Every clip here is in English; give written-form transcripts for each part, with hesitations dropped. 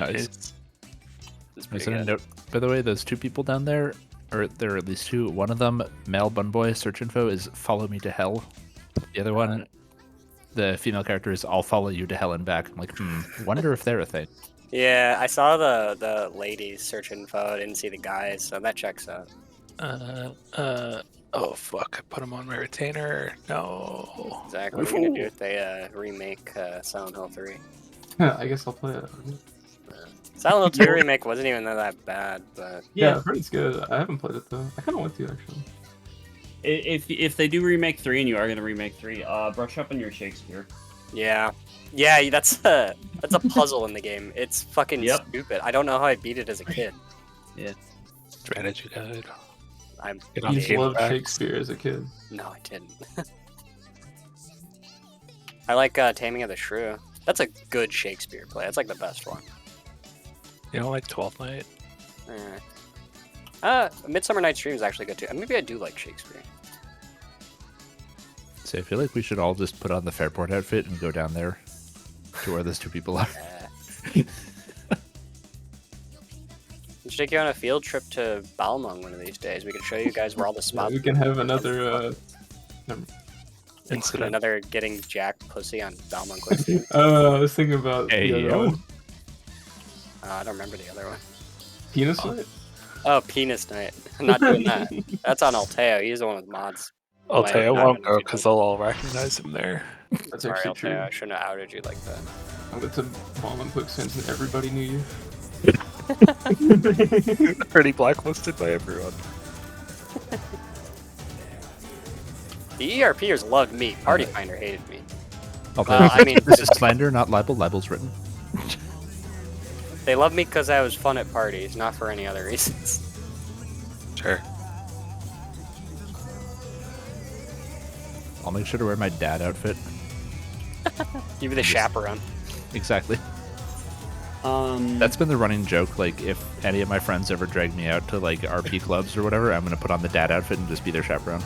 Nice. It's I pretty sent a good. note, by the way, those two people down there, or there are at least two. One of them, male bun boy search info, is follow me to hell. The other one, the female character, is I'll follow you to hell and back. I'm like, wonder if they're a thing. Yeah, I saw the ladies search info. I didn't see the guys, so that checks out. Oh fuck! I put him on my retainer. No. Zach, what are you gonna do if they remake Silent Hill 3? I guess I'll play it. Silent Hill 2 remake wasn't even that bad, but Yeah, I've heard it's good. I haven't played it though. I kind of want to actually. If they do remake 3 and you are gonna remake 3, brush up on your Shakespeare. yeah, that's a puzzle in the game. It's fucking stupid. I don't know how I beat it as a kid. Yeah. Strategy guide. I'm. Get on You the game loved facts. Shakespeare as a kid. No, I didn't. I like Taming of the Shrew. That's a good Shakespeare play. That's like the best one. You don't like 12th Night? Midsummer Night's Dream is actually good too. Maybe I do like Shakespeare. So I feel like we should all just put on the Fairport outfit and go down there to where those two people are. We should take you on a field trip to Balmung one of these days. We can show you guys where all the spots. We can have another. Incident. Another getting jacked pussy on Balmung quick. I was thinking about Hey, the other yo. one. I don't remember the other one. Penis Night? Oh, Penis Night. I'm not doing that. That's on Alteo. He's the one with mods. I'll Might tell you, have won't not go been because they'll all recognize him there. That's Sorry, actually Alteo. true. I shouldn't have outed you like that. I went to Bomb and Quick since and everybody knew you. Already blacklisted by everyone. The ERPers loved me. Party Finder hated me. Okay. I mean, This is slander, not libel. Libel's written. they loved me because I was fun at parties, not for any other reasons. Sure. I'll make sure to wear my dad outfit. You be the chaperone. Exactly. Um, That's been the running joke. Like, if any of my friends ever drag me out to like RP clubs or whatever, I'm gonna put on the dad outfit and just be their chaperone.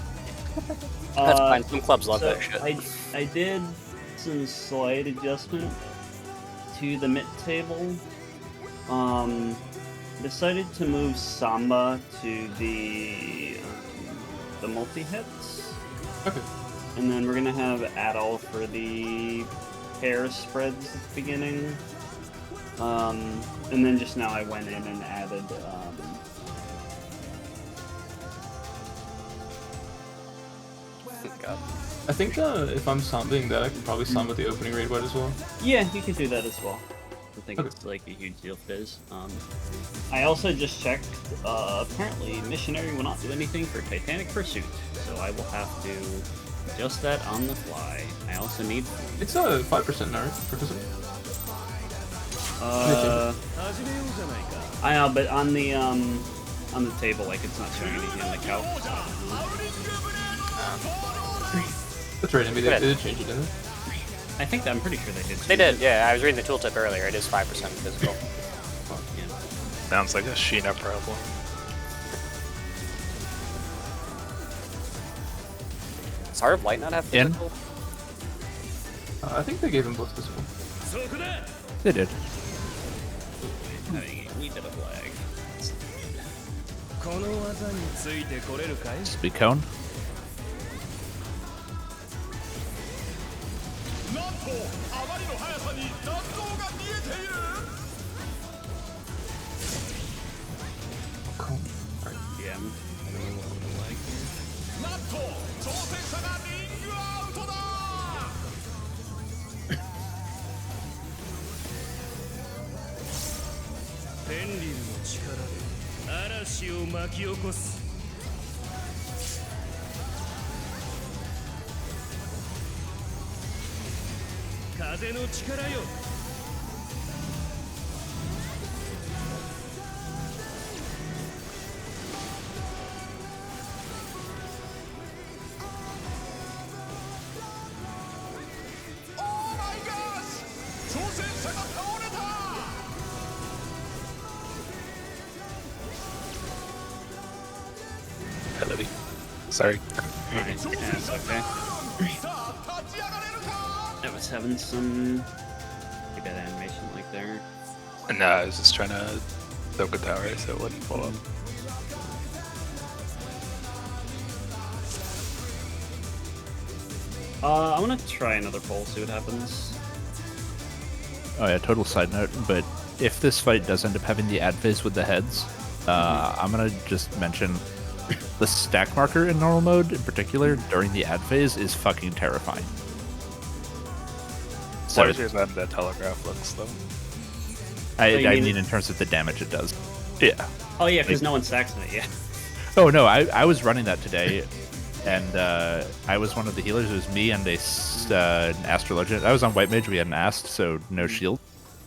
That's fine. Some clubs love that shit. I did some slight adjustment to the mid table. Decided to move Samba to the multi hits. Okay. And then we're gonna have Adol for the pair spreads at the beginning. And then just now I went in and added God. I think if I'm sambaing that, I can probably samba the opening raid wide as well. yeah, you could do that as well. I think it's like a huge deal if it is. I also just checked, apparently Missionary will not do anything for Titanic Pursuit, so I will have to adjust that on the fly. I also need... It's a 5% now, right? For physical? I know, but on the table, like, it's not showing anything on the couch. That's right, I mean, they did change it, didn't they? I think I'm pretty sure they did. They did, yeah. I was reading the tooltip earlier. It is 5% physical. Sounds like a Sheena problem. Does Heart of Light not have In? physical? I think they gave him both physical. They did. We did a flag. Speed cone. Cool. Yeah. Melody. Sorry. Alright, yeah, it's okay. I was having some pretty bad animation like there. No, I was just trying to soak a tower so it wouldn't pull up. I'm gonna try another pull, see what happens. Oh yeah, total side note, but if this fight does end up having the ad phase with the heads, I'm gonna just mention the stack marker in normal mode in particular during the ad phase is fucking terrifying. So Larger than the telegraph looks, though. I mean in terms of the damage it does. Yeah. Oh yeah, because no one stacks in it yet. Oh no, I was running that today, and I was one of the healers. It was me and an Astro Legend. I was on White Mage, we had an Ast, so no shield.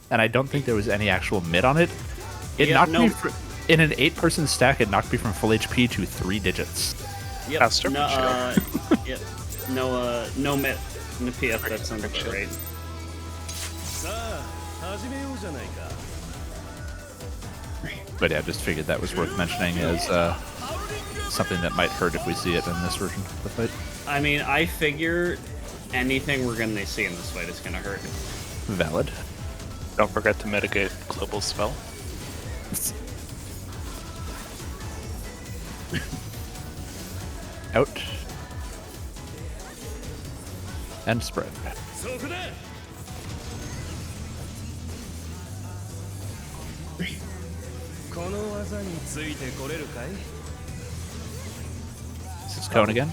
And I don't think there was any actual mid on it. It knocked me in an 8-person stack, it knocked me from full HP to 3 digits. Yep. Astro, No, sure. yep. No met. No PF, that sounds great. But yeah, just figured that was worth mentioning as something that might hurt if we see it in this version of the fight. I mean, I figure anything we're gonna see in this fight is gonna hurt. Valid. Don't forget to mitigate global spell. Out. And spread. This is Cone again.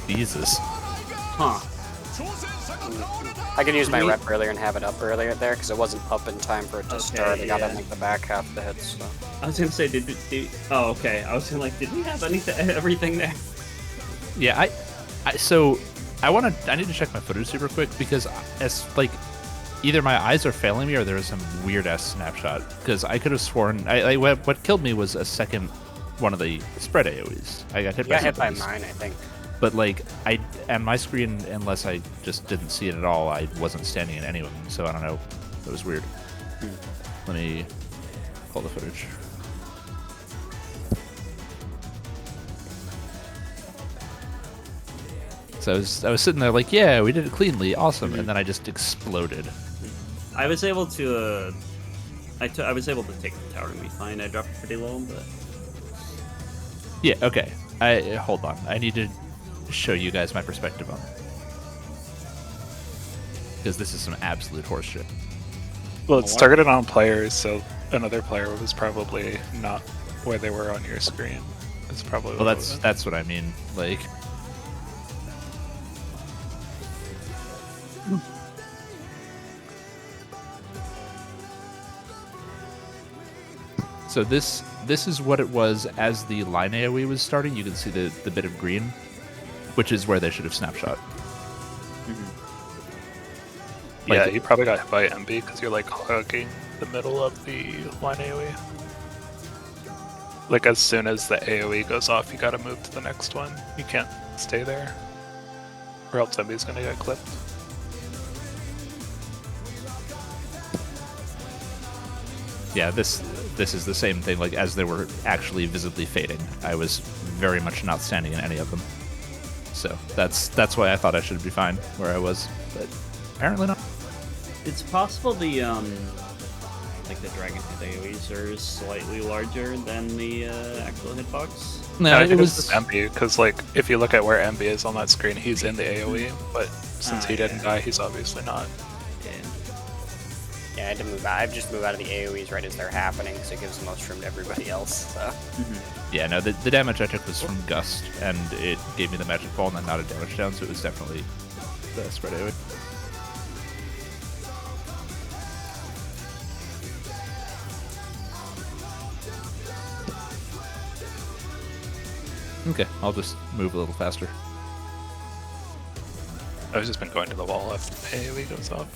Jesus. Huh. I could use my rep earlier and have it up earlier there because it wasn't up in time for it to start. I got it in like the back half of the hits. So. I was gonna say, oh, okay. I was gonna did we have everything there? Yeah, I need to check my footage super quick because as either my eyes are failing me or there was some weird ass snapshot because I could have sworn what killed me was a second one of the spread AoEs. I got hit by mine, I think. But and my screen, unless I just didn't see it at all, I wasn't standing in any of them, so I don't know. It was weird. Let me pull the footage. So I was sitting there like, yeah, we did it cleanly, awesome, and then I just exploded. I was able to, I was able to take the tower to be fine. I dropped pretty low, but yeah, okay. Hold on. I need to show you guys my perspective on it because this is some absolute horseshit. Well, it's targeted on players, so another player was probably not where they were on your screen. It's probably well, that's what I mean. Like, so this is what it was as the line AoE was starting. You can see the bit of green, which is where they should have snapshot. Yeah, you probably got hit by MB because you're hugging the middle of the line AoE. As soon as the AoE goes off, you gotta move to the next one. You can't stay there, or else MB's gonna get clipped. Yeah, this is the same thing. As they were actually visibly fading, I was very much not standing in any of them. So that's why I thought I should be fine where I was, but apparently not. it's possible the the dragon hit AoEs are slightly larger than the actual hitbox. No, I it think was. it's Emby, because like if you look at where Emby is on that screen, he's in the AoE, but since he didn't die, he's obviously not. Yeah, I had to move out. I've just moved out of the AoEs right as they're happening, so it gives the most room to everybody else. So. Yeah, no, the damage I took was from Gust, and it gave me the magic ball and then not a damage down, so it was definitely the spread AoE. Okay, I'll just move a little faster. I've just been going to the wall if AoE goes off.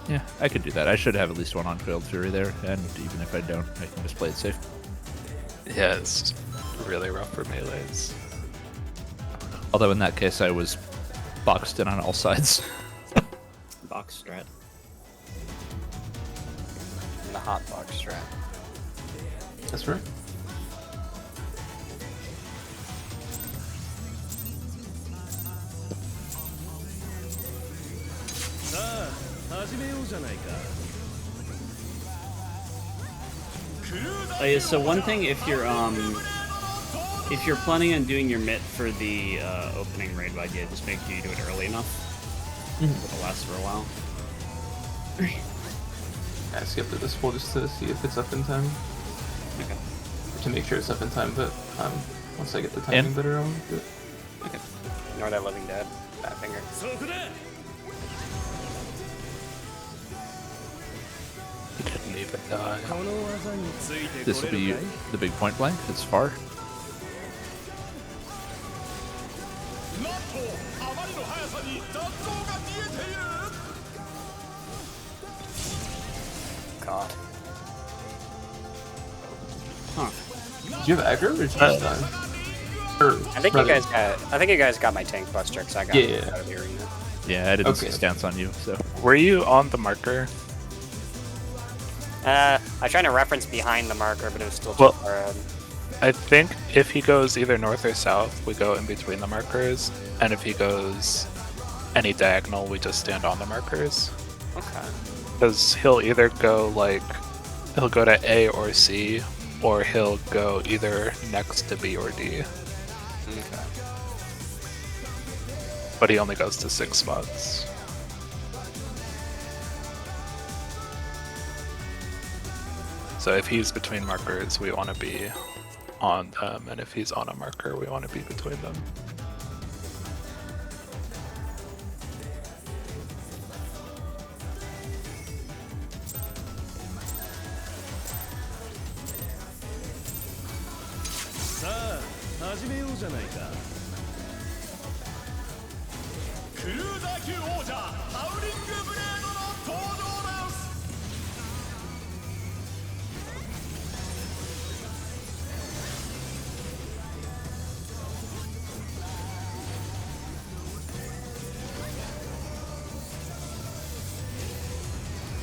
Yeah, I could do that. I should have at least one on Coiled Fury there, and even if I don't, I can just play it safe. Yeah, it's just really rough for melees. Although in that case, I was boxed in on all sides. Box strat. The hot box strat. That's right. Yeah, so one thing, if you're planning on doing your mitt for the opening raid idea, just make sure you do it early enough. It'll last for a while. I skipped it this poll just to see if it's up in time. Okay. To make sure it's up in time, but once I get the timing better, I'll do it. Okay. Ignore that living dead. Fat finger. He didn't even die. This will be the big point blank. It's far. God. Huh. Do you have aggro or did you just die? Or, I think you guys got my tank buster because I got Yeah. out of the arena. Yeah, I didn't see Okay. a stance on you, so. Were you on the marker? I tried to reference behind the marker, but it was still too Well- far ahead. I think if he goes either north or south, we go in between the markers, and if he goes any diagonal, we just stand on the markers. Okay. Because he'll either go he'll go to A or C, or he'll go either next to B or D. Okay. But he only goes to 6 spots. So if he's between markers, we want to be on them, and if he's on a marker, we want to be between them.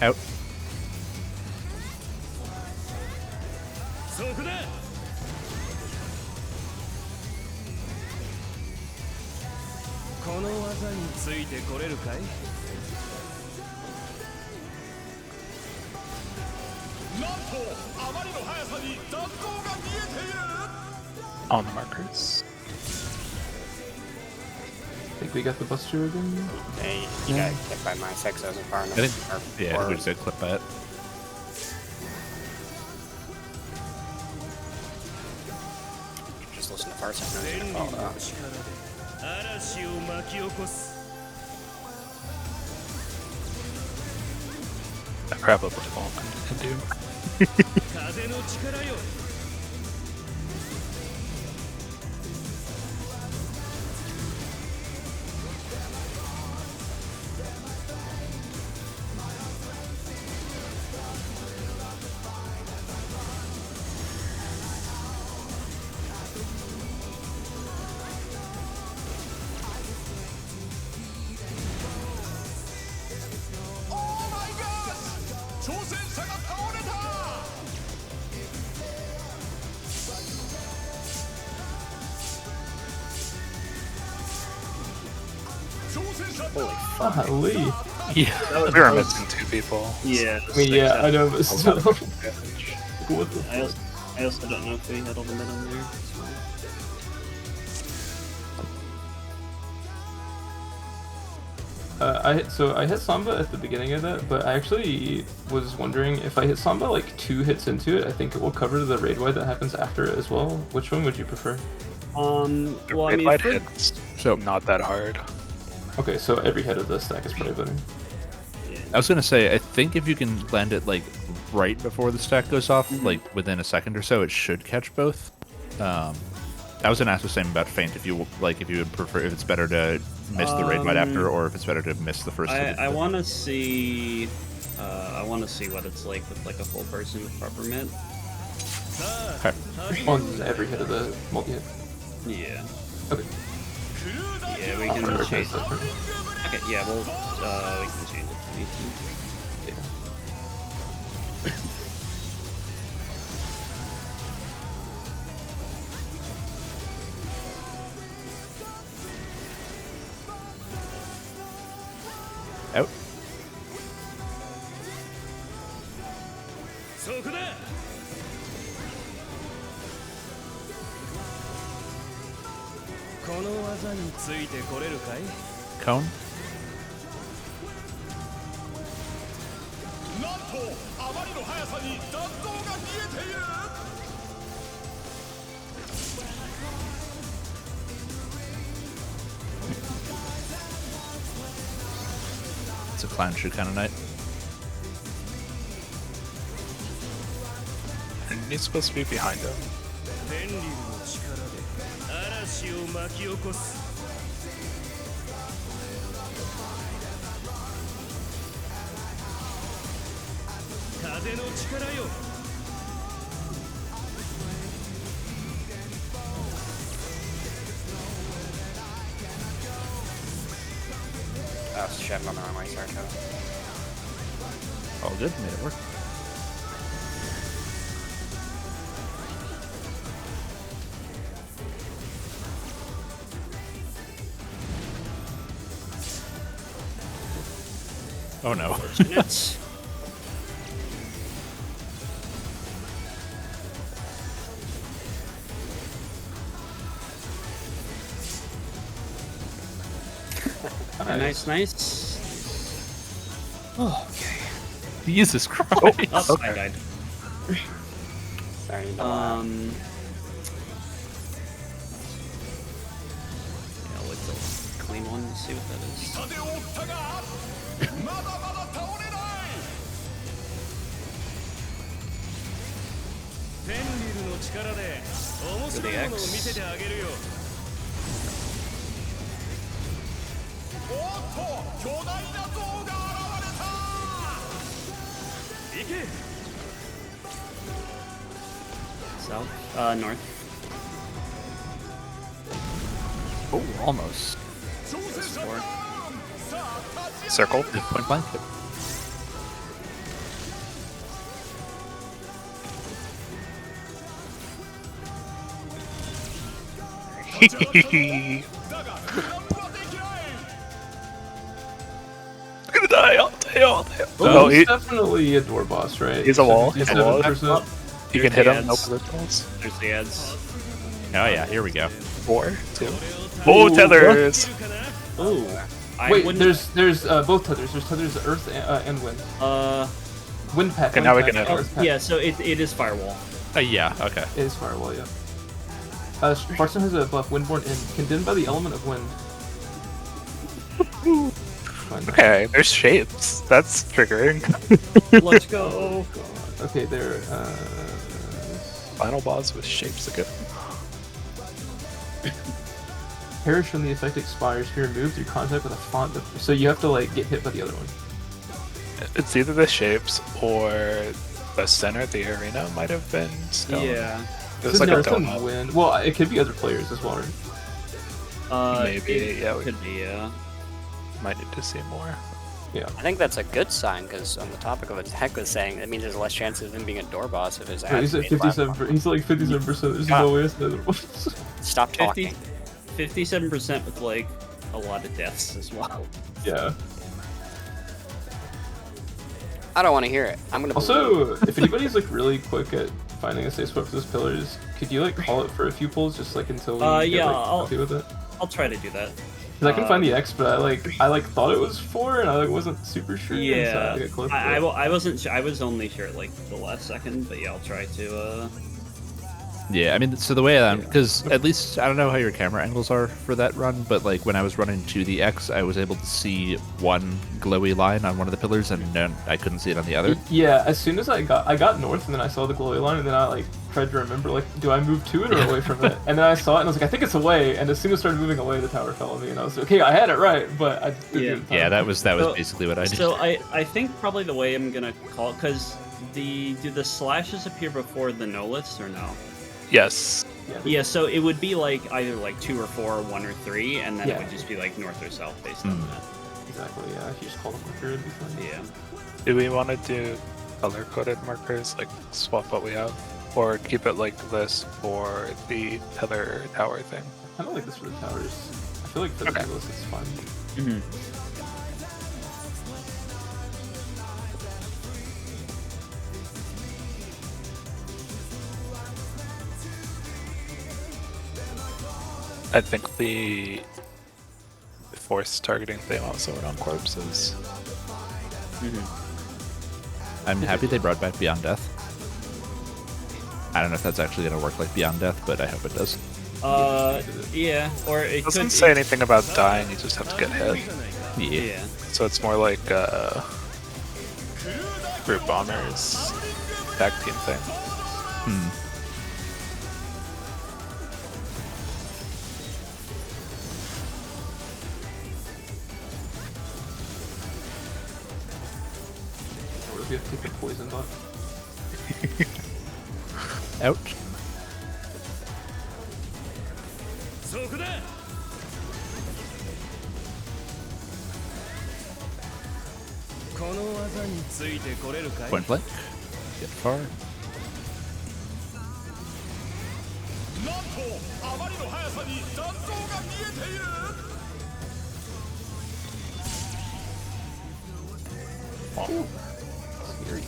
Out. On the markers. I think we got the buster again. Hey, you got hit by my 6 wasn't far enough. I think, yeah, I think we just got clipped by it. Just listen to first. I know it's gonna fall out. I probably won't do. Holy fuck. Holy. Yeah, we were missing 2 people. Yeah. I mean, yeah, I know, but still. I also don't know if we had all the mid on there. So. I hit Samba at the beginning of that, but I actually was wondering if I hit Samba like 2 hits into it, I think it will cover the raid wide that happens after it as well. Which one would you prefer? Well, I Red mean, light for- hits So not that hard. Okay, so every hit of the stack is probably better. I was gonna say, I think if you can land it like right before the stack goes off, like within a second or so, it should catch both. I was gonna ask the same about feint. If you would prefer, if it's better to miss the raid right after, or if it's better to miss the first. I want to see. I want to see what it's like with like a full person with proper mid. On every hit of the multi-hit. Yeah. Okay. Yeah, we I'll can prioritize change. that for me. Okay, yeah, we can change it to 18. Yeah. Out. Cone. It's a clown shoe kind of night. And he's supposed to be behind him. Oh shit, I'm on the wrong way, sorry, Kevin. All good. Made it work. Oh no. Minutes. Nice. Oh, okay. Jesus Christ. Oh, I died. Sorry, no. Yeah, I'll wait till clean one to see what that is. For the X. South, north. Oh, almost. That's 4. Circle. Point blank. Gonna die all day, all day. Oh, Oh, he's he, definitely a door boss, right? He's a wall, he's a wall. 57%. you can hit him, no There's the politials. There's the ads. Oh yeah, here we go. 4, 2. Oh, tethers! Oh, I Wait, wouldn't. there's both tethers. There's tethers earth and wind. Wind pack. Okay, wind now we pack, can hit him. earth pack. Yeah, so it is firewall. Yeah, okay. It is firewall, yeah. Spartan has a buff, Windborn in, condemned by the element of wind. Fine. Okay, there's shapes. That's triggering. Let's go. Okay, there. Final boss with shapes again. Perish when the effect expires. If you're removed through contact with a font, so you have to like get hit by the other one. It's either the shapes or the center, the arena might have been stone. Yeah. It was So like no, a it's on donut. wind. Well, it could be other players as well, right? Maybe, it yeah, we could be. Yeah. might need to see more. Yeah. I think that's a good sign because on the topic of what Heck was saying, that means there's less chance of him being a door boss if his Yeah, he's at ads made 57. platform. He's like 57%. There's God. no way it's the other one. Stop talking. 57% with like a lot of deaths as well. Yeah. I don't want to hear it. I'm gonna. Also, if anybody's like really quick at finding a safe spot for those pillars, could you like call it for a few pulls just like until we Yeah, get like I'll- happy with it? I'll try to do that. Because I can find the X, but I thought it was 4, and I wasn't super sure. Yeah, and so I got close. I wasn't sure. I was only sure at like the last second, but yeah, I'll try to. Yeah, I mean, so the way because at least I don't know how your camera angles are for that run, but like when I was running to the X, I was able to see one glowy line on one of the pillars, and then I couldn't see it on the other. Yeah, as soon as I got north, and then I saw the glowy line, and then I like tried to remember like, do I move to it or away from it? And then I saw it, and I was like, I think it's away. And as soon as I started moving away, the tower fell on me, and I was like, okay, I had it right, but I didn't. Yeah, that was basically what I did. So I think probably the way I'm gonna call it, because do the slashes appear before the noliths or no? Yes. Yeah, so it would be like either like 2 or 4, 1 or 3, and then it would just be like north or south based on that. Exactly, yeah. If you just call them marker, it'd be fine. Yeah. Do we want to do color-coded markers, like swap what we have? Or keep it like this for the pillar tower thing? I don't like this for the towers. I feel like for the pillars it's fine. Mm-hmm. I think the force targeting thing also went on corpses. Mm-hmm. I'm happy they brought back Beyond Death. I don't know if that's actually going to work like Beyond Death, but I hope it does. Yeah, or it doesn't say anything about dying, you just have to get hit. Yeah. So it's more like group bombers tag team thing. What if you have to take a poison bot? Ouch. Point blank. Get far. Scary.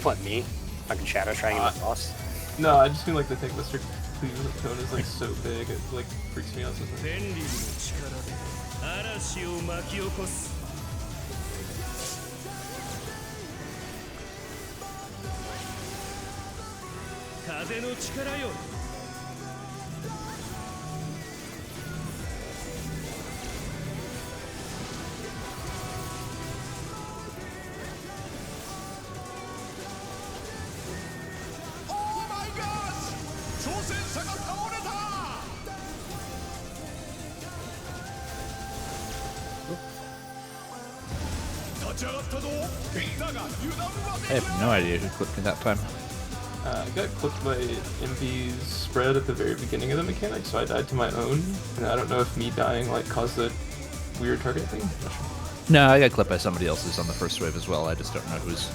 What, me? Fucking shadow trying in the boss? No, I just feel like the tank Mr. Cleveland tone is like so big, it like freaks me out sometimes. I have no idea who clipped me that time. I got clipped by MV's spread at the very beginning of the mechanic, so I died to my own. And I don't know if me dying like caused the weird target thing. Not sure. No, I got clipped by somebody else's on the first wave as well. I just don't know who's.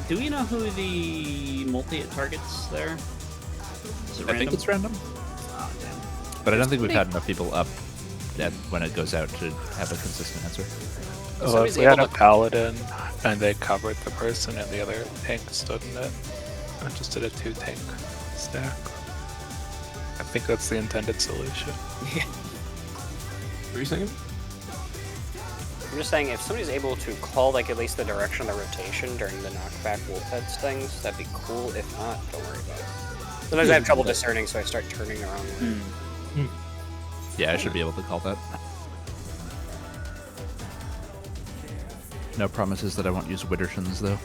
Do we know who the multi-hit targets there? Is it I think it's random. Oh, damn. But I don't think we've had enough people up that when it goes out to have a consistent answer. Well, if we had a paladin and they covered the person and the other tank stood in it, I just did a 2-tank stack. I think that's the intended solution. What are you saying? I'm just saying, if somebody's able to call like at least the direction of the rotation during the knockback wolf heads things, that'd be cool. If not, don't worry about it. Sometimes I have trouble discerning, so I start turning the wrong way. Yeah, I should be able to call that. No promises that I won't use Widdershins, though.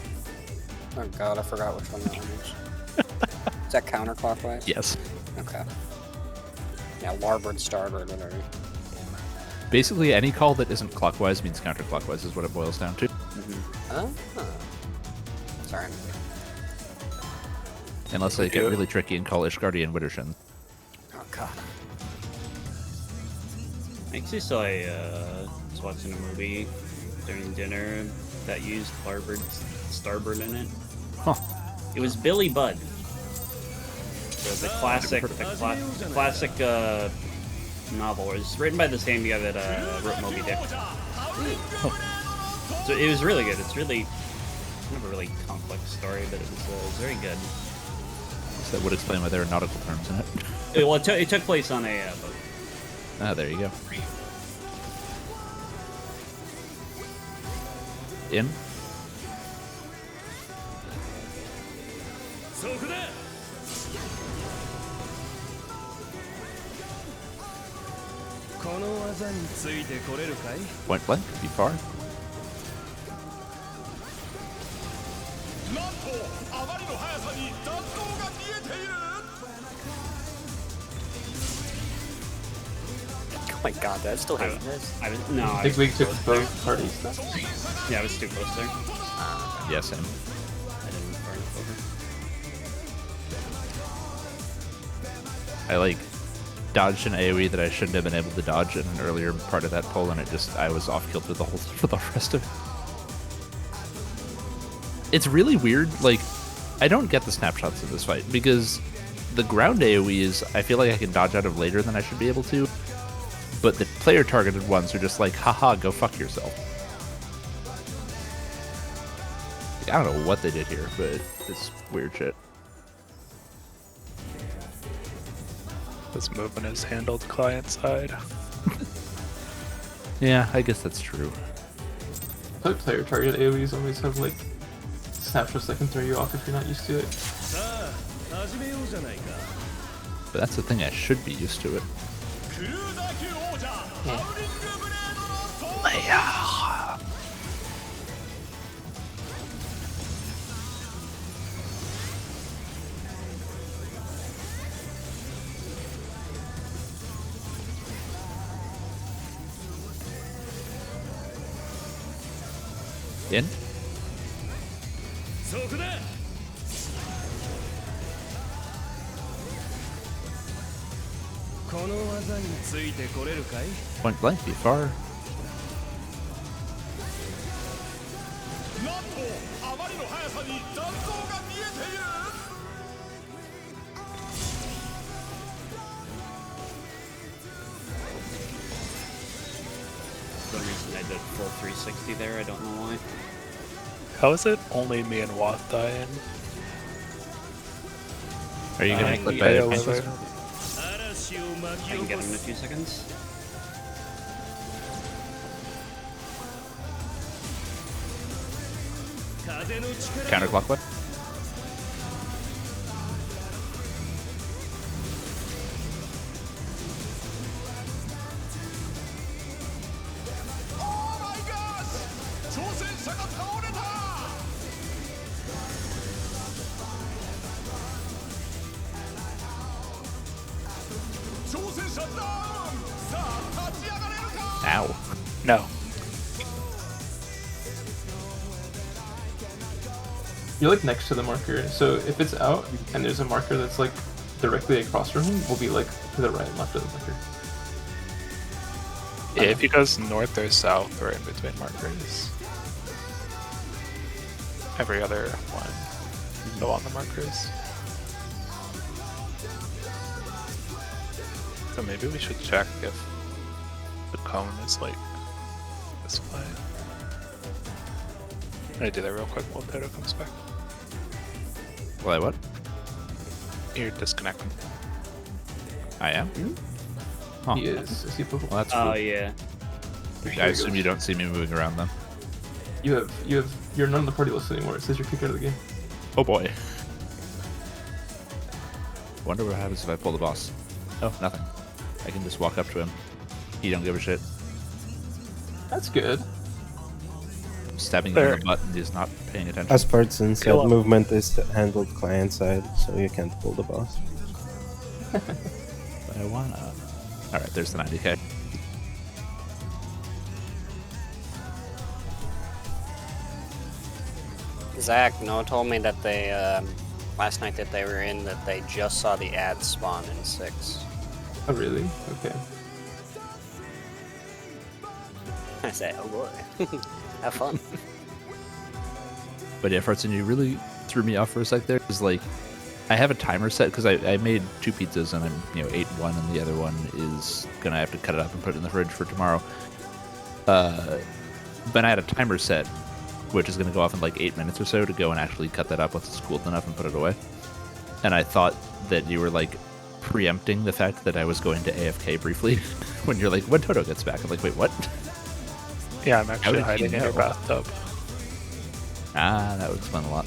Oh god, I forgot which one that one is. Is that counterclockwise? Yes. Okay. Yeah, larboard, starboard, whatever. Basically, any call that isn't clockwise means counterclockwise is what it boils down to. Oh. Sorry. Unless I get really tricky and call Ishgardian Widdershin. Oh god. I actually saw was watching a movie during dinner that used larboard, starboard in it. Huh. It was Billy Budd. The classic novel. It was written by the same guy that wrote Moby Dick. So it was really good. It's really kind of a really complex story, but it was very good. guess that would explain why there are nautical terms in it. Well, it took place on a boat. Ah, there you go. In. Point blank, be far. Oh my god, that still hit this. I was no. I think we took both parties. Yeah, I was too close there. Yeah, same. I didn't move far enough over. I like dodged an AoE that I shouldn't have been able to dodge in an earlier part of that pull, and I was off kilter for the rest of it. It's really weird. Like, I don't get the snapshots in this fight because the ground AoEs I feel like I can dodge out of later than I should be able to, but the player targeted ones are just like, haha, go fuck yourself. Like, I don't know what they did here, but it's weird shit. This movement is handled client side. Yeah, I guess that's true. I thought player target AoEs always have like snapshots that can throw you off if you're not used to it. But that's the thing, I should be used to it. In? Point blank, be far. For some reason I did full 360 there. I don't know why. How is it only me and Watt dying? Are you gonna can click get by it the over. I can get him in a few seconds. counterclockwise? Ow. No. You're like next to the marker, so if it's out and there's a marker that's like directly across from him, we'll be like to the right and left of the marker. Yeah, if he goes north or south or in between markers. Every other one go on the markers. So maybe we should check if the cone is like this way. I'm gonna do that real quick while Toto comes back. Wait, what? You're disconnecting. I am? Huh. He is he purple? Well, that's Oh cool. yeah. I assume you don't see me moving around then. You're not on the party list anymore. It says you're kicked out of the game. Oh boy. Wonder what happens if I pull the boss. Oh, nothing. I can just walk up to him. He don't give a shit. That's good. Stabbing him in the butt and he's not paying attention. As Spartan said, Kill him. movement is handled client side, so you can't pull the boss. But I wanna. Alright, there's the 90k. Zach, Noah told me that they, last night that they were in, that they just saw the ad spawn in 6. Oh really? Okay. I said, oh boy, have fun. But yeah, Fartzen, you really threw me off for a sec there. Because, like, I have a timer set because I made 2 pizzas and I'm, ate one and the other one is gonna have to cut it up and put it in the fridge for tomorrow. But I had a timer set, which is gonna go off in like 8 minutes or so to go and actually cut that up once it's cooled enough and put it away. and I thought that you were like preempting the fact that I was going to AFK briefly when you're like, when Toto gets back. I'm like, wait, what? Yeah, I'm actually did you hiding in your know? bathtub. Ah, that would explain a lot.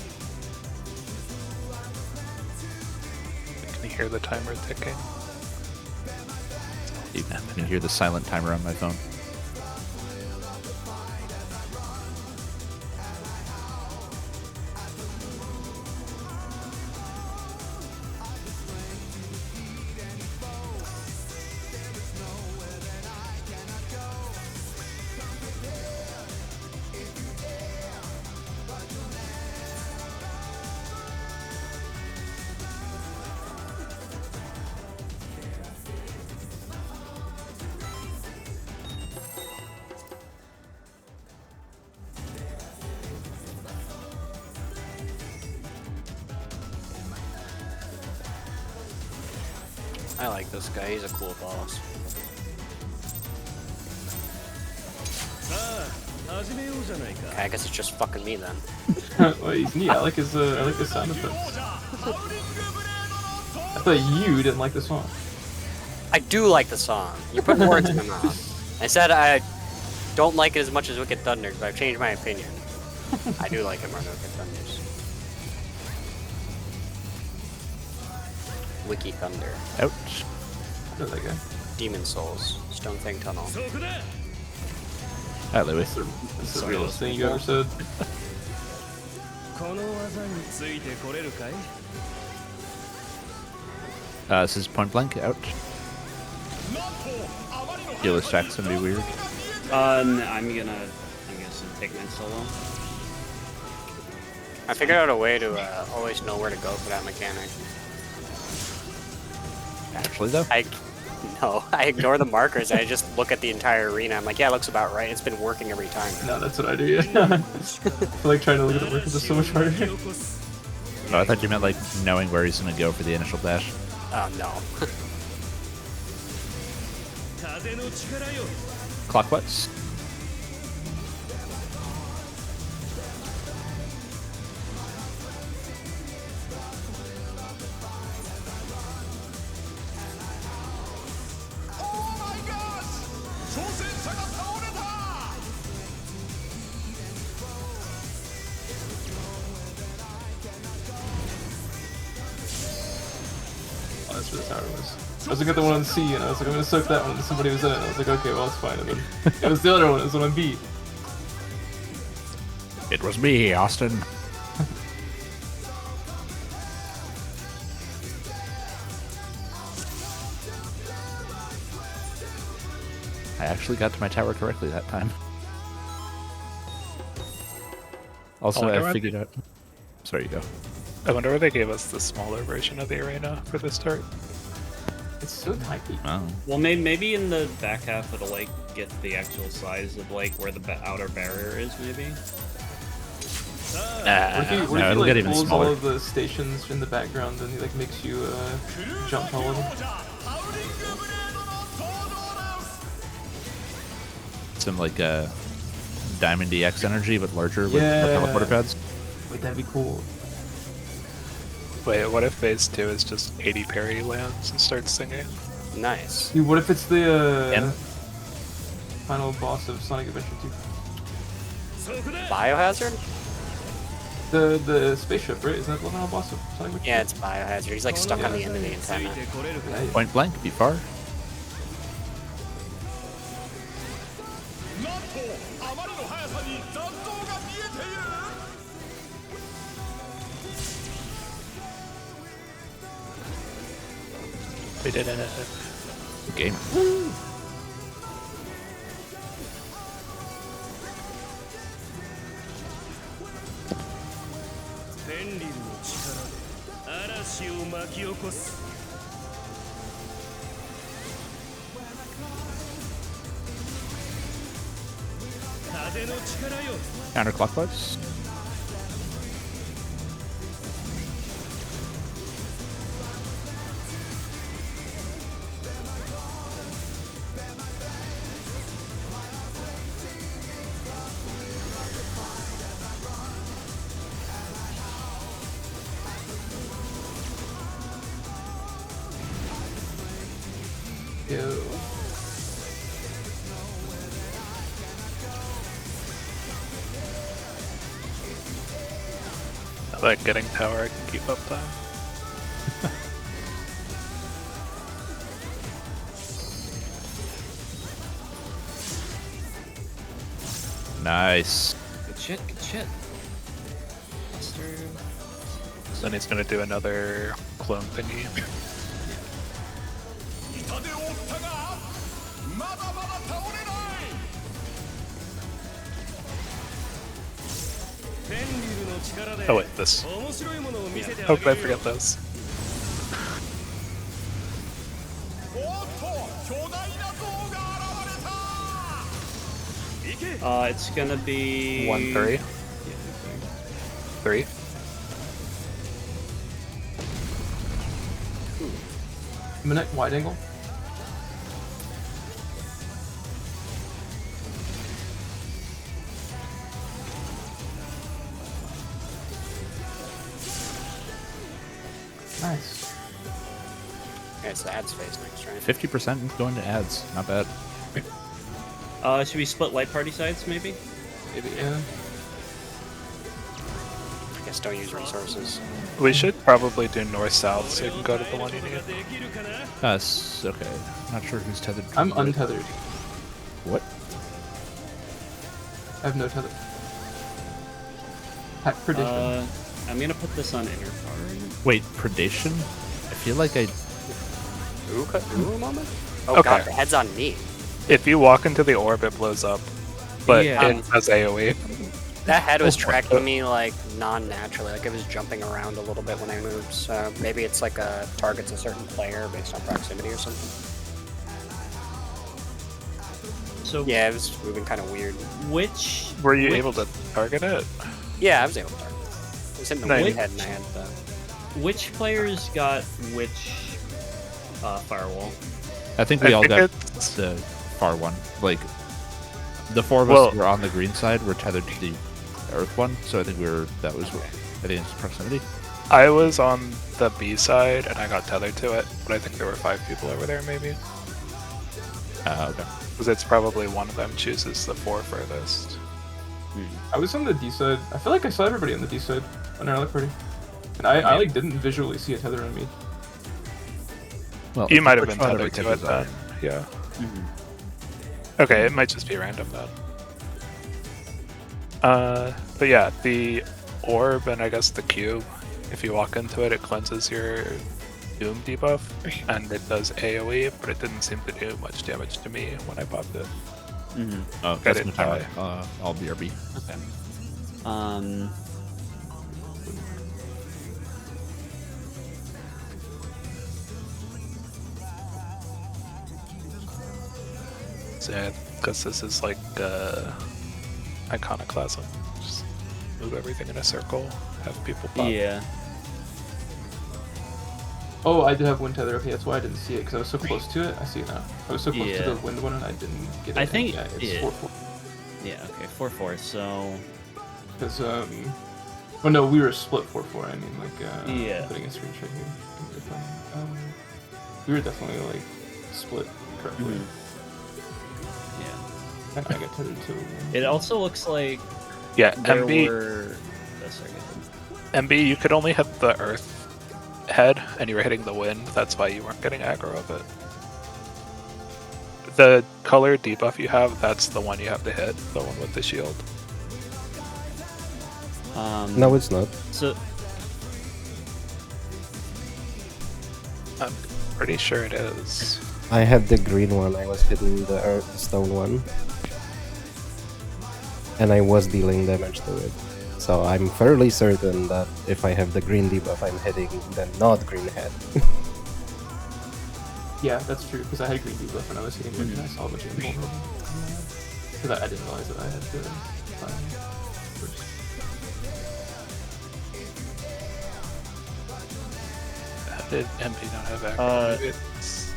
Can you hear the timer ticking? You can hear the silent timer on my phone. I like this guy. He's a cool boss. Okay, I guess it's just fucking me then. Well, he's neat. I like his sound effects. I thought you didn't like the song. I do like the song. You're putting words in my mouth. I said I don't like it as much as Wicked Thunder, but I've changed my opinion. I do like it more than Wicked Thunders. Wiki Thunder. Ouch. I like that guy. Demon Souls. Stone Fang Tunnel. Alright, Louis. That's the realest thing you ever said. This is point blank. Ouch. Healer stack's gonna be weird. I'm gonna take my solo. I figured out a way to always know where to go for that mechanic. Actually, though. I ignore the markers and I just look at the entire arena. I'm like, yeah, it looks about right. It's been working every time. No, that's what I do, yeah. I feel like trying to look at the work is just so much harder. Oh, I thought you meant like knowing where he's gonna go for the initial dash. Oh, no. Clockwise. Oh, that's where the tower was. I was looking at the one on C, and I was like, I'm gonna soak that one, and somebody was in it, and I was like, okay, well, it's fine. And then it was the other one, it was the one on B. It was me, Austin. I actually got to my tower correctly that time. Also, wonder I what- figured out. Sorry, you go. I wonder why they gave us the smaller version of the arena for the start. It's so tiny. Oh. Well, maybe in the back half it'll like get the actual size of like where the outer barrier is, maybe. What if he it'll like get even pulls smaller. all of the stations in the background and he like makes you jump taller? Some like Diamond DX energy, but larger with Yeah. teleporter pads. Wait, that'd be cool. Wait, what if phase 2 is just 80 parry lands and starts singing? Nice. Dude, what if it's the And- final boss of Sonic Adventure 2? Biohazard? The spaceship, right? Isn't that the final boss of Sonic Adventure 2? Yeah, it's Biohazard. He's like stuck on the end of the antenna. Yeah, Point blank, be far. We did it. Game. Counterclockwise. go. I like getting tower, I can keep up time. Nice. Good shit, good shit. Monster. Then he's gonna do another clone thingy. Oh wait, this. How could I forget this? It's gonna be 1-3. 3. Minute wide angle. Nice. Okay, it's the ads phase next, right? 50% going to ads. Not bad. Should we split light party sides, maybe? Maybe, yeah. I guess don't use resources. We should probably do north-south so you can go to the one you need. Okay. Not sure who's tethered. I'm untethered. What? I have no tether. Hack Predation. I'm gonna put this on inner card. Wait, predation? I feel like I. Ooh, moment? Oh Okay. god, the head's on me. If you walk into the orb, it blows up. But Yeah. it has AoE. That head was tracking me like non-naturally, like it was jumping around a little bit when I moved. So maybe it's like targets a certain player based on proximity or something. So Yeah, it was moving kind of weird. which Were you which- able to target it? Yeah, I was able to target it. It was hitting the Nice. wind head and I had the... which players got which firewall? I think we all got it's... the far one. Like, the four of Well- us were on the green side. We're tethered to the earth one. So I think that was. I think it's proximity. I was on the B side and I got tethered to it, but I think there were 5 people over there maybe. Okay. Because it's probably one of them chooses the 4 furthest. I was on the D side. I feel like I saw everybody on the D side on our party. And I like didn't visually see a tether on me. Well, You might have which been one of our tethered to it tethers then. are? Yeah. Okay, it might just be random then. But yeah, the orb and I guess the cube, if you walk into it, it cleanses your Doom debuff, and it does AoE, but it didn't seem to do much damage to me when I popped it. Oh, Got that's it, my timer. I'll BRB. Okay. So yeah, because this is like iconoclasm. Just move everything in a circle, have people pop. Yeah. Oh, I did have wind tether. Okay, that's why I didn't see it because I was so close to it. I see it now. I was so close to Yeah. the wind one and I didn't get it. I think- yeah, it's yeah. 4-4. Yeah. Okay. 4-4. So Because well, no, we were split 4-4. I mean, like Yeah. putting a screenshot here. We were definitely like split correctly. yeah. And I got tethered to. It also looks like Yeah, there MB, were. Oh, sorry, go ahead. MB, you could only hit the earth head, and you were hitting the wind. That's why you weren't getting aggro of it. The color debuff you have, that's the one you have to hit, the one with the shield. No, it's not. So I'm pretty sure it is. I had the green one. I was hitting the earth stone one. And I was dealing damage to it. So I'm fairly certain that if I have the green debuff, I'm hitting the not green head. Yeah, that's true. Because I had green debuff when I was hitting wind and I saw a bunch of invulnerable. Because I didn't realize that I had to find first. How did MP not have aggro? Maybe it's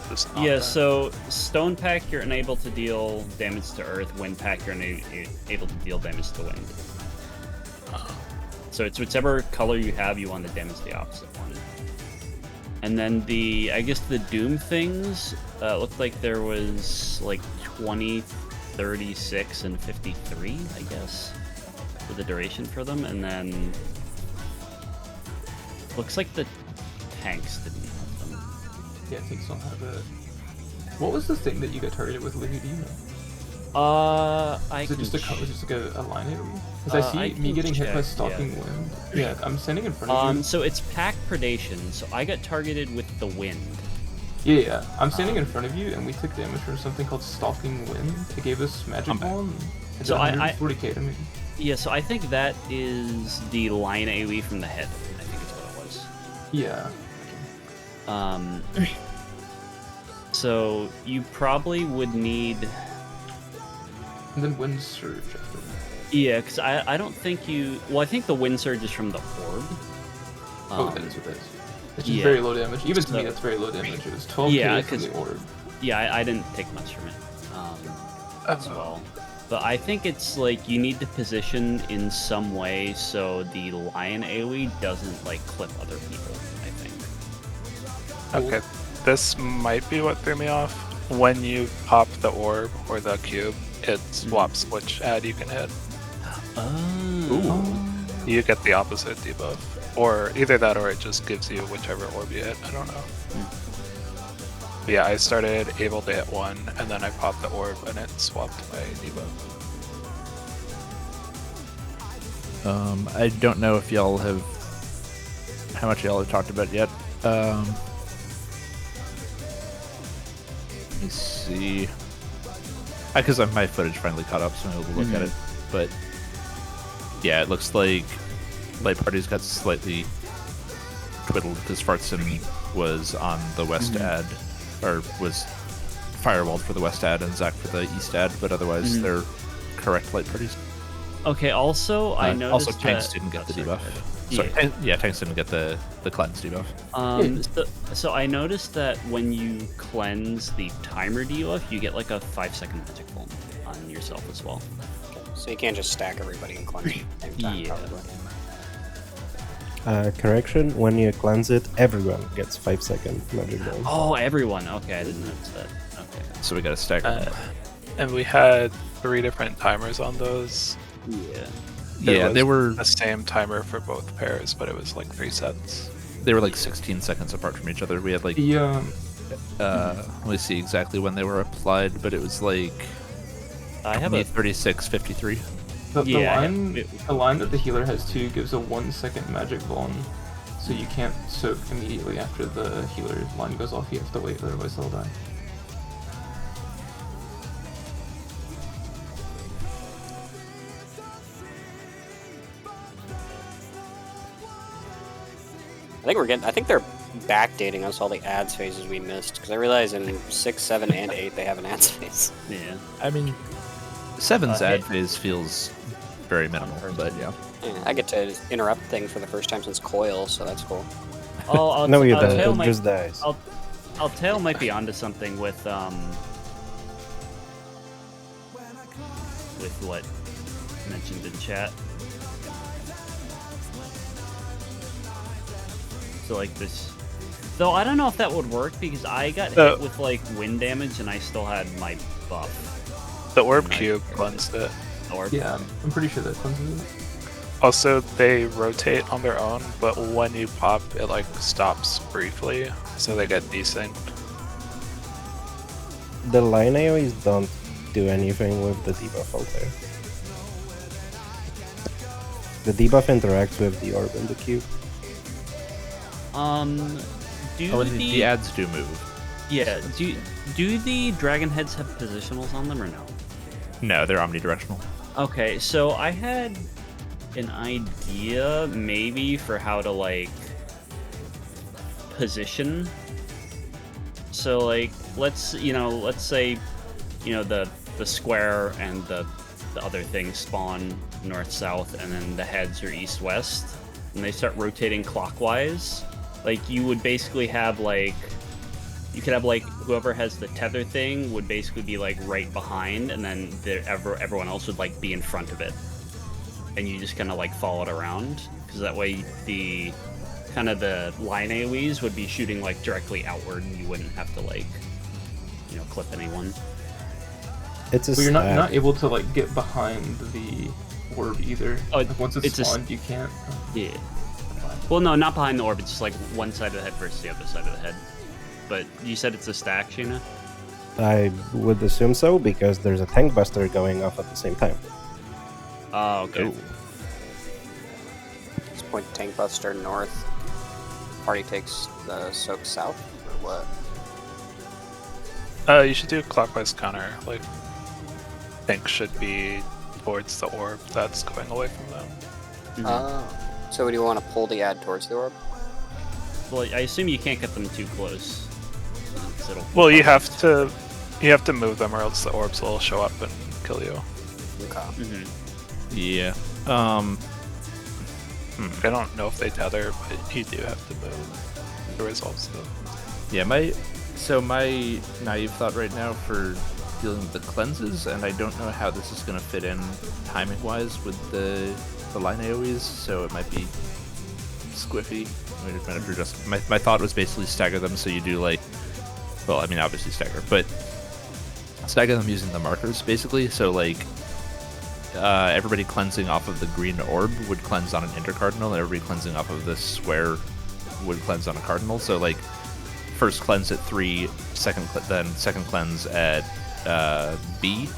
just not yeah. that. So stone pack, you're unable to deal damage to earth. Wind pack, you're able to deal damage to wind. So it's whichever color you have, you want to damage the opposite one. And then I guess the Doom things, looked like there was like 20, 36, and 53, I guess, for the duration for them. And then looks like the tanks didn't have them. Yeah, tanks don't have it. What was the thing that you got targeted with, Livy? Do you know? I Is it can just like a line AoE? Because I see I me can getting hit by check, Stalking Wind. Yeah, I'm standing in front of you. So it's pack predation, so I got targeted with the wind. Yeah. I'm standing in front of you, and we took damage from something called Stalking Wind. It gave us Magic Ball, and So I 140k to me. Yeah, so I think that is the line AoE from the head, I think is what it was. Yeah. So you probably would need... And then Wind Surge after that. Yeah, because I don't think you... Well, I think the Wind Surge is from the Orb. That is what that is. It's just yeah. very low damage. Even to me, So- that's very low damage. It was 12k Yeah, from 'cause- the Orb. Yeah, I didn't take much from it as well. But I think it's like you need to position in some way so the Lion AoE doesn't like clip other people, I think. Okay, this might be what threw me off. When you pop the orb or the cube, it swaps which ad you can hit. Oh. You get the opposite debuff. Or either that or it just gives you whichever orb you hit. I don't know. But yeah, I started able to hit one, and then I popped the orb and it swapped my debuff. I don't know if y'all have... how much y'all have talked about yet. Let me see. Because my footage finally caught up, so I'm able to look at it. But yeah, it looks like Light Party's got slightly twiddled because Fartson was on the west ad, or was firewalled for the west ad and Zach for the east ad, but otherwise they're correct Light Parties. Okay, also, I noticed also, Tanks that... didn't get the sorry, debuff. go ahead. Sorry, Tanks didn't get the cleanse debuff. So I noticed that when you cleanse the timer debuff, you get like a 5-second magic bomb on yourself as well. So you can't just stack everybody and cleanse at the same time, Yeah. probably. Correction, when you cleanse it, everyone gets 5-second magic bomb. Oh, everyone. Okay, I didn't notice that. Okay. So we got to stack them. And we had 3 different timers on those. Yeah. Yeah, It they was were the same timer for both pairs, but it was like 3 sets. like 16 seconds apart from each other. We had like let me see exactly when they were applied, but it was like I have a 36, 53. The Yeah, line, it- the line that the healer has too gives a 1-second magic bomb, so you can't soak immediately after the healer line goes off. You have to wait, otherwise they'll die. I think they're backdating us all the ads phases we missed, because I realize in 6, 7, and 8 they have an ads phase. yeah. I mean, 7's hey. ad phase feels very minimal, but yeah. Yeah, I get to interrupt things for the first time since Coil, so that's cool. Oh, I'll, No, you I'll don't. Tail It might, just dies. Tail might be onto something with what mentioned in chat. So like this, though I don't know if that would work because I got hit with like wind damage and I still had my buff. The orb Nice. cube cleansed it. Or Yeah, I'm pretty sure that cleanses it. Also, they rotate on their own, but when you pop, it like stops briefly, so they get desynced. The line AoEs don't do anything with the debuff filter. The debuff interacts with the orb and the cube. do The ads do move. yeah, do the dragon heads have positionals on them or no? No, they're omnidirectional. Okay, so I had an idea maybe for how to like position. So like let's say the square and the other thing spawn north south and then the heads are east west and they start rotating clockwise. Like you would basically have like you could have like whoever has the tether thing would basically be like right behind, and then everyone else would like be in front of it, and you just kind of like follow it around because that way the kind of the line AoEs would be shooting like directly outward, and you wouldn't have to like, clip anyone. It's a But you're not stack. able to like get behind the orb either. Oh, Like, once it's a spawned, you can't. Yeah. Well, no, not behind the orb. It's just like one side of the head versus the other side of the head. But you said it's a stack, Sheena? I would assume so because there's a tank buster going off at the same time. Oh, okay. Just point tank buster north. Party takes the soak south, or what? You should do a clockwise counter. Like, tank should be towards the orb that's going away from them. Oh. So do you want to pull the ad towards the orb? Well, I assume you can't get them too close. Well, you have to move them, or else the orbs will show up and kill you. Okay. Yeah. I don't know if they tether, but you do have to move to resolve stuff. Yeah, my naive thought right now for dealing with the cleanses, and I don't know how this is going to fit in timing-wise with the line AoEs, so it might be squiffy. I mean, if you're just my thought was basically stagger them, so you do like, well, I mean obviously stagger, but stagger them using the markers basically. So like, everybody cleansing off of the green orb would cleanse on an intercardinal, and everybody cleansing off of this square would cleanse on a cardinal. So like, first cleanse at 3, then second cleanse at B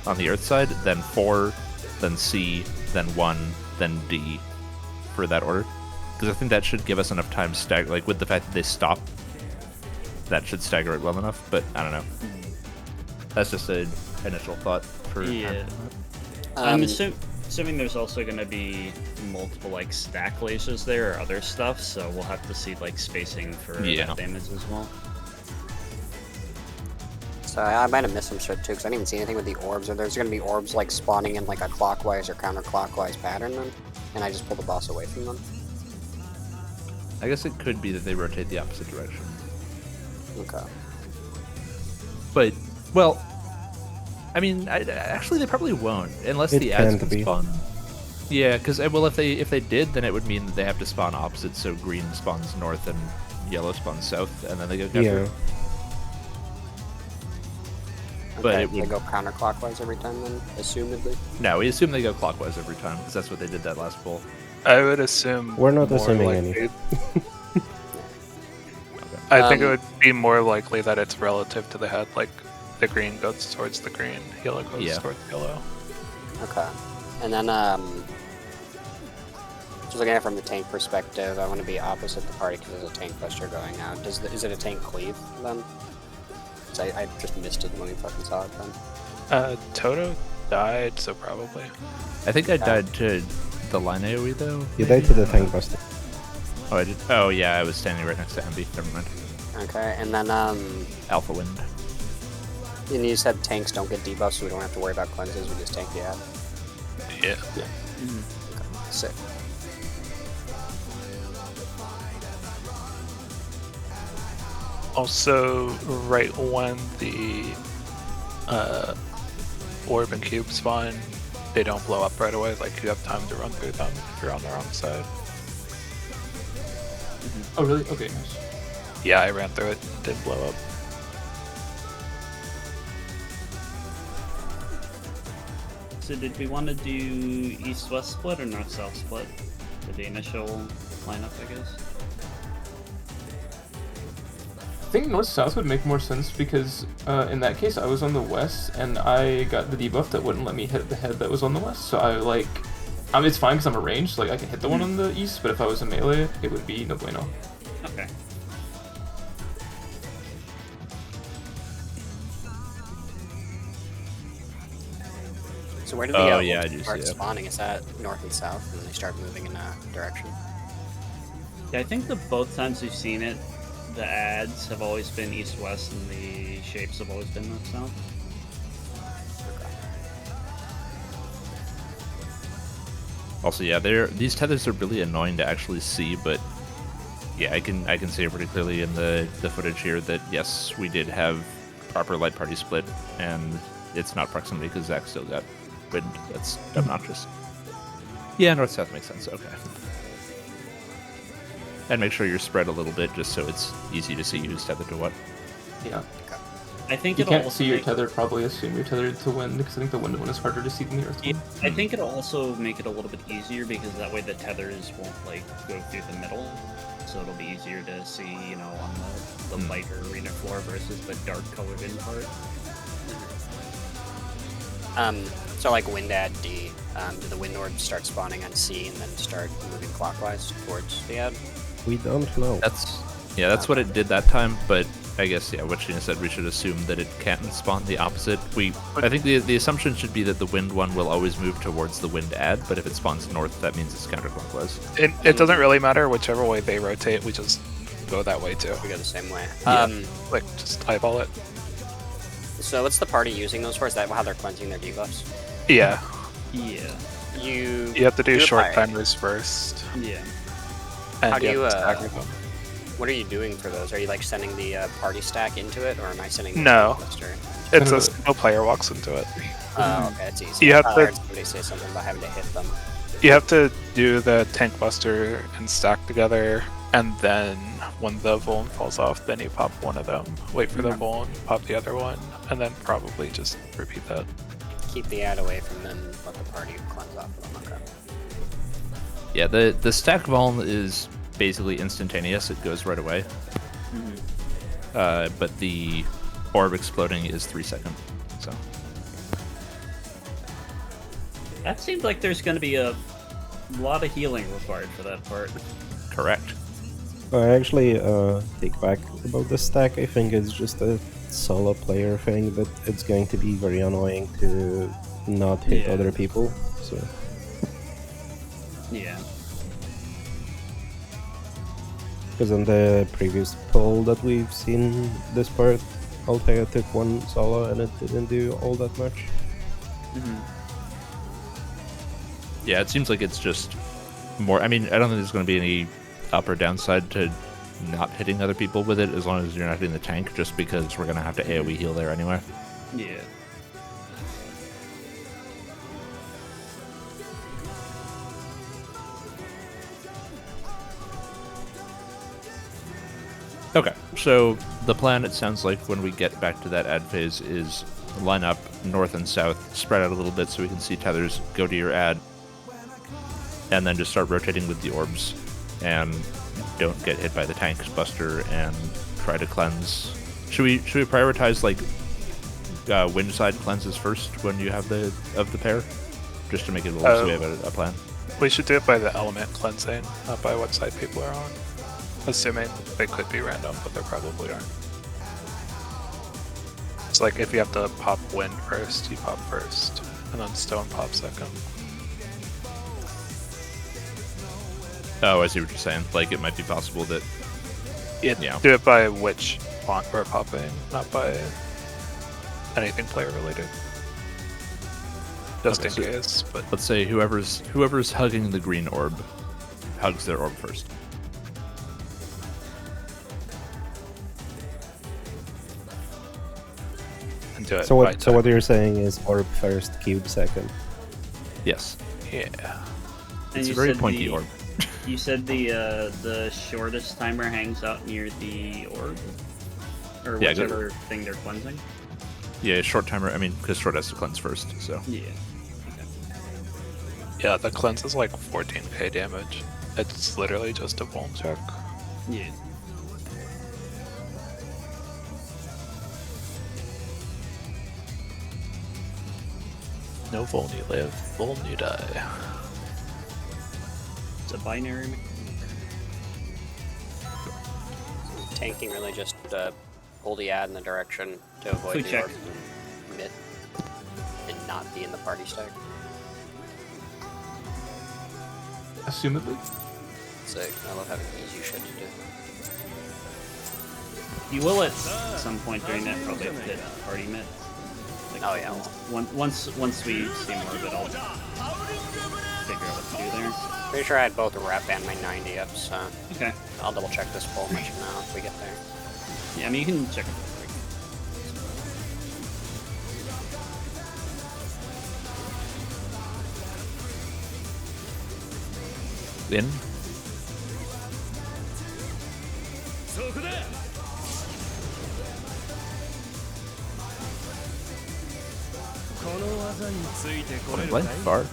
on the Earth side, then 4, then C, then 1, then D for that order. Because I think that should give us enough time to stagger, like with the fact that they stop, that should stagger it well enough, but I don't know. That's just an initial thought for Yeah. I'm assuming there's also going to be multiple like stack lasers there or other stuff, so we'll have to see like spacing for that damage as well. So I might have missed some shit too, because I didn't even see anything with the orbs. Or there's going to be orbs like spawning in like a clockwise or counterclockwise pattern then, and I just pull the boss away from them. I guess it could be that they rotate the opposite direction. Okay. But, well, I mean, actually they probably won't, unless It the ads can can be. spawn. Yeah, because, well, if they did, then it would mean that they have to spawn opposite, so green spawns north and yellow spawns south, and then they go counter. Yeah. But Okay, it would... they go counterclockwise every time then, assumedly. No, we assume they go clockwise every time, because that's what they did that last pull. I would assume. We're not more assuming likely- anything. I think it would be more likely that it's relative to the head. Like, the green goes towards the green, yellow goes towards yellow. Okay. And then, just looking at it from the tank perspective, I want to be opposite the party because there's a tank buster going out. Is it a tank cleave then? 'Cause I just missed it when we fucking saw it then. Toto died, so probably. I think I died to the line AoE, though. You died to the tank buster. Oh, I did? Oh, yeah, I was standing right next to Ambi. Never mind. Okay, and then, Alpha Wind. and you said tanks don't get debuffs, so we don't have to worry about cleanses, we just tank the ad. Yeah. Sick. Also, right when the orb and cube spawn, they don't blow up right away. Like, you have time to run through them if you're on the wrong side. Oh, really? Okay, nice. Yeah, I ran through it. It didn't blow up. So did we want to do east-west split or north-south split for the initial lineup, I guess? I think north-south would make more sense because in that case I was on the west and I got the debuff that wouldn't let me hit the head that was on the west. So I like, I mean it's fine because I'm a ranged, like I can hit the one on the east, but if I was a melee, it would be no bueno. Okay. So where do the Oh, wolves yeah, I do start see it. spawning? Is that north and south, and then they start moving in a direction? Yeah, I think the both times we've seen it, the ads have always been east-west and the shapes have always been north-south. Also, yeah, these tethers are really annoying to actually see, but yeah, I can see it pretty clearly in the footage here that yes, we did have proper light party split, and it's not proximity because Zach still got wind. That's obnoxious. Yeah, north south makes sense. Okay. And make sure you're spread a little bit just so it's easy to see who's tethered to what. Yeah. I think You it'll can't also see your make, tether, probably assume you're tethered to wind, because I think the wind one is harder to see than the earth yeah, one. I think it'll also make it a little bit easier because that way the tethers won't like go through the middle, so it'll be easier to see, you know, on the lighter arena floor versus the dark colored in part. So like wind ad D, do the wind orbs start spawning on C and then start moving clockwise towards the ad? We don't know. That's what it did that time, but I guess, yeah, what Sheena said, we should assume that it can't spawn the opposite. I think the assumption should be that the wind one will always move towards the wind ad, but if it spawns north, that means it's counterclockwise. It doesn't really matter whichever way they rotate, we just go that way too. We go the same way. Yeah. Like, just eyeball it. So what's the party using those for? Is that how they're cleansing their debuffs? Yeah. Yeah. You You have to do it short by- timers first. Yeah. And How do you, have to stagger them. What are you doing for those? Are you like sending the party stack into it, or am I sending the No. cluster? It's a single player walks into it. Oh, okay, it's easy. You have I to- heard somebody say something about having to hit them. You have to do the tank buster and stack together, and then when the Vuln falls off, then you pop one of them. Wait for the Vuln, pop the other one, and then probably just repeat that. Keep the ad away from them, let the party cleanse off of them. Okay. Yeah, the stack Vuln is basically instantaneous, it goes right away. But the orb exploding is 3 seconds. So That seems like there's going to be a lot of healing required for that part. correct. I actually take back about the stack. I think it's just a solo player thing, but it's going to be very annoying to not hit Yeah. other people. So Yeah. because on the previous poll that we've seen this part, Altea took one solo and it didn't do all that much. Yeah, it seems like it's just more. I mean, I don't think there's going to be any up or downside to not hitting other people with it as long as you're not hitting the tank, just because we're going to have to AoE heal there anyway. Yeah. Okay, so the plan, it sounds like, when we get back to that ad phase is line up north and south, spread out a little bit so we can see tethers, go to your ad, and then just start rotating with the orbs, and don't get hit by the tanks buster, and try to cleanse. Should we prioritize, like, wind side cleanses first when you have the pair? Just to make it a little so we have a plan. We should do it by the element cleansing, not by what side people are on. Assuming they could be random, but they probably aren't. It's like if you have to pop wind first, you pop first, and then stone pop second. Oh, I see what you're saying. Like, it might be possible that... Yeah. Do it by which font we're popping, not by anything player related. Just Okay, in case, but Let's say whoever's hugging the green orb hugs their orb first. and do it. So by what? So what you're saying is orb first, cube second. Yes. Yeah. And It's a you very said pointy the- orb. You said the shortest timer hangs out near the orb? Or Yeah, whichever thing they're cleansing? Yeah, short timer, I mean, because short has to cleanse first, so. Yeah. Yeah, the cleanse is like 14k damage. It's literally just a vuln check. Yeah. No vuln you live, vuln you die. It's a binary. Tanking really just pull the ad in the direction to avoid Quick the check. orb and mid, and not be in the party stack. Assumedly. Sick. I love having easy shit to do. You will at some point during that probably have to hit party mid. Like, Oh, yeah. Once we see more of it, I'll figure out what to do there. Pretty sure I had both a rep and my 90 up, so Okay. I'll double check this poll and let you know if we get there. Yeah, I mean, you can check it real quick. In? Point blank, far.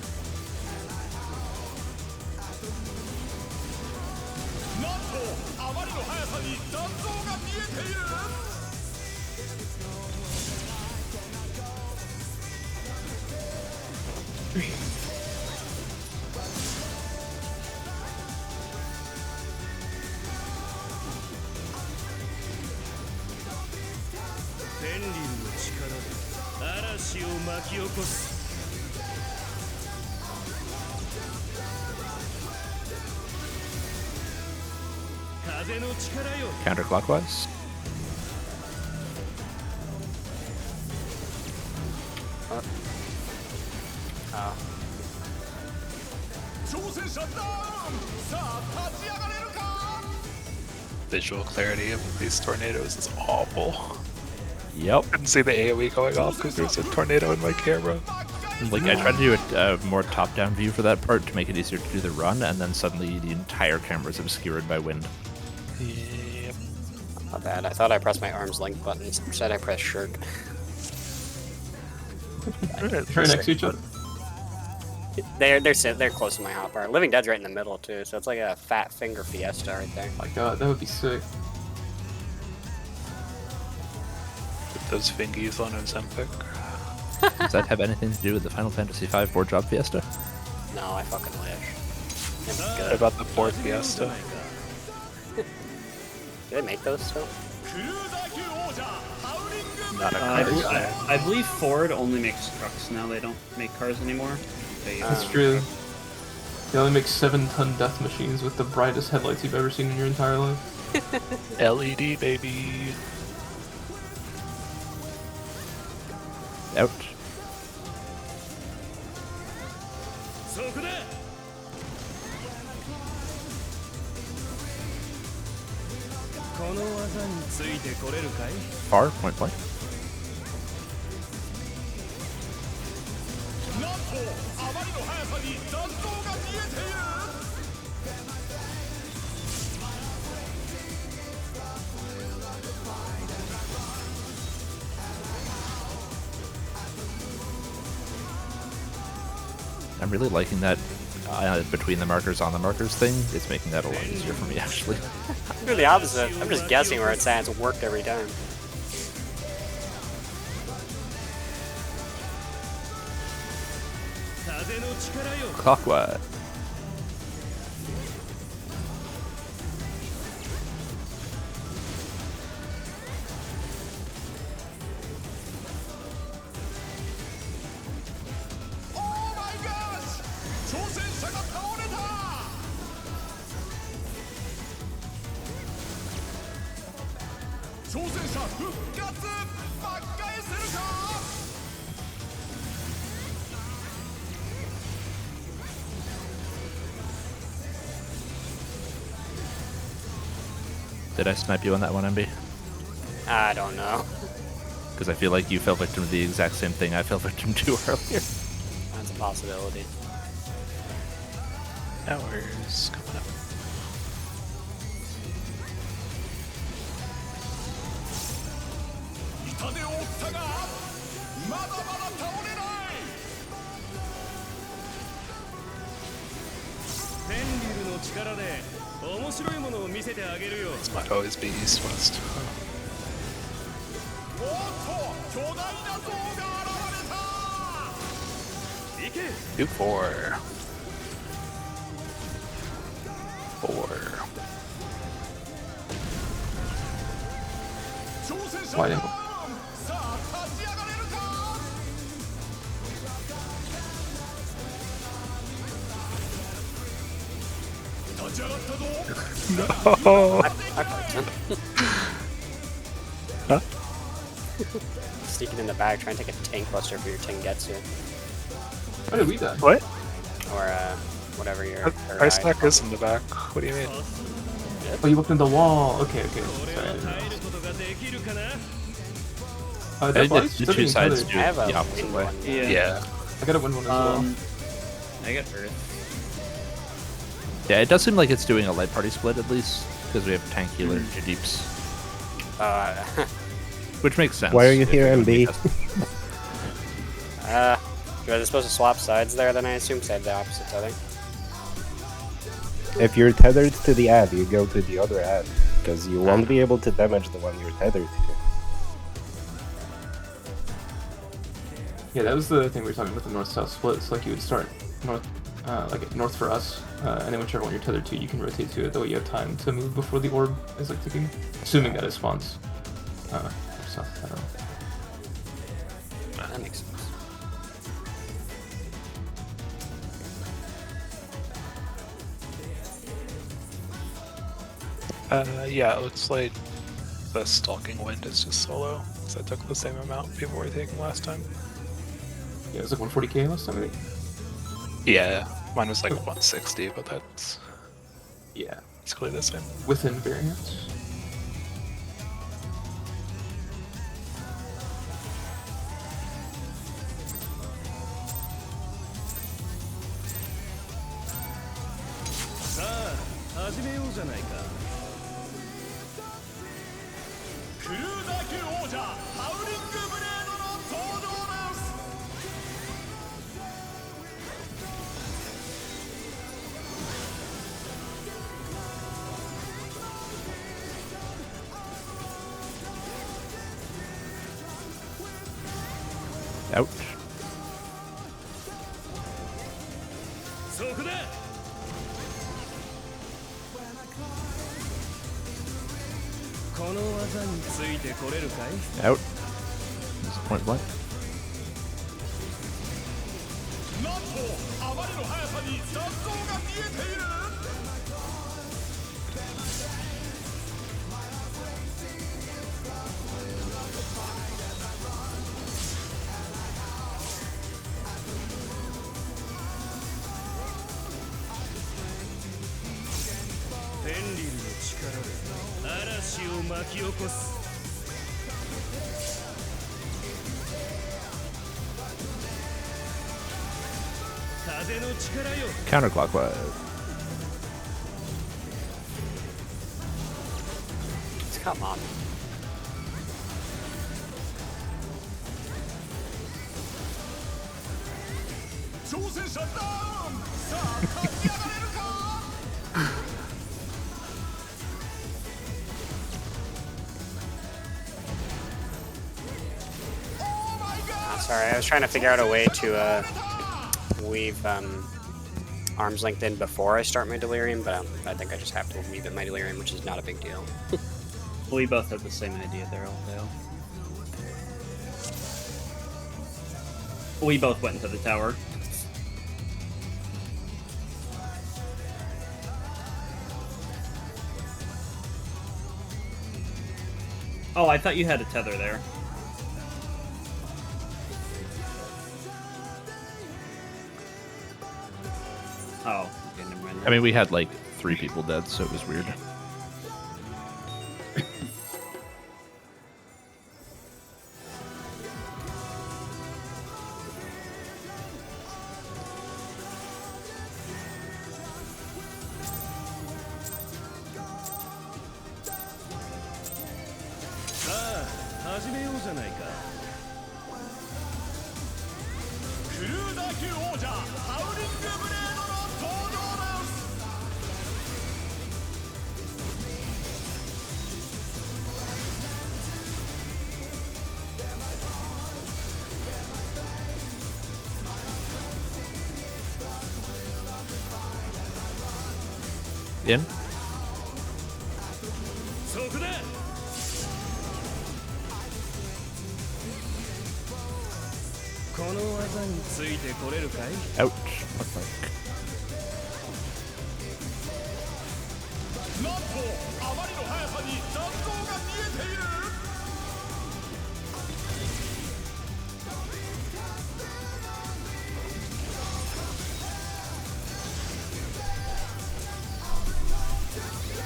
Counterclockwise. Oh. Visual clarity of these tornadoes is awful. Yep. I couldn't see the AoE going off because there's a tornado in my camera. Like, I tried to do a more top-down view for that part to make it easier to do the run, and then suddenly the entire camera is obscured by wind. Yep. Not bad. I thought I pressed my arm's length button. Instead, I pressed shirk. Right next to each other. They're close to my hotbar. Living Dead's right in the middle too, so it's like a fat finger fiesta right there. My god, that would be sick. Put those fingies on Ozempic. Does that have anything to do with the Final Fantasy V board job fiesta? No, I fucking wish. It'd be What good. about the fourth fiesta? Do they make those still? Not a I, crazy I believe Ford only makes trucks now. They don't make cars anymore. They, That's true. They only make 7-ton death machines with the brightest headlights you've ever seen in your entire life. LED, baby. Out. Far, point blank. I'm really liking that between the markers on the markers thing. It's making that a lot easier for me, actually. Do the opposite. I'm just guessing where it's at. It's worked every time. Clockwise. Did I snipe you on that one, MB? I don't know. Because I feel like you fell victim to the exact same thing I fell victim to earlier. That's a possibility. Hours coming up. This might always be east-west. 2-4. 4. Why didn't No. Huh? Sneaking in the back, trying to take a tank buster for your Tengetsu. How did we die? What? Or, whatever your... Our stack is in the back. What do you mean? Oh, you looked in the wall. Okay, okay. Sorry, I didn't know. I think the two sides do I have a the opposite wind way. one. Yeah. Yeah. I gotta win one as well. I got Earth. Yeah, it does seem like it's doing a light party split at least. because we have tank healer deeps, Uh, which makes sense. Why are you if here, you're gonna be MB? you guys are supposed to swap sides there, then I assume, because I have the opposite tether. If you're tethered to the ad, you go to the other ad, because you won't be able to damage the one you're tethered to. Yeah, that was the thing we were talking about, the north-south split. It's like you would start north, like north for us, and then whichever one you're tethered to, you can rotate to it. That way you have time to move before the orb is like ticking, assuming that it spawns. South, I don't know. That makes sense. Yeah, it looks like the Stalking Wind is just solo, so I took the same amount people were taking last time. Yeah, it was like 140k last time, I think. Yeah, mine was like 160, but that's Yeah, basically the same. within variance. Ouch. Out. This is point blank. Counterclockwise. Come on. Sorry, I was trying to figure out a way to weave arms length in before I start my delirium, but I think I just have to weave in my delirium, which is not a big deal. We both have the same idea there, Alteo. We both went into the tower. Oh, I thought you had a tether there. Oh, okay, never mind. I mean, we had like 3 people dead, so it was weird. In? Ouch. Fuck, Mike.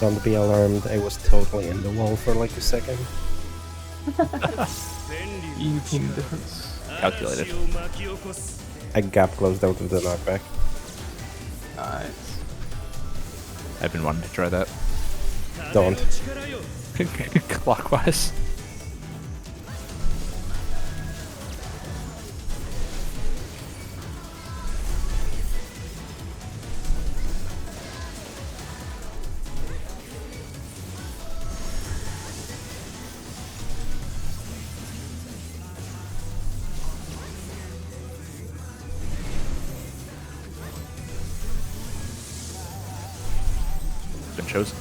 Don't be alarmed, I was totally in the wall for like a second. EU ping difference. Calculated. I gap closed out of the knockback. Nice. I've been wanting to try that. Don't. Clockwise. Been chosen.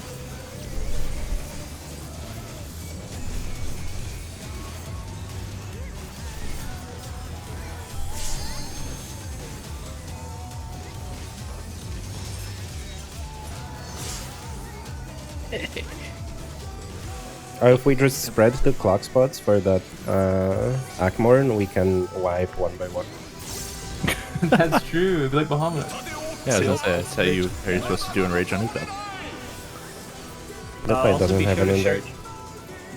Or if we just spread the clock spots for that Akmorn, we can wipe one by one. That's true. It'd be like Bahamut. Yeah, I was gonna say, that's how you're supposed to do in Rage on Uka. That fight Also doesn't have an to in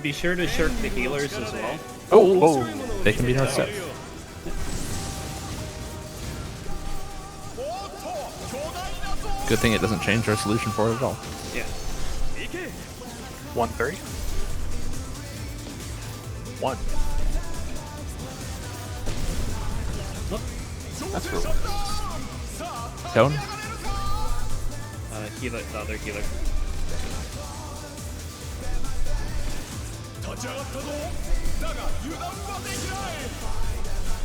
be sure to shirk the healers as well. Oh, they can be north south. Good thing it doesn't change our solution for it at all. Yeah. 1-3. 1. That's for Tone? Healer, the other healer.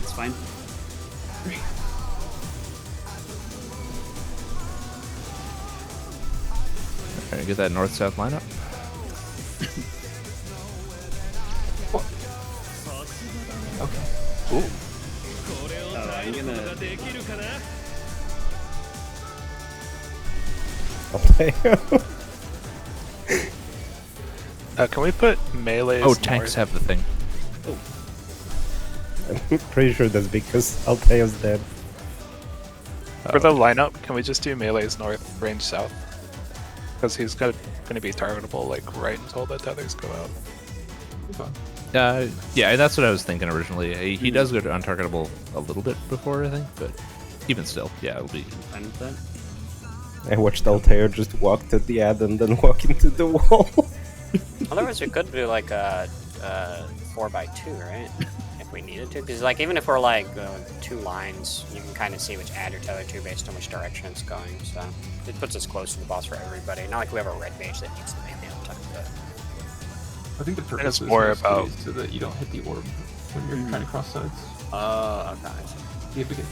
It's fine. Alright, get that north-south lineup. Okay. Ooh. I'm gonna. Can we put melees? Oh, tanks have the thing. I'm pretty sure that's because Altea's dead. For the lineup, can we just do melees north, range south? Because he's going to be targetable like right until the tethers go out. Yeah, that's what I was thinking originally. He does go to untargetable a little bit before, I think, but even still, yeah, it'll be Fine with that. I watched Altea just walk to the ad and then walk into the wall. Otherwise, we could do like a 4x2, right? If we needed to, because like even if we're like 2 lines, you can kind of see which ad you're tethered to based on which direction it's going. So it puts us close to the boss for everybody. Not like we have a red mage that needs the melee on top of it. I think the purpose is more mostly about- so that you don't hit the orb when you're trying to cross sides. Oh, okay. Yeah, because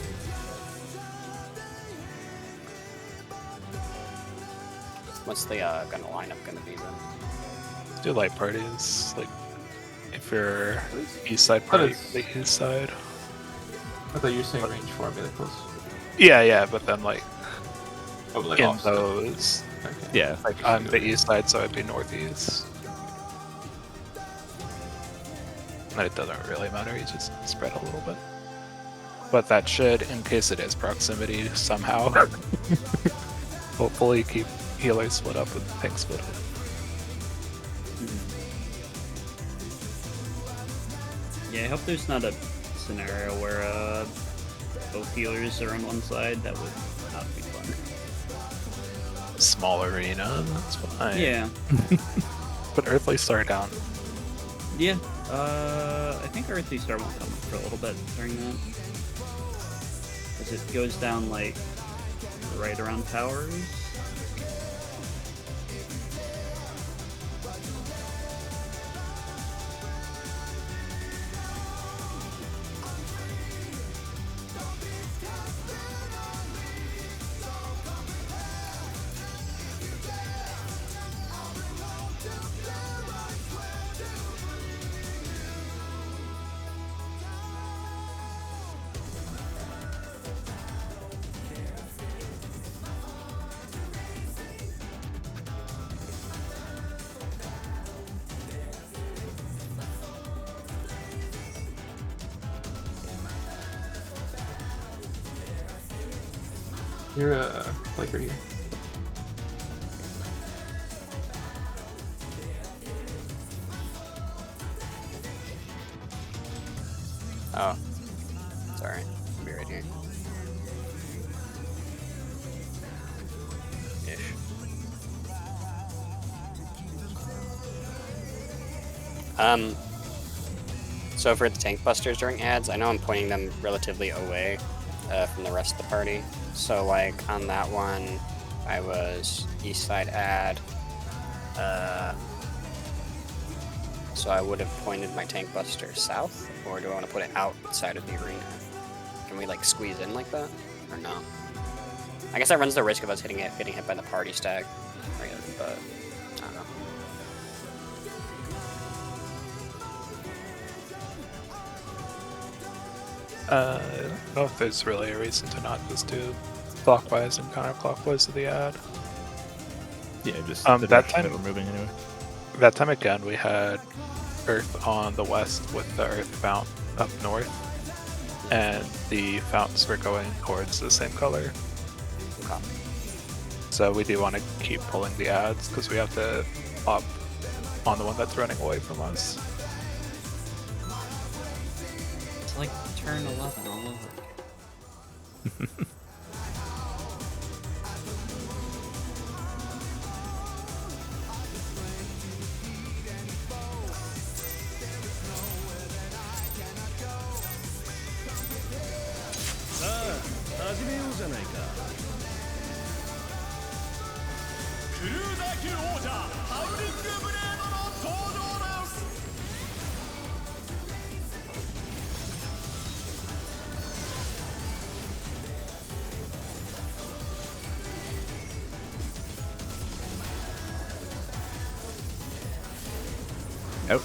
What's the gonna lineup gonna be then? Let's do light parties. Like, if you're east side But party, it's- the east side. I thought you were saying range 4, I'd be that close. Yeah, but then like Oh, like in offset. those, Okay. yeah. like on the east side, so it'd be northeast. And it doesn't really matter, you just spread a little bit. But that should, in case it is proximity somehow, hopefully keep healers split up and tanks split up. Yeah, I hope there's not a scenario where both healers are on one side. That would not be fun. Small arena, that's fine. Yeah. But Earthly Star down. Yeah. I think Earthly Star won't come up for a little bit during that. As it goes down, like, right around towers. You're like right here. Oh, sorry. I'll be right here. Ish. So for the tank busters during ads, I know I'm pointing them relatively away from the rest of the party. So like on that one, I was east side ad. So I would have pointed my tank buster south, or do I want to put it outside of the arena? Can we like squeeze in like that, or no? I guess that runs the risk of us getting hit by the party stack, right? But I don't know. I don't know if there's really a reason to not just do clockwise and counterclockwise of the ad. Yeah, just that the direction time- that we're moving anyway. That time again, we had Earth on the west with the Earth fount up north, and the founts were going towards the same color. Okay. So we do want to keep pulling the ads because we have to up on the one that's running away from us. It's like turn 11 all over again. Ouch.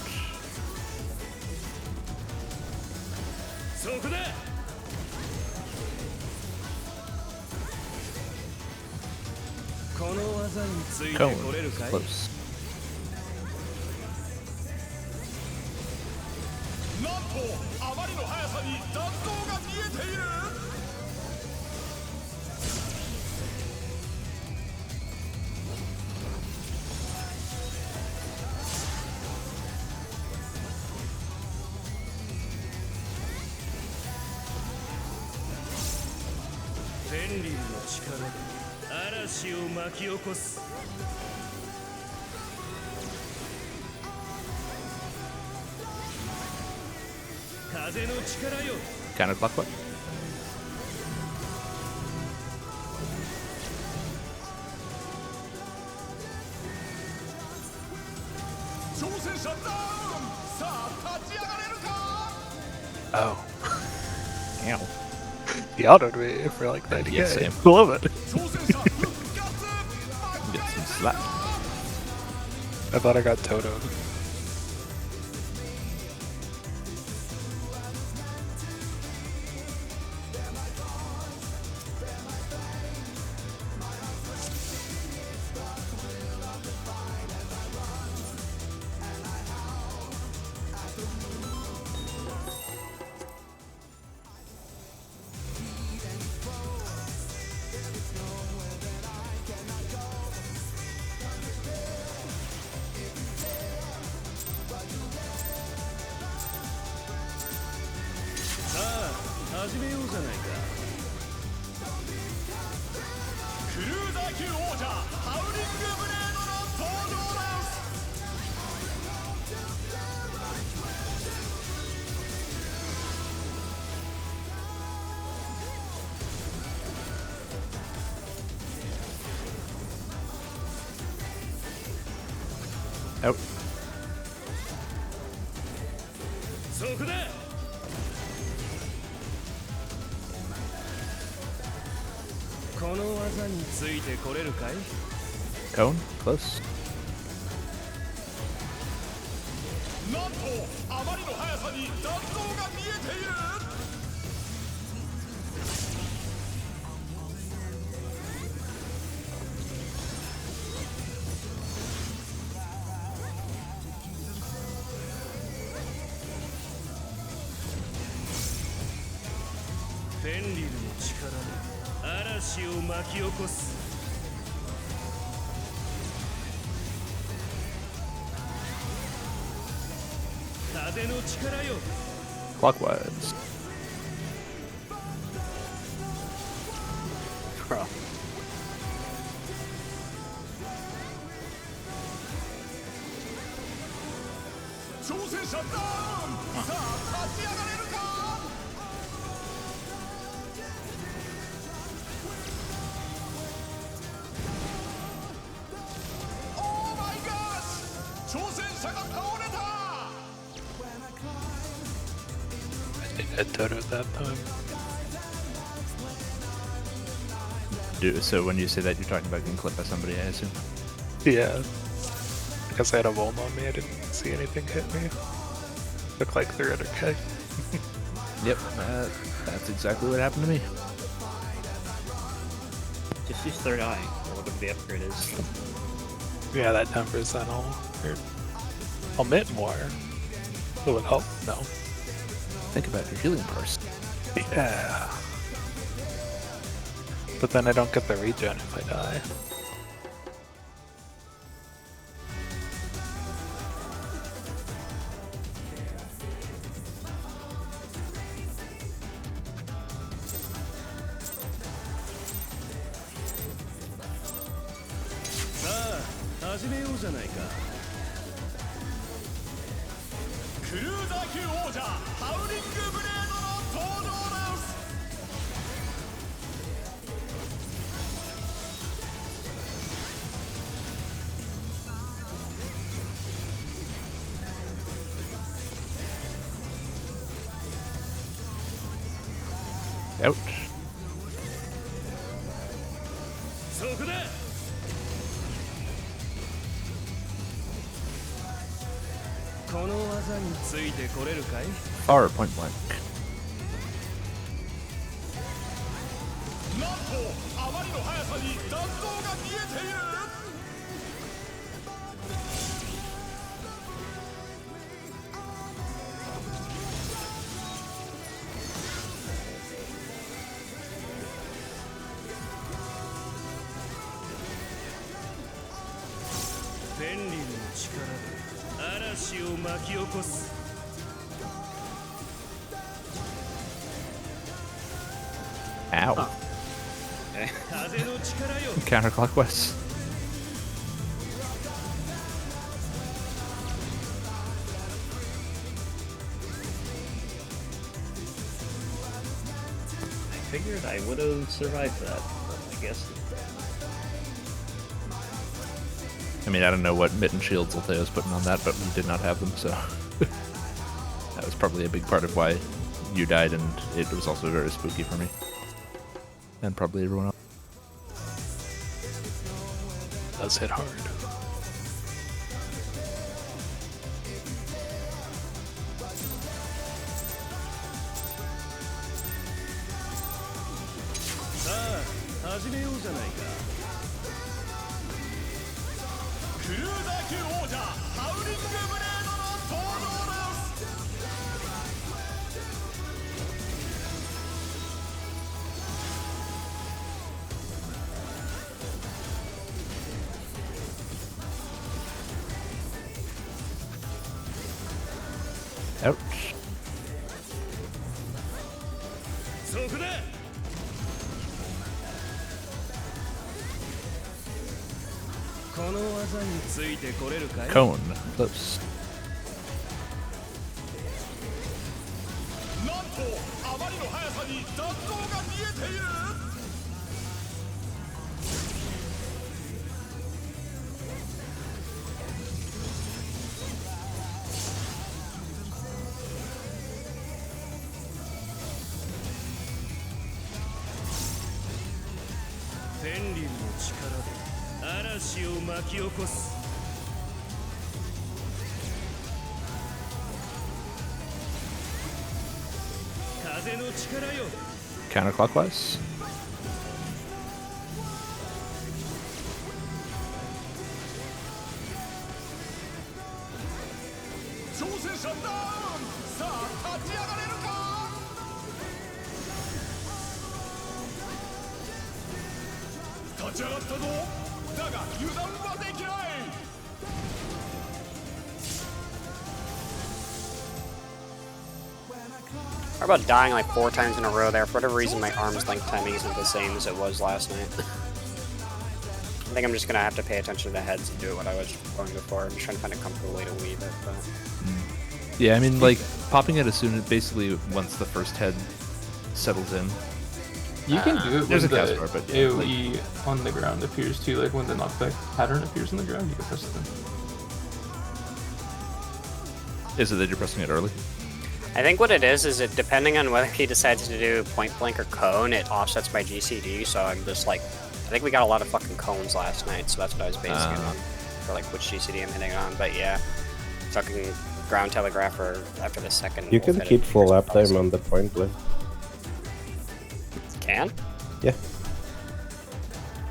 Cone. Close. Counterclockwise. Oh. Ow. He autoed me for like 90k. Yeah, same. Love it. Get some slap. I thought I got Totoed. Out. Cone. Close. Clockwise. Bro. It Toto that time. So when you say that, you're talking about getting clipped by somebody, I assume? Yeah. Because I had a wall on me, I didn't see anything hit me. Looked like 300k. Yep, that's exactly what happened to me. Just use third eye, or whatever the upgrade is. Yeah, that 10% I'll mint more. It would help. No. Think about your healing burst. Yeah. But then I don't get the regen if I die. Ouch. Far point blank. Ow. Okay. Counterclockwise. I figured I would have survived that, but I guess. I mean, I don't know what mitten shields Alteo's putting on that, but we did not have them, so that was probably a big part of why you died, and it was also very spooky for me. And probably everyone else. Does hit hard. Ouch. Cone. Close. Counterclockwise. How about dying like 4 times in a row there? For whatever reason, my arm's length timing isn't the same as it was last night. I think I'm just gonna have to pay attention to the heads and do what I was going before. I'm just trying to find a comfortable way to weave it. But... Yeah, I mean, like, popping it as soon as basically once the first head settles in. You can do it There's when a the cast bar, but yeah, AoE on the ground appears too. Like when the knockback pattern appears on the ground, you can press it then. Is it that you're pressing it early? I think what it is it depending on whether he decides to do point blank or cone, it offsets my GCD. So I'm just like, I think we got a lot of fucking cones last night, so that's what I was basing it on for like which GCD I'm hitting on. But yeah, fucking ground telegrapher after the second. You can keep full uptime on the point blank. Can? Yeah.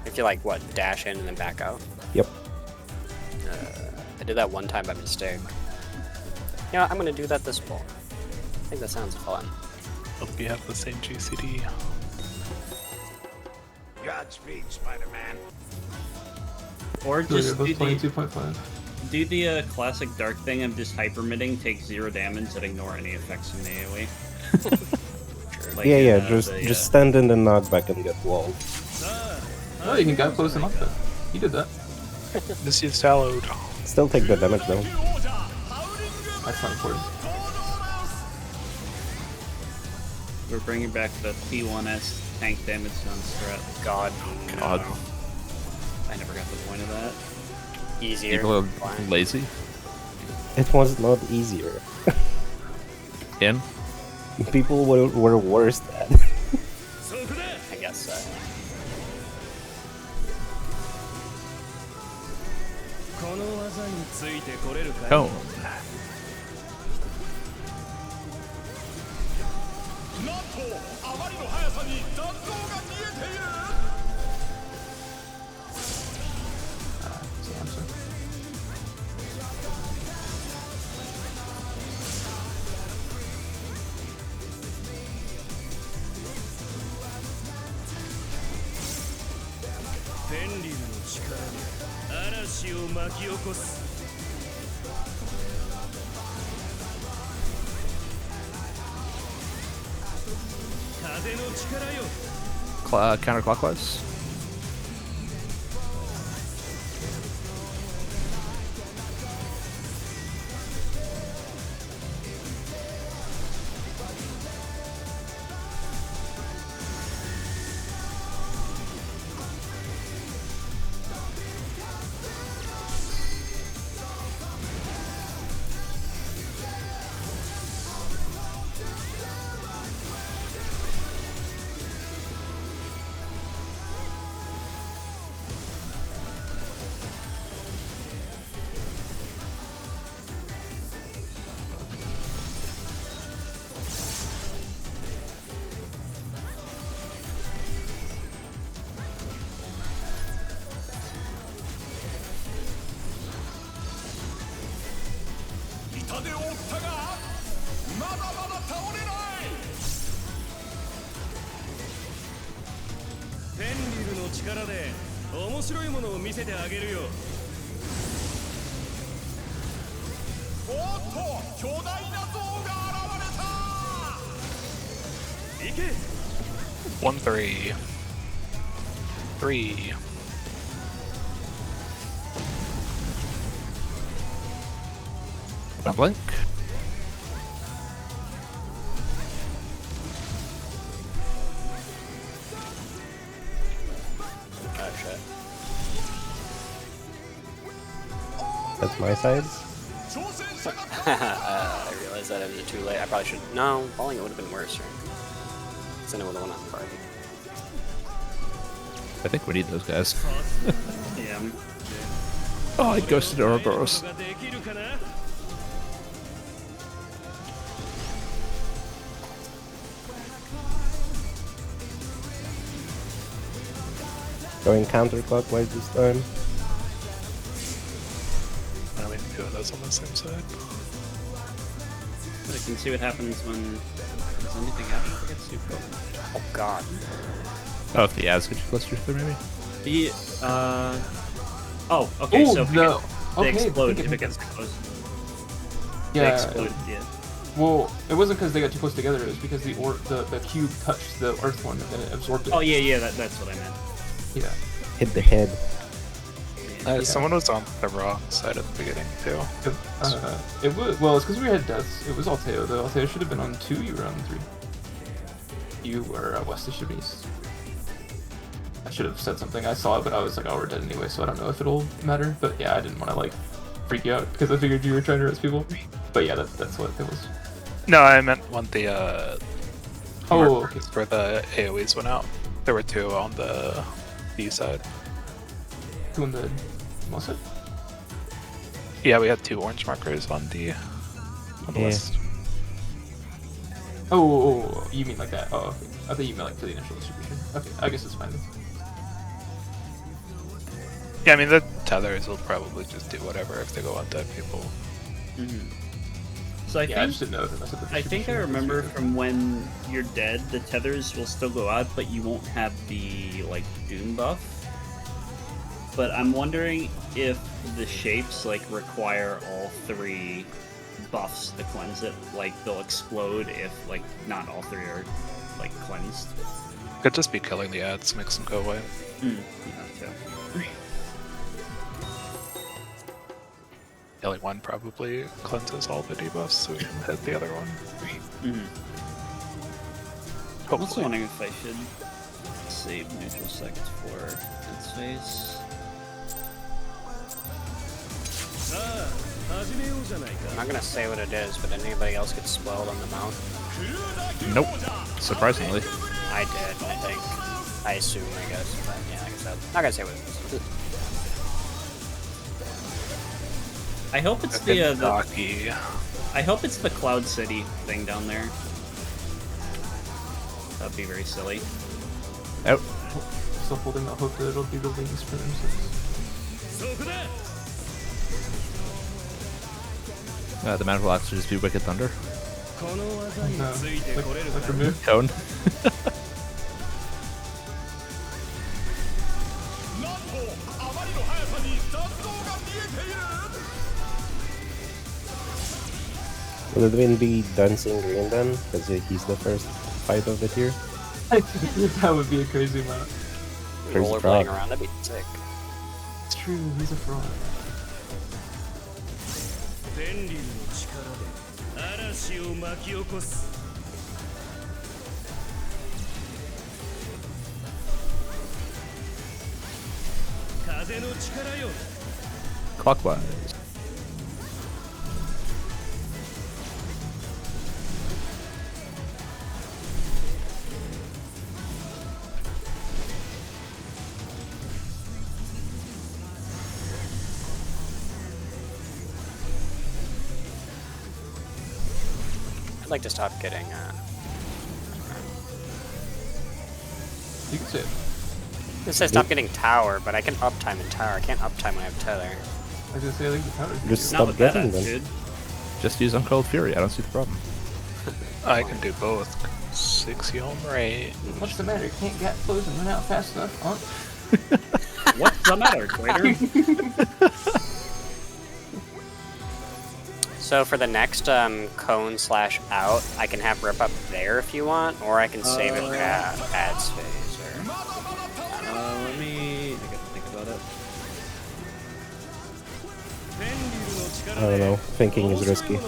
If you like what, dash in and then back out. Yep. I did that one time by mistake. You know, I'm gonna do that this fall. I think that sounds fun. Hope you have the same GCD. Godspeed, Spider-Man. Or just do the, 22.5. do the classic dark thing of just hypermitting, take 0 damage, and ignore any effects from the AoE. Like Yeah, in, just stand in the knockback and get walled. Oh, you can get close enough then. You did that. This is hallowed. Still take the damage though. That's not important. We're bringing back the P1S tank damage on strat. God. God. I never got the point of that. Easier. People are Fine. lazy. It was not easier. In. People were worse at. I guess so. Cone. Counterclockwise. One, 3. 3. Blank. Oh shit. That's my side. I realized that it was too late. I probably should. No, falling it would have been worse, right? Because then it would have went on the party. I think we need those guys. Yeah. Oh, I ghosted Ouroboros. Going counterclockwise this time. Now we have 2 of those on the same side. I can see what happens when. Does anything happen if it gets too cold? Oh god. Oh, if the ads get too close to each other, maybe? The, Oh, okay, Ooh, so if the- they okay, explode think if it- it gets too close. They Yeah. explode, yeah. Well, it wasn't because they got too close together. It was because the cube touched the Earth one and it absorbed it. Oh, yeah, that's what I meant. Yeah. Hit the head. Someone was on the wrong side at the beginning too. It was well. It's because we had deaths. It was Alteo though. Alteo should have been on 2. You were on 3. You were west. They should be east. I should have said something. I saw it, but I was like, "Oh, we're dead anyway," so I don't know if it'll matter. But yeah, I didn't want to like freak you out because I figured you were trying to arrest people. But yeah, that's what it was. No, I meant when the Oh, okay. markers where the AoEs went out. There were 2 on the B side. Doing the muscle. Yeah, we had 2 orange markers on the Yeah. list. Oh, you mean like that? Oh, okay. I thought you meant like for the initial distribution. Okay, I guess it's fine then. Yeah, I mean the tethers will probably just do whatever if they go on dead people. So I Yeah, I think just didn't know that that's what the I think I distribution was. remember from when you're dead, the tethers will still go out, but you won't have the like doom buff. But I'm wondering if the shapes like require all 3 buffs to cleanse it. Like they'll explode if like not all 3 are like cleansed. Could just be killing the ads, makes them go away. Yeah, so. Only one probably cleanses all the debuffs, so we can hit the other one. I'm also Hopefully. wondering if I should save neutral seconds for Dead Space. I'm not gonna say what it is, but did anybody else get swelled on the mount? Nope. Surprisingly. I did, I think. I assume, I guess. But yeah, like I said, not gonna say what it is. I hope it's Rocky. I hope it's the Cloud City thing down there. That'd be very silly. Out. Still holding out hope that it'll be the wings for M6. The Mount will actually just be Wicked Thunder. No, like remove. Cone. Will Edwin be dancing green then? Because he's the first fight of the tier. That would be a crazy amount. Crazy Rollerblading frog. around, that'd be sick. It's true, he's a fraud. Clockwise. I'd like to stop getting, You can say it. it says stop getting tower, but I can uptime in tower. I can't uptime when I have tether. I was gonna say, I think the powder's Just Not stop with that getting them. attitude. Just use Uncoiled Fury. I don't see the problem. I can do both. 6 Yelm Ray. What's the matter? Can't gap close and run out fast enough, huh? What's the matter, Twitter? So for the next cone/out, I can have rip up there if you want, or I can save it for ads phase. Or Let me. I gotta think about it. I don't know. Thinking is risky.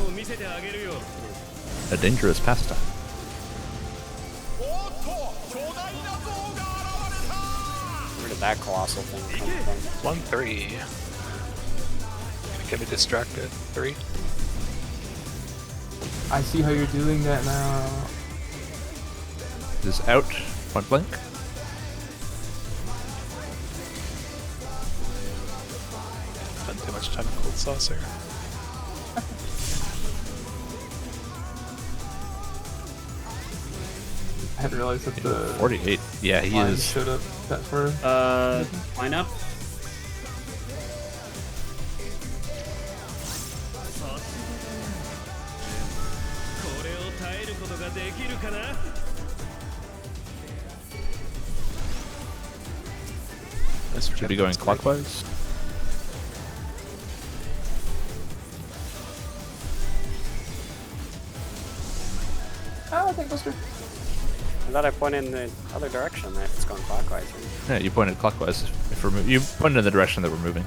A dangerous pastime. where did that colossal thing come from? 1-3. Gonna get me distracted. 3. I see how you're doing that now. This is out. Point blank. Spent too much time in Cold Saucer. I hadn't realized that the 48. Yeah, he line is. showed up that far. Line up. Should be going clockwise. Oh, thank Buster. I thought I pointed in the other direction there if it's going clockwise. Yeah, you pointed clockwise. If we're you pointed in the direction that we're moving.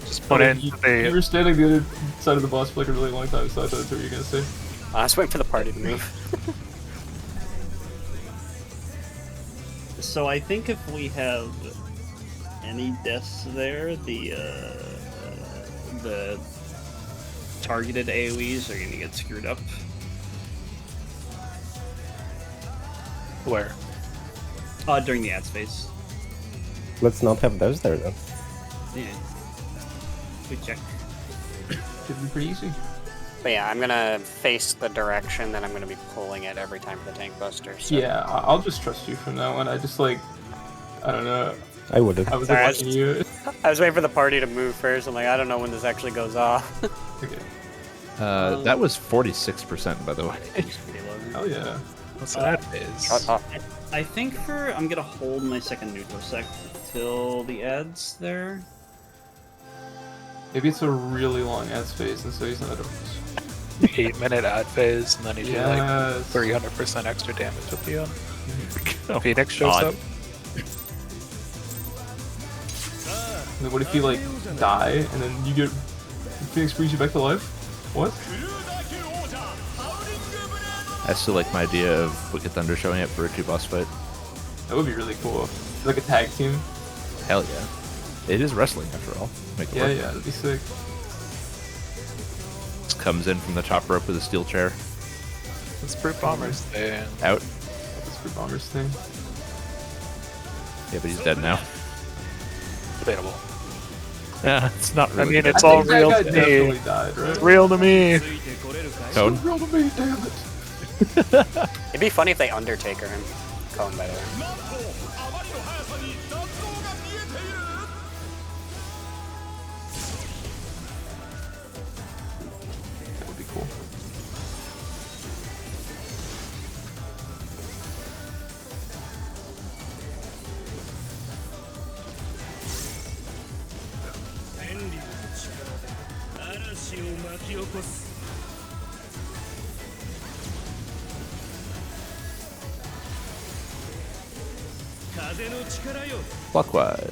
Just put in You the. were standing the other side of the boss for like a really long time, so I thought that's what you were gonna say. I was waiting for the party to move. So I think if we have any deaths there, the targeted AoEs are gonna get screwed up. Where? During the ad space. Let's not have those there then. Yeah. Good check. Should be pretty easy. But yeah, I'm gonna face the direction that I'm gonna be pulling it every time for the tank buster. So. Yeah, I'll just trust you from that one. I just like, I don't know. I wouldn't. I was Sorry, I like, watching you. I was waiting for the party to move first. I'm like, I don't know when this actually goes off. Okay. That was 46%, by the way. It's pretty low. Oh yeah. What's that phase? Shut up. I think I'm gonna hold my second neutral sec till the ads there. Maybe it's a really long ad space, and so he's not. 8-minute ad phase, and then you do like Yes. 300% extra damage at the end. Oh, Phoenix shows God. up. And then what if you like die, and then you get Phoenix brings you back to life? What? I still like my idea of Wicked Thunder showing up for a 2-boss fight. That would be really cool. Like a tag team. Hell yeah. It is wrestling after all. Make it Yeah, work. yeah, that'd be sick. Just comes in from the top rope with a steel chair. It's Brute Bomber's thing. Out. That's for Bomber's thing. Yeah, but he's dead now. Debatable. Yeah, it's not I really. mean, dead. it's I all think that real guy to definitely me. died, right? Real to me. Cone. Real to me, damn it. It'd be funny if they Undertaker him. Cone, by the way. That would be cool. Clockwise.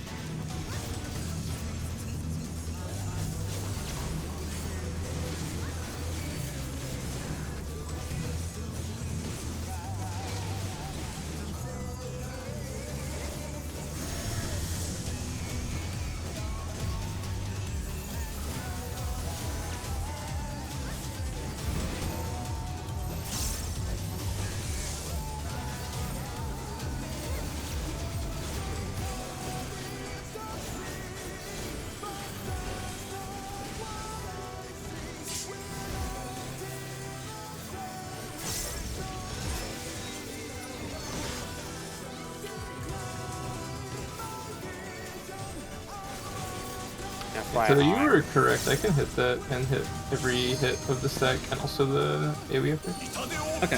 So you were correct. I can hit that and hit every hit of the stack and also the AoE effect. Okay.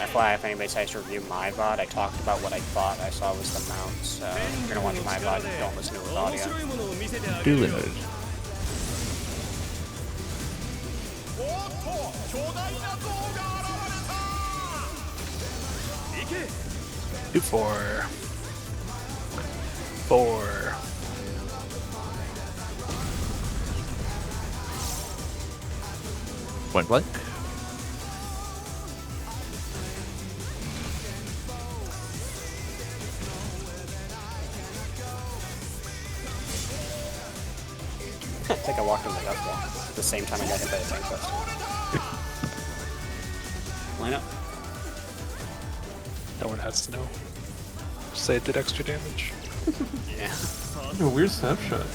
FYI, if anybody decides to review my VOD, I talked about what I thought I saw was the mount, so if you're gonna watch my VOD, don't listen to it with audio. Duly noted. Two, four. Four. Point blank. It's like I walked in the death wall at the same time I got hit by the tank buster. Line up. No one has to know. Just say it did extra damage. Yeah. A weird snapshot.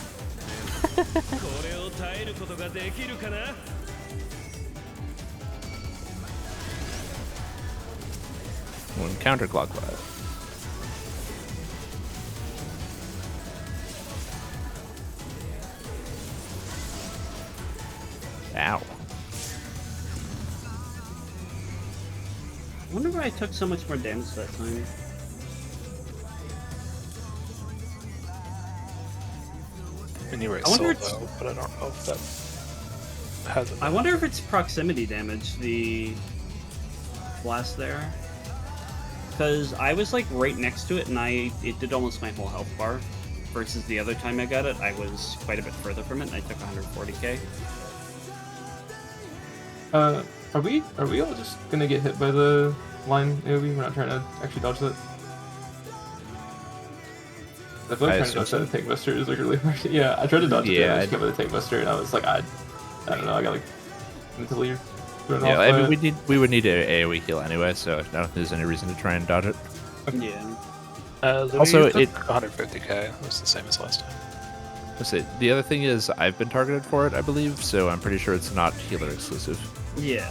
One counterclockwise. Ow. I wonder why I took so much more damage that time. And you were I wonder solo, but I don't know if that has I wonder if it's proximity damage, the blast there. Because I was like right next to it and it did almost my whole health bar. Versus the other time I got it, I was quite a bit further from it and I took 140k. Are we all just gonna get hit by the line AoE? We're not trying to actually dodge that. I feel like I trying to dodge assume that tank buster is like really hard. Yeah, I tried to dodge it, Yeah, I just got by the tank buster, and I was like, I don't know, I got like mentally Yeah, I mean, we would need an AoE heal anyway, so I don't think there's any reason to try and dodge it. Yeah. Also, it 150k. It was the same as last time. Let's see. The other thing is I've been targeted for it, I believe, so I'm pretty sure it's not healer exclusive. Yeah.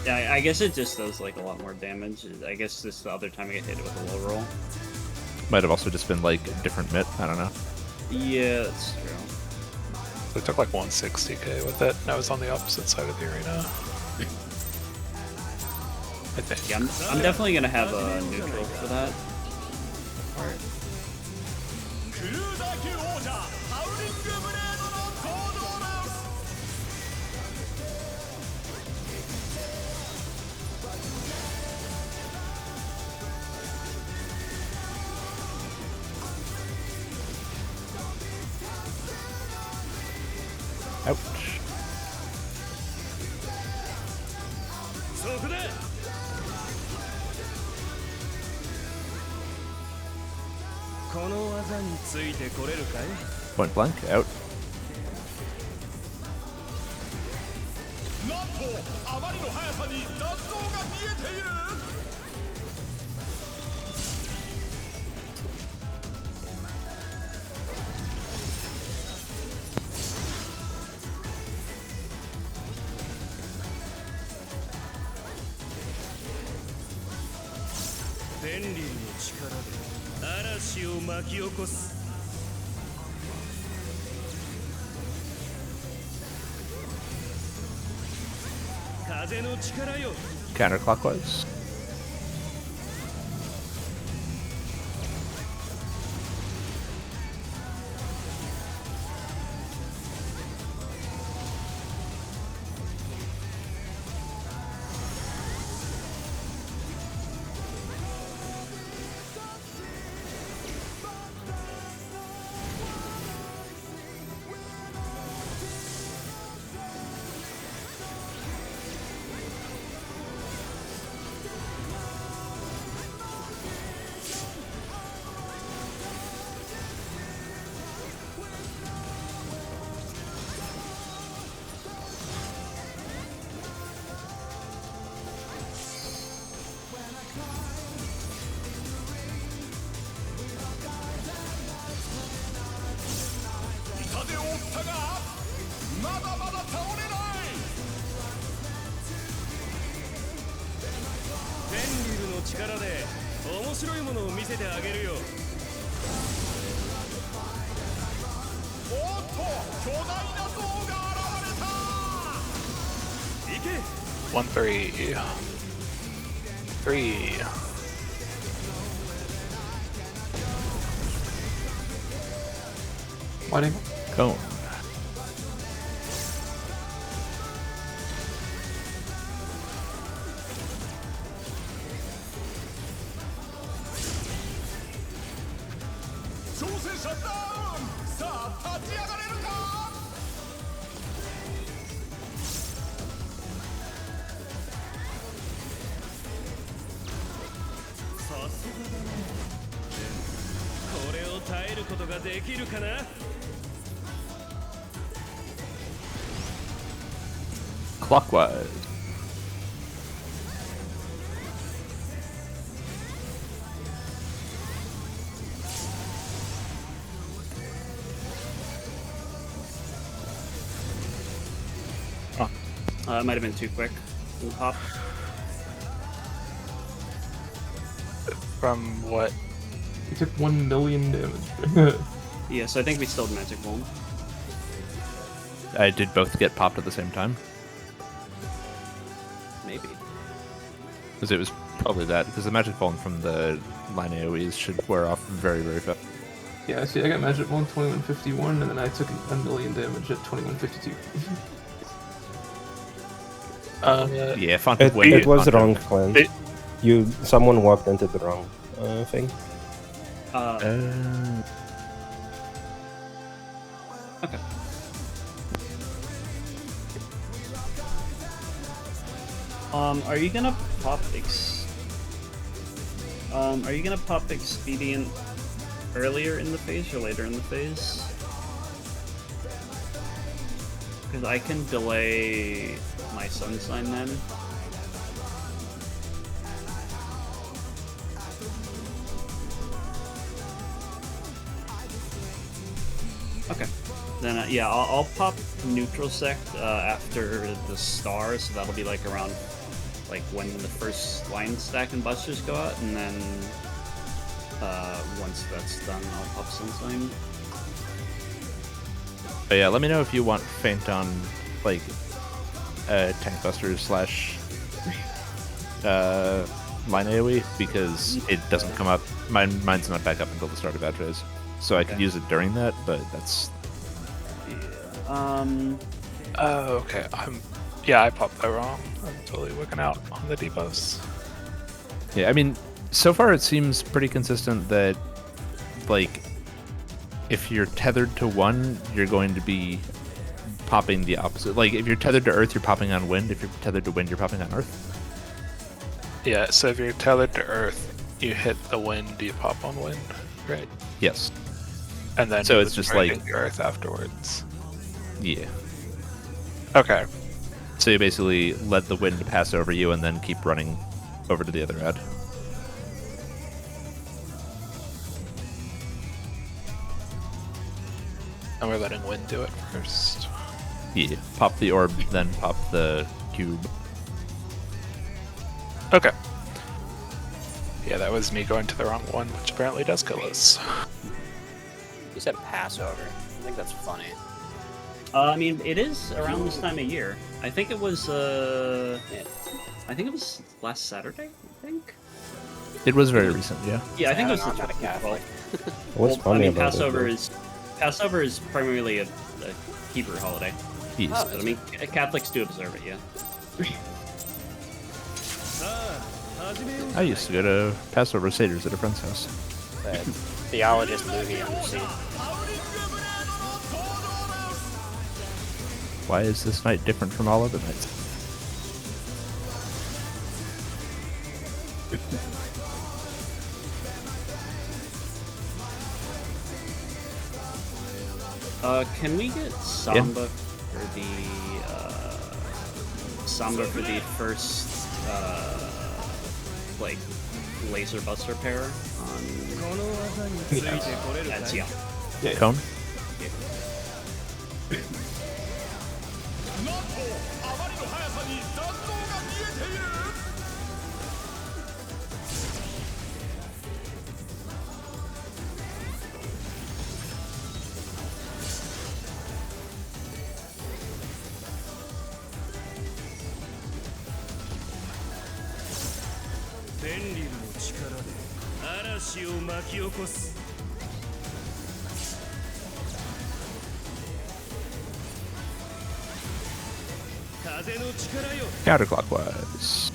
Yeah, I guess it just does like a lot more damage. I guess this is the other time I get hit with a low roll. Might have also just been like a different mitt. I don't know. Yeah, that's true. We took like 160k with it, and I was on the opposite side of the arena. I think. Yeah, I'm definitely gonna have a neutral for that. Ouch. Point blank, out. Counterclockwise. One, three. Whiting. Cone. Clockwise. It might have been too quick. We'll pop. From what? You took 1 million damage. Yeah, so I think we still had Magic Wand. I did both get popped at the same time. Maybe. Because it was probably that. Because the magic fallen from the line AoEs should wear off very, very fast. Yeah, see, I got Magic Wand 2151, and then I took 1 million damage at 2152. Yeah, font It was the wrong clan. Someone walked into the wrong thing. Okay. Are you gonna pop Expedient earlier in the phase or later in the phase? Because I can delay my sun sign then. Okay. Then, yeah, I'll pop neutral sect after the star, so that'll be like around like when the first line stack and busters go out, and then once that's done, I'll pop Sunshine. But yeah, let me know if you want Feint on like tank buster slash line AoE, because it doesn't come up. Mine's not back up until the start of Atros, so I could use it during that, but that's. Oh, okay. Yeah, I popped that wrong. I'm totally working out on the debuffs. Yeah, I mean, so far it seems pretty consistent that, like, if you're tethered to one, you're going to be popping the opposite. Like, if you're tethered to Earth, you're popping on Wind. If you're tethered to Wind, you're popping on Earth. Yeah, so if you're tethered to Earth, you hit the Wind, you pop on Wind, right? Yes. And then So you it's just would like the Earth afterwards. Yeah. Okay. So you basically let the wind pass over you and then keep running over to the other ad. And we're letting Wind do it first. Yeah. Pop the orb, then pop the cube. Okay. Yeah, that was me going to the wrong one, which apparently does kill us. You said Passover. I think that's funny. I mean, it is around this time of year. I think it was, I think it was last Saturday, I think? It was very recent, yeah. Yeah, I think it was I'm the not a Catholic. What's I funny mean, about Passover it? Passover is primarily a Hebrew holiday. Yes. But, I mean, Catholics do observe it, yeah. I used to go to Passover Seder's at a friend's house. The theologist movie on the scene. Why is this night different from all other nights? Can we get Samba for the first like laser buster pair on that's yeah. Cone? Counterclockwise.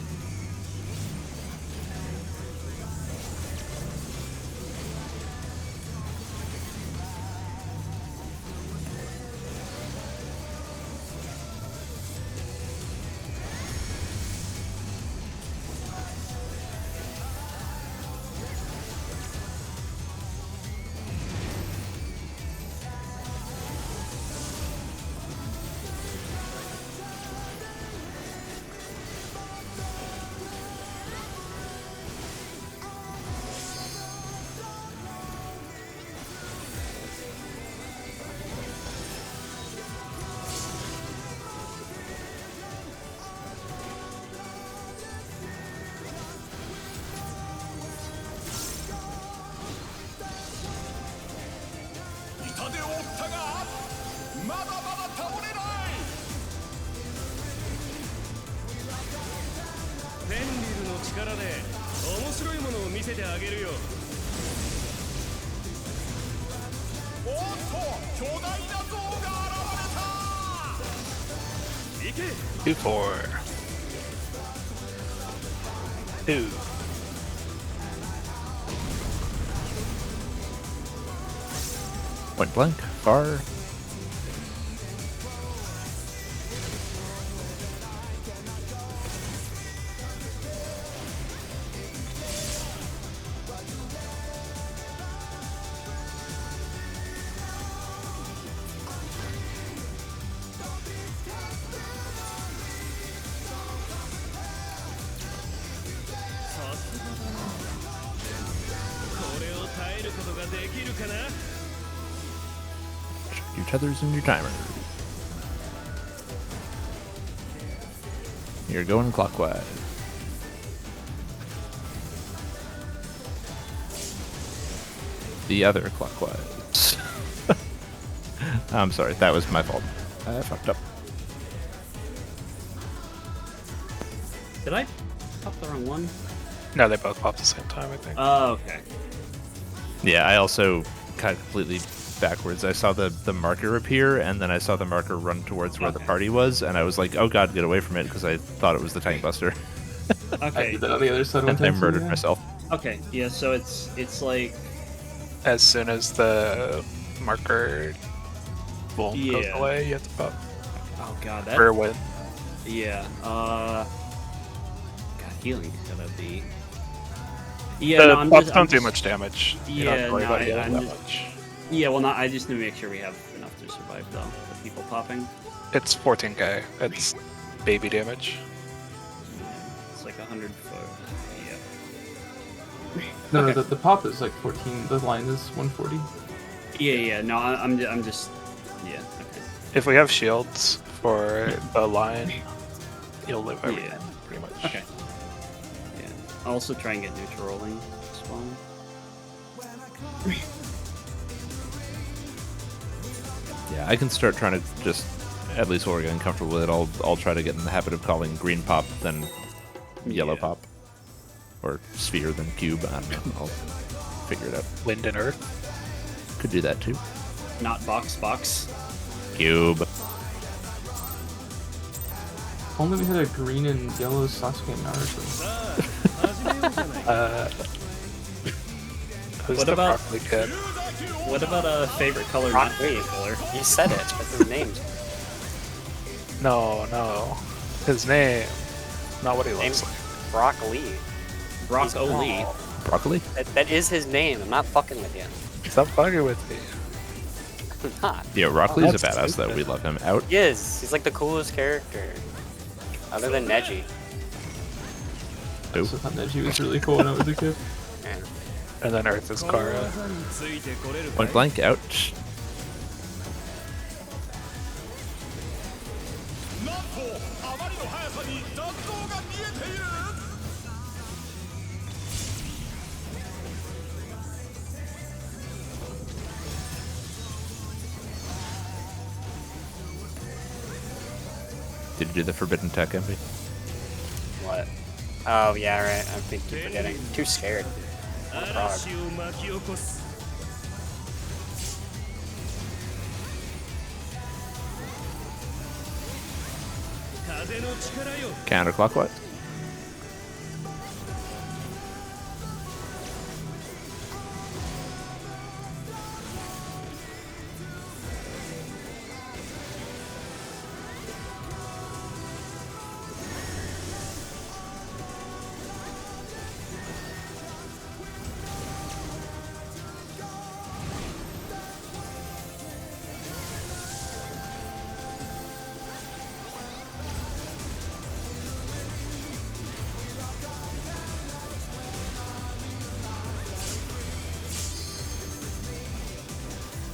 Two, 4. 2. Point blank. Far. Check your tethers and your timer. You're going clockwise. The other clockwise. I'm sorry, that was my fault. I fucked up. Did I pop the wrong one? No, they both popped at the same time, I think. Oh, okay. Yeah, I also got completely backwards. I saw the marker appear, and then I saw the marker run towards where the party was, and I was like, oh god, get away from it, because I thought it was the tank buster. I Okay. did that on the other side one And I time. too, murdered yeah. myself. Okay. Yeah. So it's like As soon as the marker boom goes Yeah. away, you have to pop oh god that for a win. yeah. God, healing's gonna be. Yeah. The no, I'm pops just, don't I'm do just- much damage. You Yeah, don't have to worry no, about I- healing I'm that just- much. Yeah. Well, I just need to make sure we have enough to survive though. The people popping. It's 14k. It's baby damage. It's like 100 foot. Yeah. No, Okay. no, the pop is like 14. The line is 140. Yeah. No, I'm just. Yeah. Okay. If we have shields for the line, you'll live every Yeah. time, pretty much. Okay. Yeah. I'll also try and get neutral rolling spawn. Yeah, I can start trying to just, at least while we're getting comfortable with it, I'll try to get in the habit of calling green pop, then yellow Yeah. pop. Or sphere, then cube. I don't know. I'll figure it out. Wind and earth. Could do that too. Not box. Cube. If only we had a green and yellow Sasuke and Naruto. Who's What the about- broccoli kid? What about a favorite color? Rock not Lee. favorite color. You said it. That's his name. No. His name. Not what he looks Name's like. Brock Lee. Brock He's O'Lee. tall. Broccoli? That is his name. I'm not fucking with you. Stop fucking with me. I'm not. Yeah, Broccoli's a That's badass though. stupid. We love him. Out. He is. He's like the coolest character. Other than Neji. Who? So I thought Neji was really cool when I was a kid. Man. And then Earth is Kara. Point blank. Out. Did you do the forbidden tech, Envy? What? Oh, yeah, right. I keep forgetting. Too scared. I'm a frog. Counterclockwise.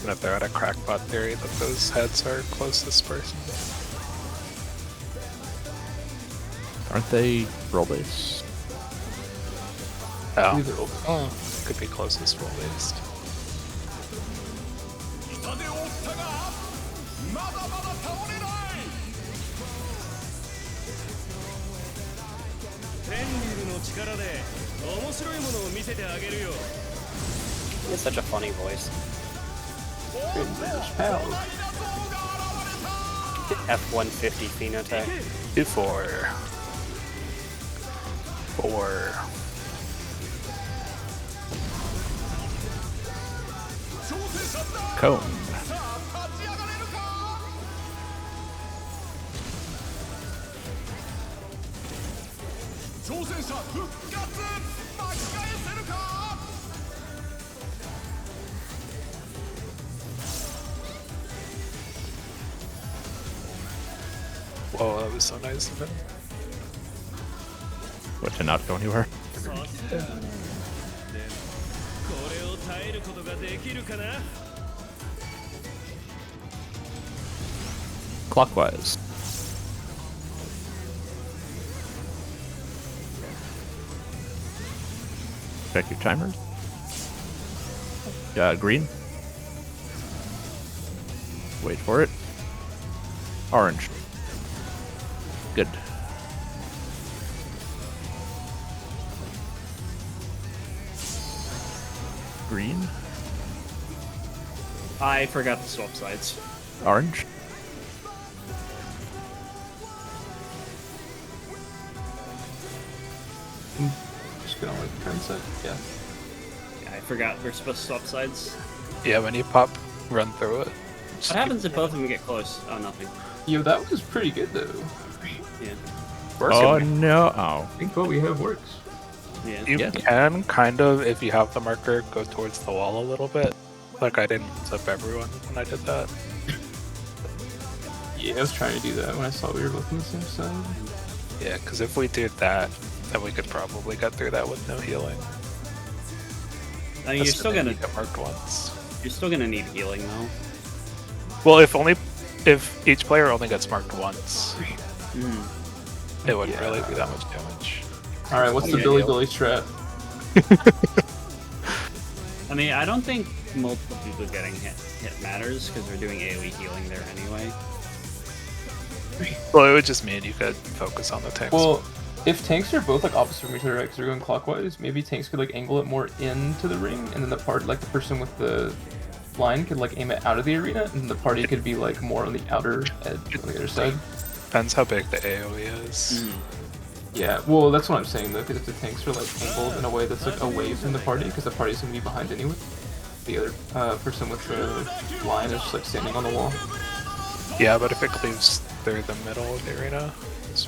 And if they're at a crackpot theory that those heads are closest person. Aren't they roll base? Oh. Either or. Could be closest roll based. He has such a funny voice. Pals. F-150 phenotype. 2-4. 4. Cone. Whoa, that was so nice of him. What, to not go anywhere? Clockwise. Check your timers. Green. Wait for it. Orange. Good. Green. I forgot to swap sides. Orange. Just gonna like turn set. Yeah. Yeah, I forgot we're supposed to swap sides. Yeah, when you pop, run through it. What happens if both of them get close? Oh, nothing. Yo, that was pretty good though. Yeah. Oh no! Oh. I think what we have works. Yeah. You can kind of, if you have the marker, go towards the wall a little bit. Like I didn't zip everyone when I did that. Yeah, I was trying to do that when I saw we were both on the same side. Yeah, because if we did that, then we could probably get through that with no healing. I mean, you're still Assuming gonna we get marked once. need healing though. Well, if each player only gets marked once, it wouldn't really do that much damage. Alright, what's the Yeah, Billy yeah. Billy strat? I mean, I don't think multiple people getting hit matters because we're doing AoE healing there anyway. Well, it would just mean you could focus on the tanks. Well, if tanks are both like opposite from each other, right? Because they're going clockwise, maybe tanks could like angle it more into the ring, and then the person with the line could like aim it out of the arena, and the party could be like more on the outer edge on the other side. Depends how big the AoE is. Yeah, well, that's what I'm saying though, because if the tanks are like angled in a way that's like away from the party, because the party's gonna be behind anyway, the other person with the line is just like standing on the wall. Yeah, but if it cleaves through the middle of the arena,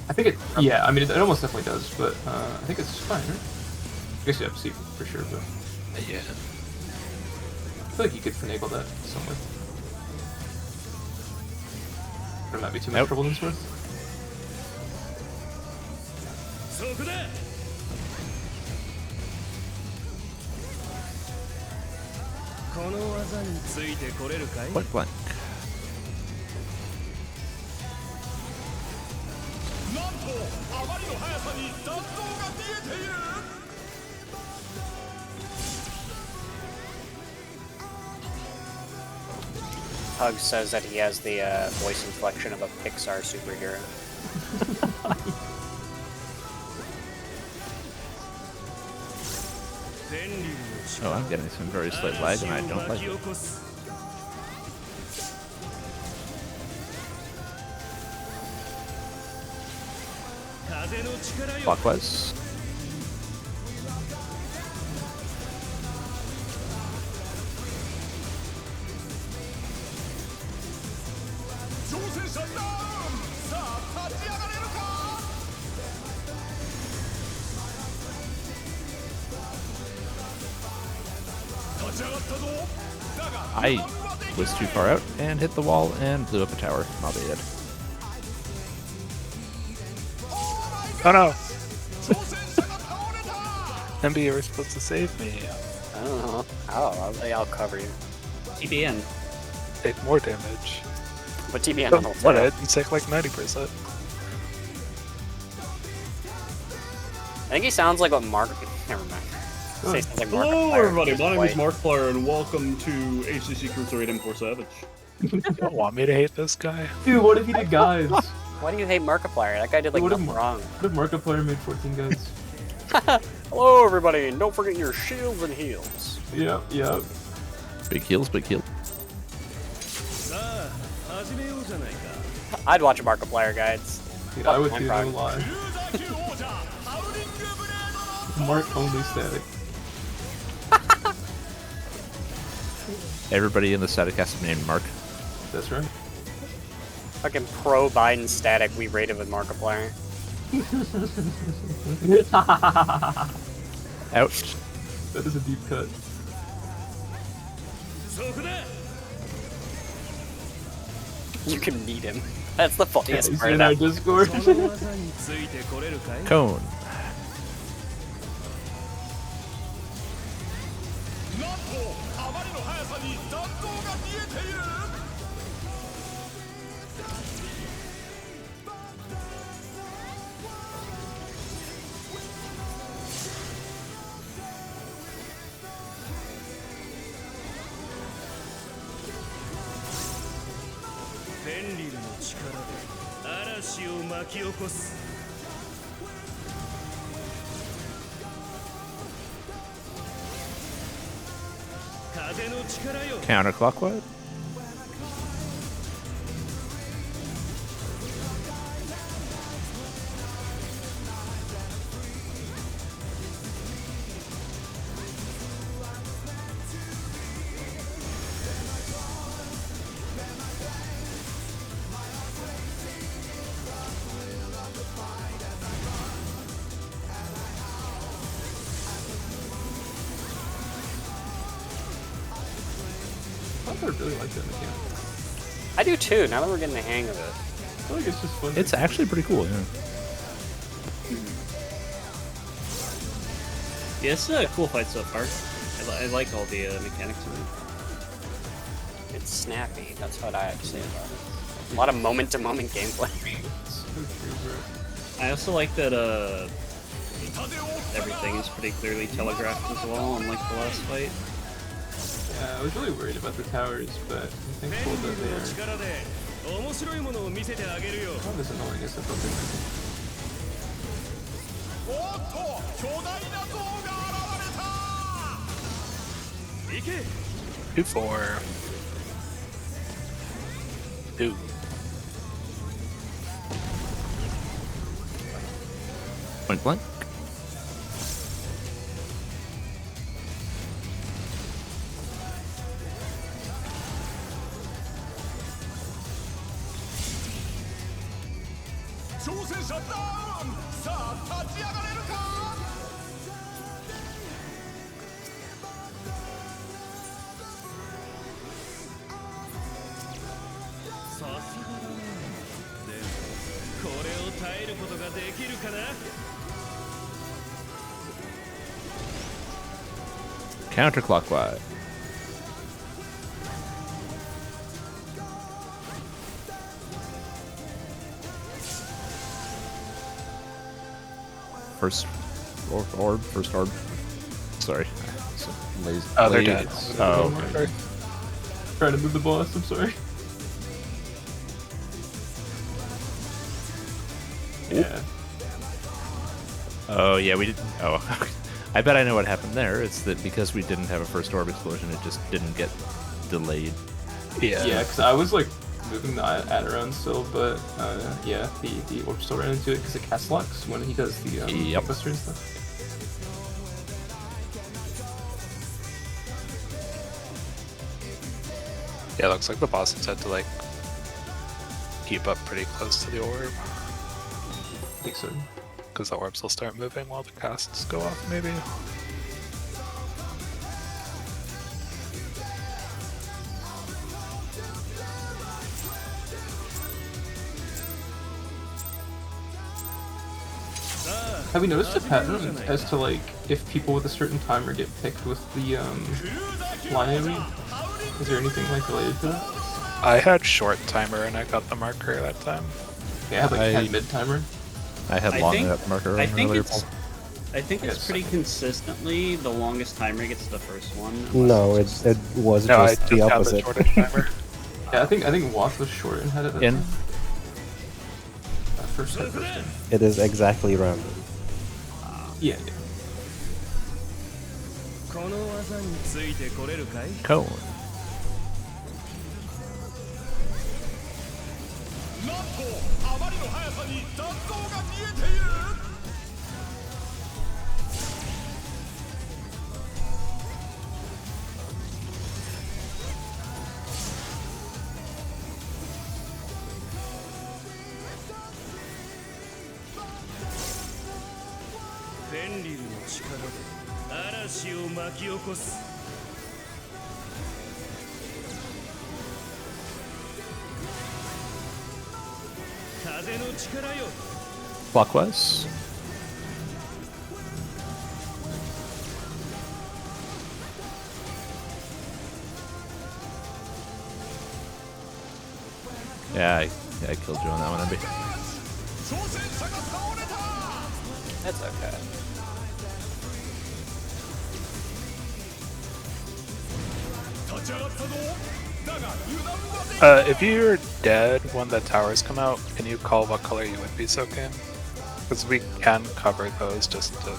I think it, yeah, I mean, it almost definitely does, but I think it's fine, right? I guess you have to see for sure, but yeah. I feel like you could finagle that somewhere. Or it might be too much Nope. trouble than it's worth. Point blank. Hug says that he has the voice inflection of a Pixar superhero. Oh, I'm getting some very slight lag, and I don't like it. Clockwise. I was too far out and hit the wall and blew up a tower. My bad. Oh no! MB, you were supposed to save me. I don't know. I'll cover you. TBN. Take more damage. But TBN Don't will let fail. it. You take like 90%. I think he sounds like what Mark. Never mind. Say something like Hello, Markiplier. everybody. He's My name white. is Markiplier, and welcome to AAC Cruiserweight M4 Savage. You don't want me to hate this guy? Dude, what if he did guys? Why do you hate Markiplier? That guy did like What if nothing wrong. What if Markiplier made 14 guys? Hello, everybody, and don't forget your shields and heals. Yep, yep. Big heals, big heal. I'd watch Markiplier guides. Dude, I would I'm do proud. no lie. Mark only static. Everybody in the static has to be named Mark. That's right. Fucking pro Biden static we rated with Markiplier. Ouch. That is a deep cut. You can meet him. That's the funniest He's part of in our that. Discord. Cone. Counterclockwise. I really like that mechanic. I do too. Now that we're getting the hang of it. I feel like it's just fun. It's actually pretty cool. Yeah. Yeah, it's a cool fight so far. I like all the mechanics of it. It's snappy. That's what I have to say about it. A lot of moment-to-moment gameplay. I also like that everything is pretty clearly telegraphed as well, unlike the last fight. Yeah, I was really worried about the towers, but I'm thankful that they are not as annoying as I thought they might be. 2-4. 2. Point blank. Counterclockwise. First orb. Sorry. Lazy. Oh, they're dead. Oh, okay. Trying to move the boss, I'm sorry. Yeah. Oh, yeah, we didn't. Oh, I bet I know what happened there. It's that because we didn't have a first orb explosion, it just didn't get delayed. Yeah. Yeah, because I was like moving the ad around still, but yeah, the orb still ran into it because it cast locks when he does the Yep. blockbuster and stuff. Yeah, it looks like the bosses had to like keep up pretty close to the orb, I think so. because the orbs will start moving while the casts go off, maybe. Have you noticed a pattern as to like if people with a certain timer get picked with the fly area? Is there anything like related to that? I had short timer and I got the marker that time. Yeah, I had like I- 10 mid timer. I had I long think- that marker I on think earlier it's poll. I think it's Yes. pretty consistently the longest timer gets the first one. unless No, it's it was No, I just just the had the opposite. shortest timer. Yeah, I think Watt was short and had it that In. time. First hit, first hit. It is exactly random. Yeah, yeah. Cone. Clockwise. Yeah, I killed you on that one, Emby. That's okay. If you're dead when the towers come out, can you call what color you would be soaking? Because we can cover those just to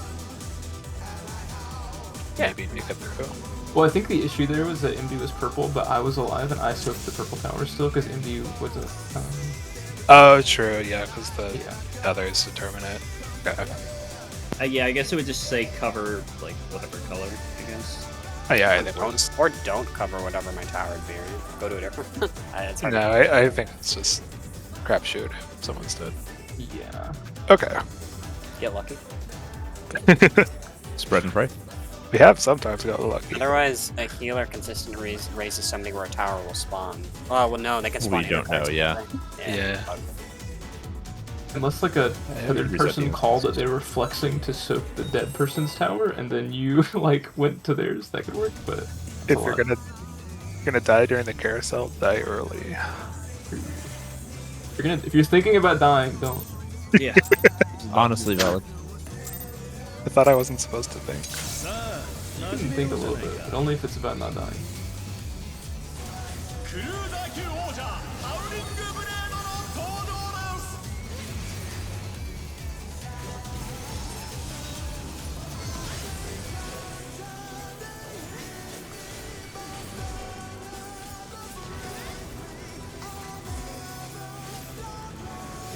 maybe make it through. Well, I think the issue there was that MD was purple, but I was alive and I soaked the purple tower still because MD was a. Oh, true, yeah, because the others determine it. Okay. Yeah, I guess it would just say cover, like, whatever color, I guess. Oh, yeah, I think we'll just... Or don't cover whatever my tower would be, right? Go to a different. It's hard No, I think it's just crapshoot. Someone's dead. Yeah. Okay. Get lucky. Spread and pray. We have sometimes got lucky. Otherwise, a healer consistently raises something where a tower will spawn. Oh, well, no, they can spawn. We don't know, yeah. Yeah. Unless like a other reset person the called that they were flexing to soak the dead person's tower, and then you like went to theirs, that could work. But If you're gonna die during the carousel, die early. if you're thinking about dying, don't. Yeah. Honestly valid. I thought I wasn't supposed to think. You can think a little bit, but only if it's about not dying.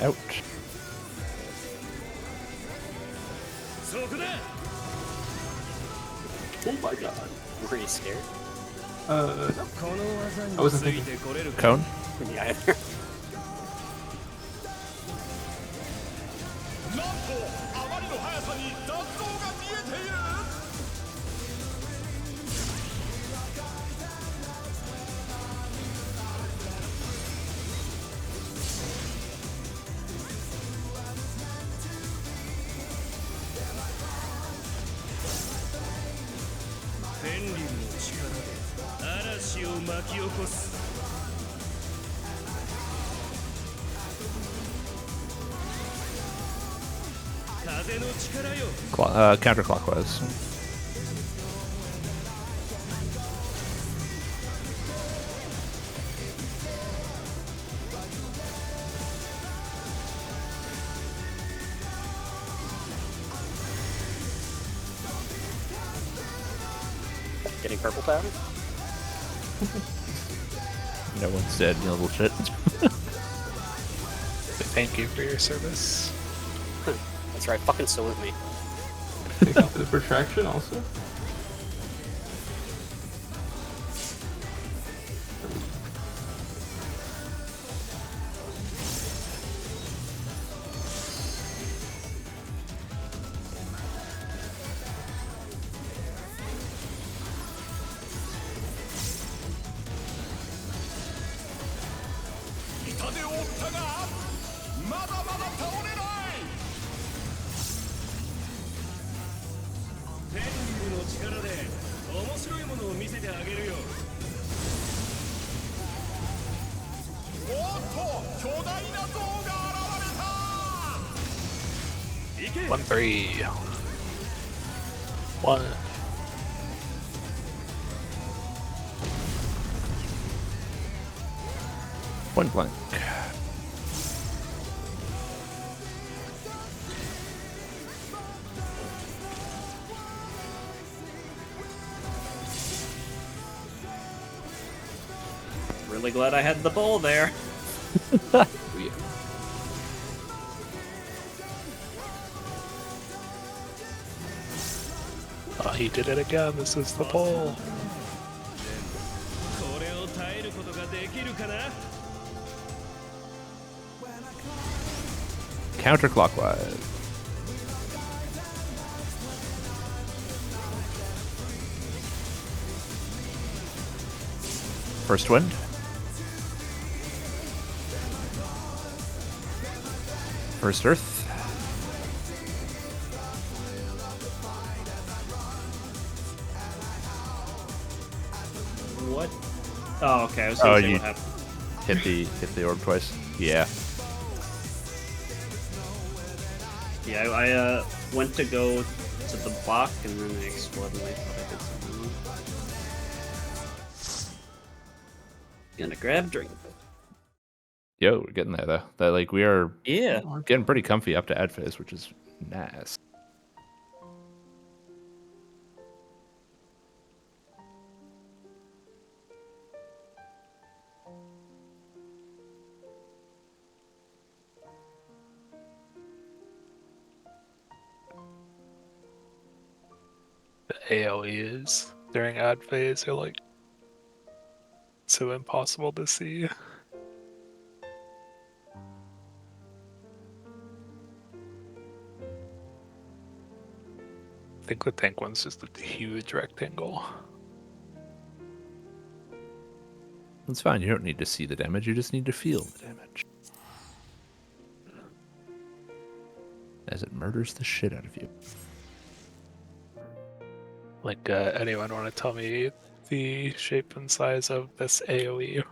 Ouch. Oh my god. Were you scared? I wasn't thinking. Cone? Me either. Counterclockwise. Getting purple tower? No one's dead, you little shit. Thank you for your service. That's right, fucking salute me. Take off the protraction also. One, 3. 1. Point blank. Really glad I had the bowl there. Oh, he did it again. This is the pole. Counterclockwise. First wind. First earth. What? Oh, okay. I was gonna say you what happened. hit the orb twice. Yeah. Yeah, I went to go to the block and then I exploded. I thought I did something wrong. Gonna grab drink. Yo, we're getting there though. That like we are Yeah. getting pretty comfy up to ad phase, which is nice. The AoEs during ad phase are like so impossible to see. I think the tank one's just a huge rectangle. It's fine. You don't need to see the damage. You just need to feel the damage. As it murders the shit out of you. Like, anyone want to tell me the shape and size of this AoE?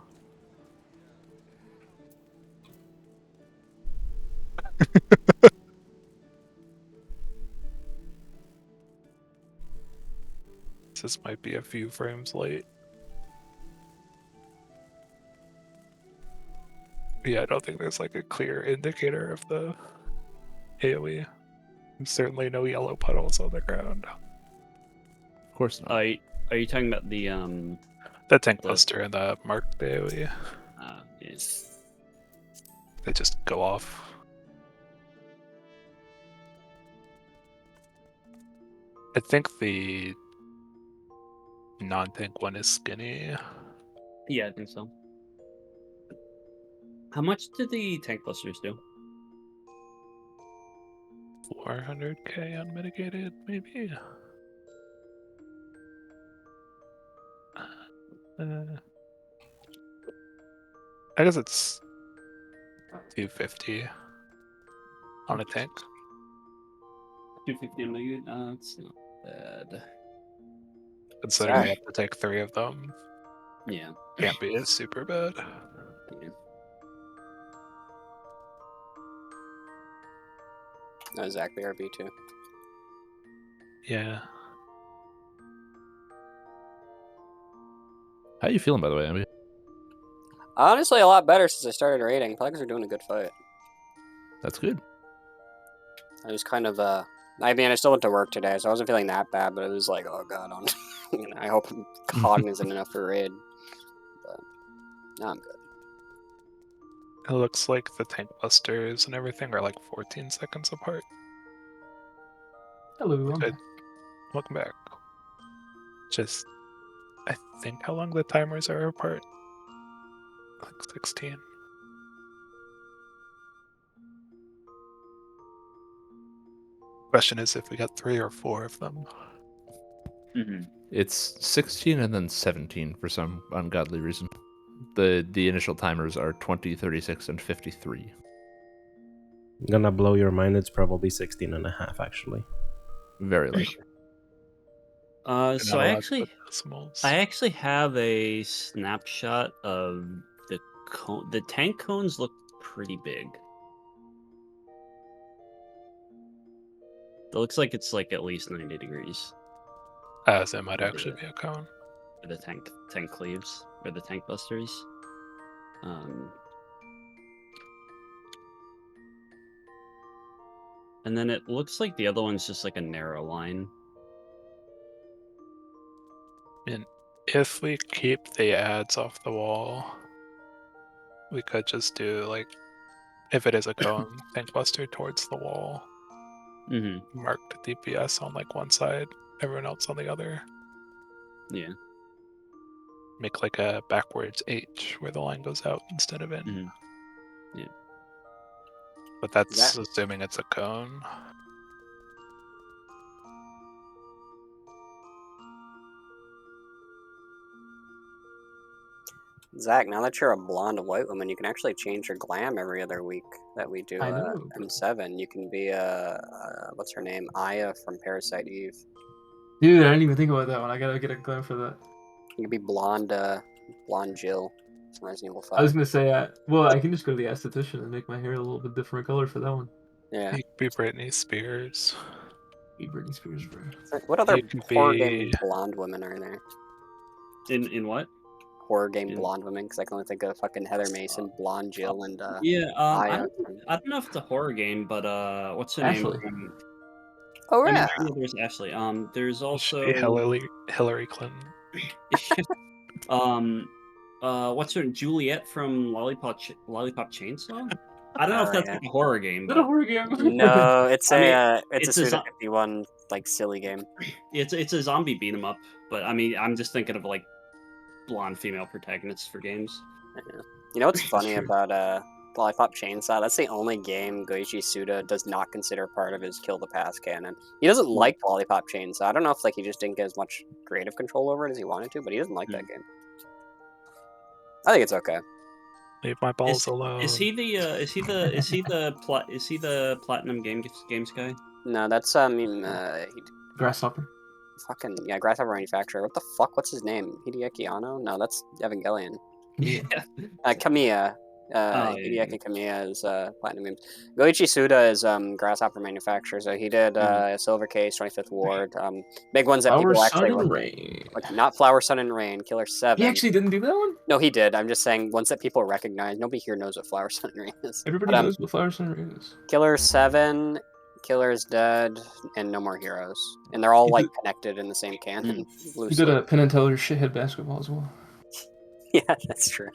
This might be a few frames late. Yeah, I don't think there's like a clear indicator of the AoE. There's certainly no yellow puddles on the ground. Of course not. Are you talking about the The tank buster and the marked AoE, yes. they just go off. I think the non-tank one is skinny. Yeah, I think so. How much did the tank busters do? 400k unmitigated, maybe? I guess it's 250 on a tank. 250 million. It's not bad. Considering you have to take 3 of them, Yeah. can't be super bad. Yeah. Exactly, RB2. Yeah. How you feeling, by the way, Abby? Honestly, a lot better since I started raiding. Plagues are doing a good fight. That's good. I was kind of, I mean, I still went to work today, so I wasn't feeling that bad, but it was like, oh god, I hope I'm cognizant enough for raid. But, no, I'm good. It looks like the tank busters and everything are like 14 seconds apart. Hello. Good. Welcome back. Just, I think how long the timers are apart? Like 16. Question is if we got 3 or 4 of them. Mm-hmm. It's 16 and then 17 for some ungodly reason. The initial timers are 20, 36, and 53. I'm gonna blow your mind. It's probably 16 and a half, actually. Very likely. You're So not I allowed to actually put decimals. I actually have a snapshot of the cone. The tank cones look pretty big. It looks like it's like at least 90 degrees. As it might actually be a cone. For the tank cleaves or the tank busters. And then it looks like the other one's just like a narrow line. And if we keep the ads off the wall, we could just do like, if it is a cone, tank buster towards the wall. Mm-hmm. Marked DPS on like one side, everyone else on the other. Yeah. Make like a backwards H where the line goes out instead of in. Mm-hmm. Yeah. But that's assuming it's a cone. Zach, now that you're a blonde white woman, you can actually change your glam every other week that we do I know. M7. You can be, what's her name? Aya from Parasite Eve. Dude, I didn't even think about that one. I gotta get a glam for that. You can be blonde Jill from Resident Evil 5. I was gonna say, well, I can just go to the esthetician and make my hair a little bit different color for that one. Yeah. You could be Britney Spears. Be Britney Spears, bro. What other You can poor be- blonde women are there? In what? horror game Yeah. blonde women because I can only think of fucking Heather Mason, blonde Jill, and Yeah, Aya. I don't know if it's a horror game, but what's her Ashley. name? Oh I mean, yeah. there's Ashley. There's also Hillary Clinton. what's her Juliet from Lollipop Chainsaw? I don't know if Oh, that's yeah. like a horror game, Is that a but horror game? No, it's I mean, a it's a Suda zo- 51 like silly game. it's a zombie beat 'em up. But I mean, I'm just thinking of like blonde female protagonists for games. You know what's funny true. about Lollipop Chainsaw? That's the only game Goichi Suda does not consider part of his Kill the Past canon. He doesn't like Lollipop Chainsaw. I don't know if like he just didn't get as much creative control over it as he wanted to, but he doesn't like that game. I think it's okay. Leave my balls alone. Is he the platinum games guy? No, that's Grasshopper. fucking Grasshopper Manufacturer. What the fuck? What's his name? Hideaki Anno? No, that's Evangelion. Yeah. Kamiya. yeah. Hideaki Kamiya is Platinum Games. Goichi Suda is Grasshopper Manufacturer. So he did Silver Case, 25th Ward, big ones that Flower, people Sun, actually and like, Rain. like not Flower, Sun, and Rain. Killer 7. He actually didn't do that one? No, he did. I'm just saying ones that people recognize. Nobody here knows what Flower, Sun, and Rain is. Everybody But, knows what Flower, Sun, and Rain is. Killer 7, Killer is Dead, and No More Heroes. And they're all He like did- connected in the same canon. He loosely. did a Penn and Teller shithead basketball as well. Yeah, that's true.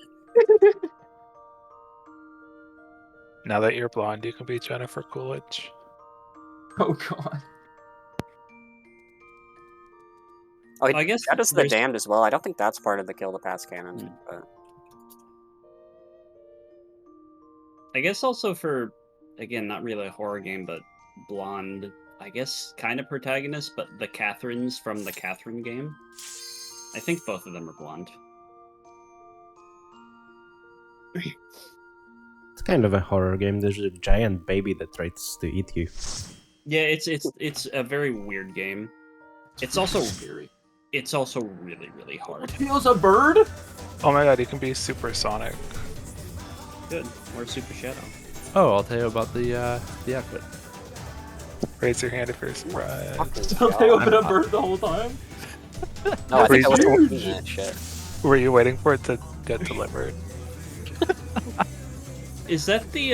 Now that you're blonde, you can be Jennifer Coolidge. Oh god. Oh, I guess that is the there's- Damned as well. I don't think that's part of the Kill the Past canon. But I guess also for, again, not really a horror game, but blonde, I guess, kind of protagonist, but the Catherines from the Catherine game. I think both of them are blonde. It's kind of a horror game. There's a giant baby that tries to eat you. Yeah, it's a very weird game. It's also scary. It's also really, really hard. He was a bird? Oh my god, you can be supersonic. Good. Or Super Shadow. Oh, I'll tell you about the outfit. Raise your hand if you're surprised. Still they open a bird the whole time? no, I think I was Huge. looking at shit. Were you waiting for it to get delivered? Is that the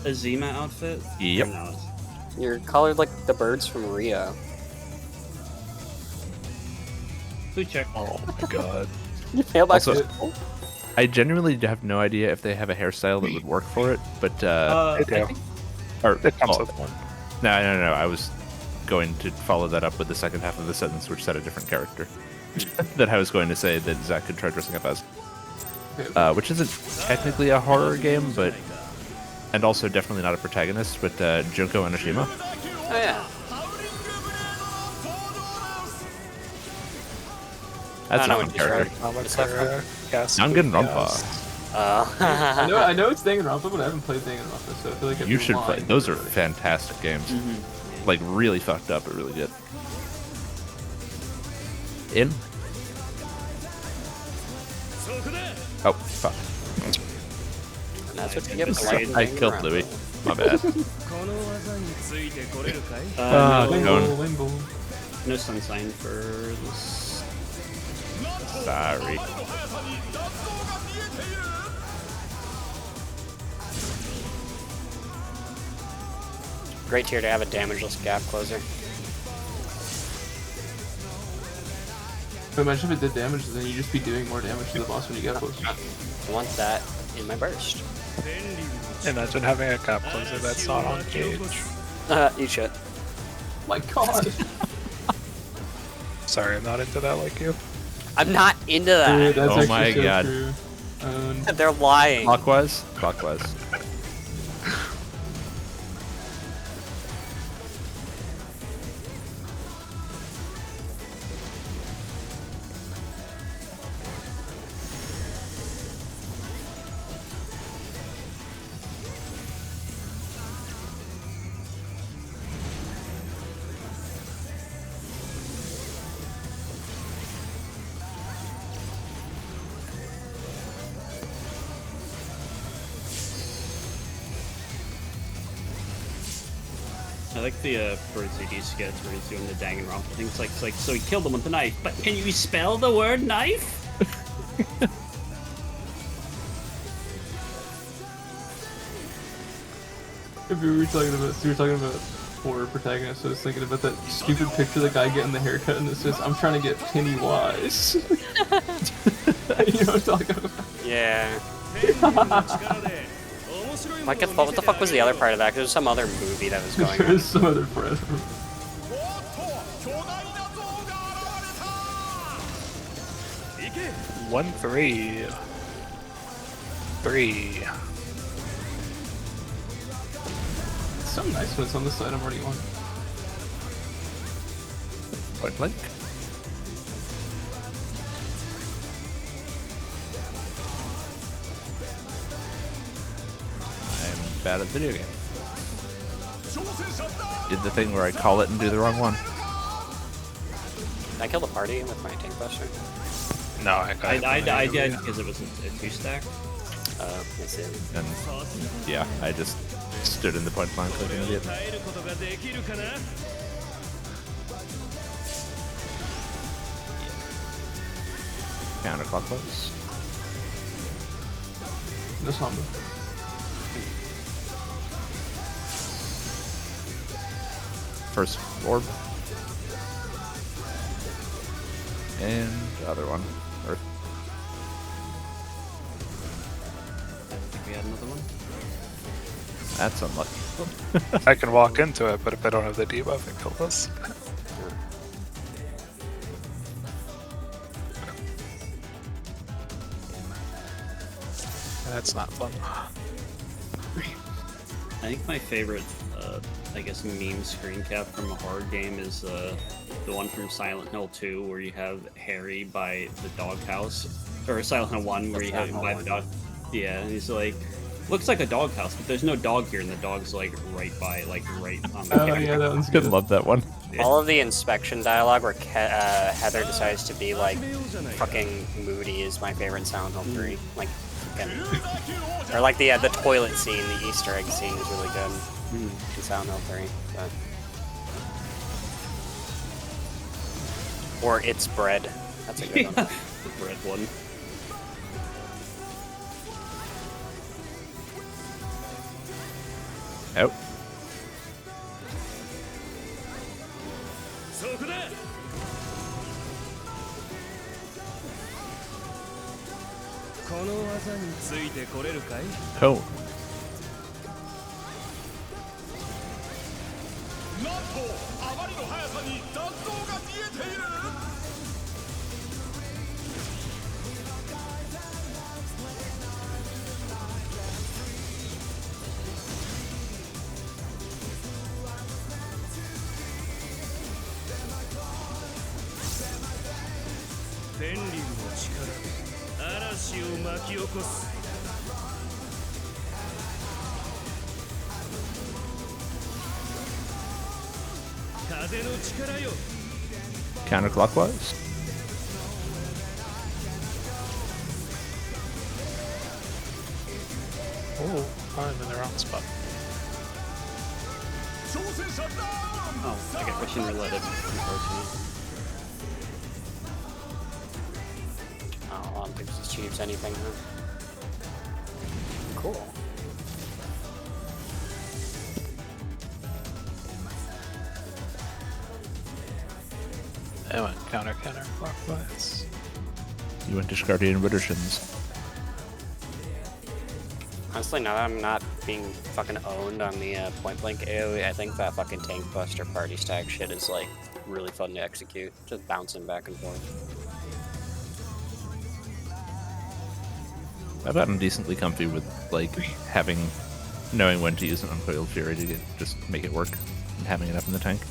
Azima outfit? Yep. Or no? You're colored like the birds from Rio. Food check. Oh my god. Mailbox Also- is cool. I genuinely have no idea if they have a hairstyle that would work for it, but They do. I think or It comes oh, with one. no, I was going to follow that up with the second half of the sentence, which said a different character that I was going to say that Zach could try dressing up as, which isn't technically a horror game, but and also definitely not a protagonist, but Junko Enoshima. Oh yeah. That's I know not what a you're character. Comics are cast. Danganronpa. I know it's Danganronpa, but I haven't played Danganronpa, so I feel like I'd You be should lying play. if Those I are really- fantastic games. Like really fucked up, but really good. In. Oh fuck! And that's what you get for liking I killed Danganronpa. Louis. My bad. no, Limbo, Going. limbo. no sunshine for this. Sorry. Great tier to have a damageless gap closer. But imagine if it did damage, then you'd just be doing more damage to the boss when you get closer. I want that in my burst. Imagine having a cap closer that's not on cage. Eat shit. My god. Sorry, I'm not into that like you. I'm not into that. Dude, that's Oh actually my so God. true. They're lying. Clockwise. Clockwise. I like the Bird CD sketch where he's doing the Danganronpa thing. It's like, so he killed him with a knife, but can you spell the word knife? If you were talking about, so you were talking about horror protagonists, I was thinking about that stupid picture of the guy getting the haircut, and it says, "I'm trying to get Pennywise." You know what I'm talking about? Yeah. Like, what the fuck was the other part of that? 'Cause there was some other movie that was going on. There's some other part. 1-3. 3. It's so nice when it's on the side I'm already on. Point blank. I'm bad at video game. Did the thing where I call it and do the wrong one. Did I kill the party with my tank buster? No, I got it. I did because it was a 2-stack. I see. And yeah, I just stood in the point blank like an idiot. Counterclockwise. No Samba. First orb. And other one. Earth. I think we had another one. That's unlucky. I can walk into it, but if I don't have the debuff, it kills us. That's not fun. I think my favorite, I guess, meme screen cap from a horror game is the one from Silent Hill 2, where you have Harry by the doghouse, or Silent Hill 1, where you have him by the dog. Yeah, and he's like, looks like a doghouse, but there's no dog here, and the dog's like right by, like right on the Oh yeah, that one's Good, good. love that one. All of the inspection dialogue where Heather decides to be like fucking moody is my favorite Silent Hill 3. Like, fucking, or like the toilet scene, the Easter egg scene is really good in Silent Hill 3. But. Or It's Bread. That's a good one. The bread one. Out. Oh. Counterclockwise. Oh, I'm in the wrong spot. Oh, I got Russian roulette, unfortunately. Oh, I don't think this achieves anything, huh? Cool. I went counter clockwise. You went Discardian Widdershins. Honestly, now that I'm not being fucking owned on the point blank AoE, I think that fucking tank buster party stack shit is like really fun to execute. Just bouncing back and forth. I've gotten decently comfy with like knowing when to use an Uncoiled Fury to just make it work and having it up in the tank.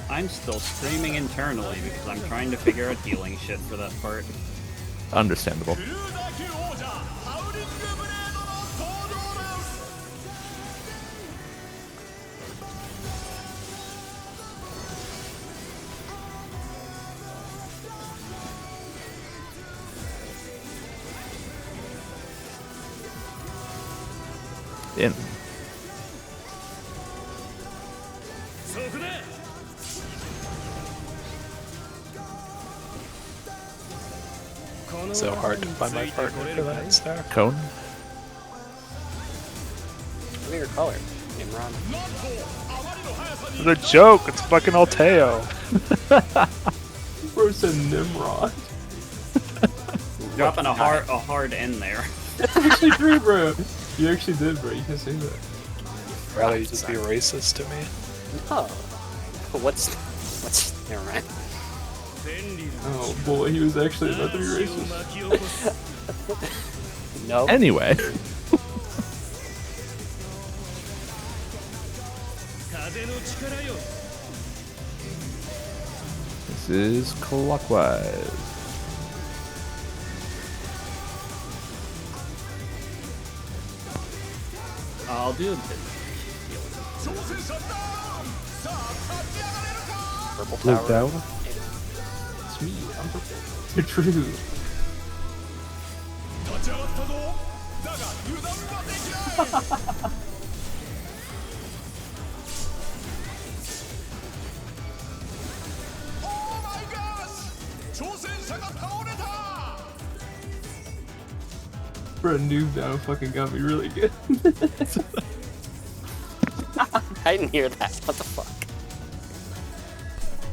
I'm still screaming internally because I'm trying to figure out healing shit for that part. Understandable. In. So hard to find my partner for that stack. Cone? Look at your color, Nimrod. It's a joke. It's fucking Alteo. Bro said Nimrod. Dropping a hard end there. That's actually true, bro. You actually did, bro. You can say that. Rather you just be racist to me. Oh. What's never mind. Oh boy, he was actually about to be racist. No. Anyway. This is clockwise. I'll do a bit. Purple Blue tower. down. It's me. I'm purple. You're true. Bro, noob down fucking got me really good. I didn't hear that. What the fuck?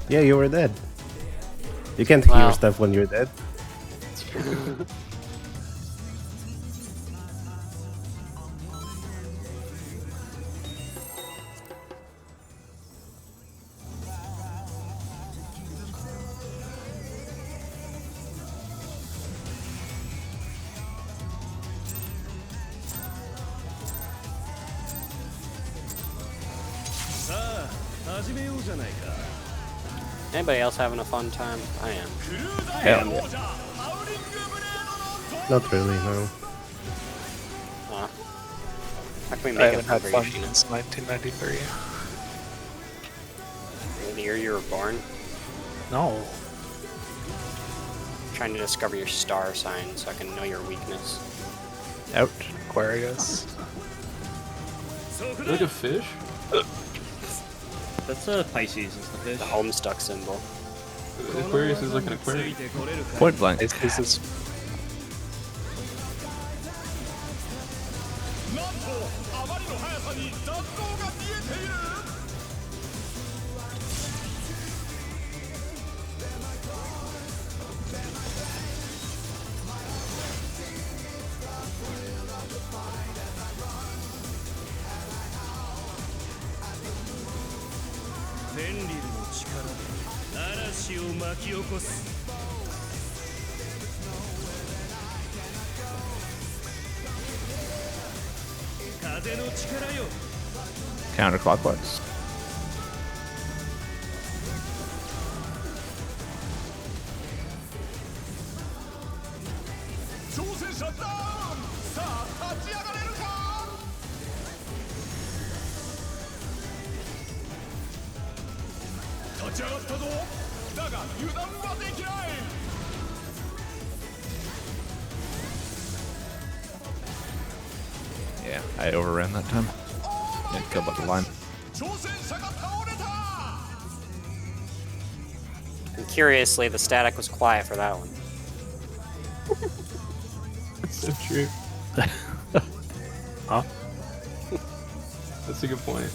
Yeah, you were dead. You can't Wow. hear stuff when you're dead. Anybody else having a fun time? I am. Hell. Not really, no. How can we I make it haven't had fun for fun you, Sheena? since 1993. The year you were born? No. Trying to discover your star sign so I can know your weakness. Out. Aquarius. Like a fish? That's a Pisces, is the fish. The Homestuck symbol. Aquarius is like an aquarium. Point blank. It's this Counterclockwise. Yeah, I overran that time. Didn't kill by the line. And curiously, the static was quiet for that one. That's so true. Huh? That's a good point.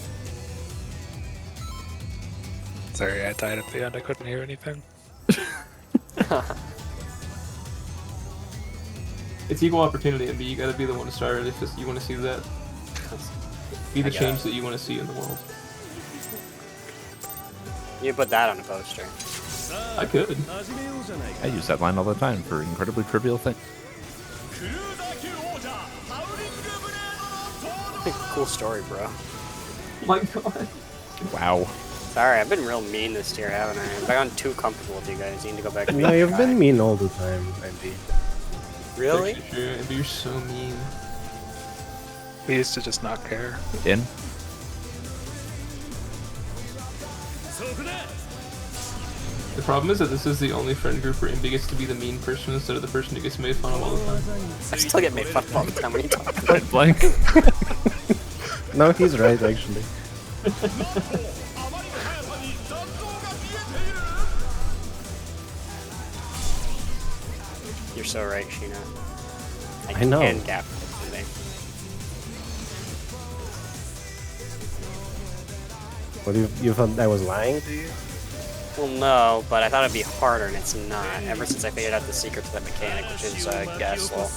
Sorry, I died at the end. I couldn't hear anything. It's equal opportunity, and you gotta be the one to start it if you want to see that. Be the change that you want to see in the world. You put that on a poster. I could. I use that line all the time for incredibly trivial things. Cool story, bro. Oh my god. Wow. Sorry, I've been real mean this year, haven't I? I've gotten too comfortable with you guys. You need to go back to No, being you've shy. been mean all the time, Andy. Really? It's actually true, and you're so mean. We used to just not care. In. The problem is that this is the only friend group where Imbi gets to be the mean person instead of the person who gets made fun of all the time. I still get made fun of all the time when you talk about Point blank. No, he's right, actually. You're so right, Sheena. I know. Can gap defending. What, you thought I was lying to you? Well, no, but I thought it'd be harder, and it's not. Ever since I figured out the secret to that mechanic, which is gas slow.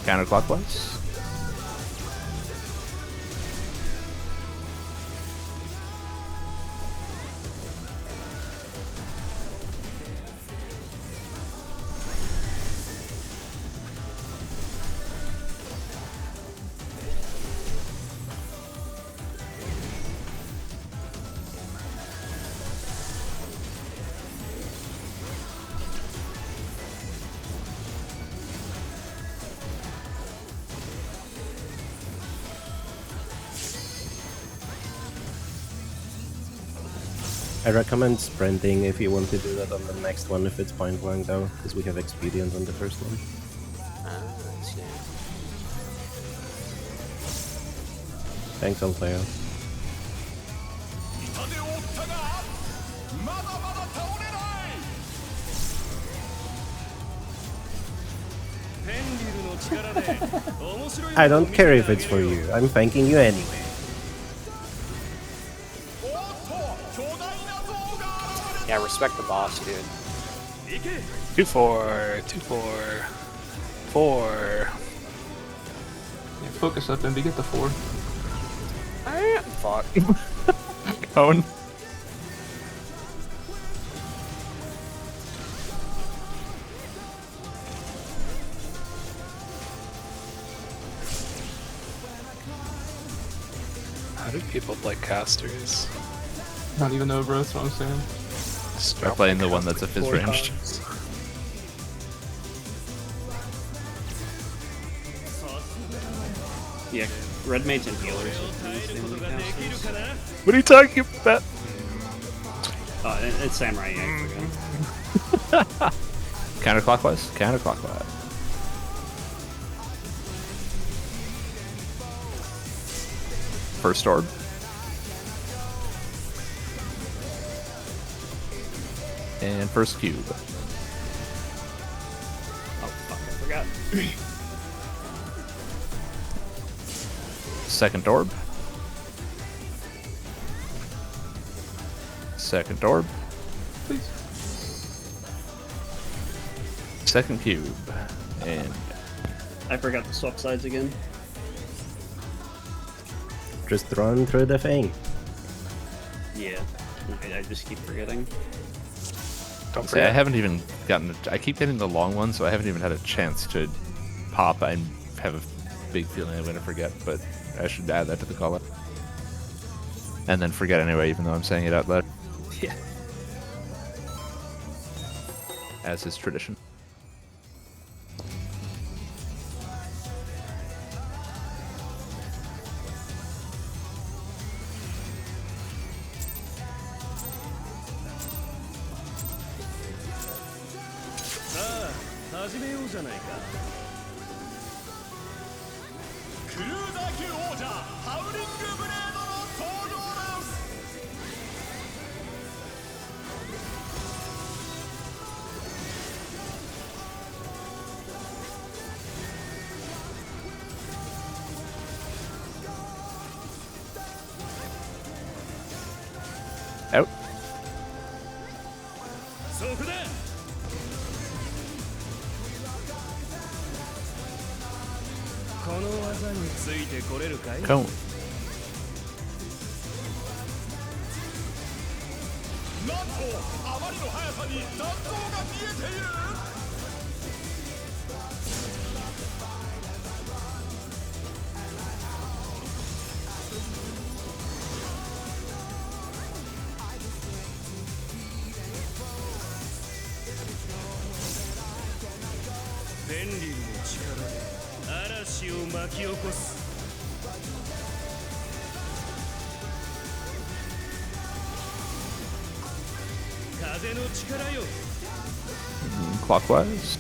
Counterclockwise. I recommend sprinting if you want to do that on the next one if it's point blank though, because we have experience on the first one. I see. Thanks, Althea. I don't care if it's for you, I'm thanking you anyway. Yeah, respect the boss, dude. 2-4, 2-4, 4. Yeah, focus up, Emby. Get the 4. Fuck. Cone. How do people play casters? Not even know, bro. That's what I'm saying. Just By drop playing the the one caster that's a fizz 4 ranged. times. Yeah, red maids and healers are the only casters. What are you talking about? It's Samurai Yang, I forgot. Counterclockwise. Counterclockwise. First orb. And first cube. Oh, fuck, I forgot. Second orb. Second orb. Please. Second cube. And I forgot to swap sides again. Just run through the thing. Yeah, I just keep forgetting. Don't see, I forget. haven't even gotten. I keep getting the long one, so I haven't even had a chance to pop. I have a big feeling I'm going to forget, but I should add that to the call up. And then forget anyway, even though I'm saying it out loud. Yeah. As is tradition. Out. Cone. Clockwise.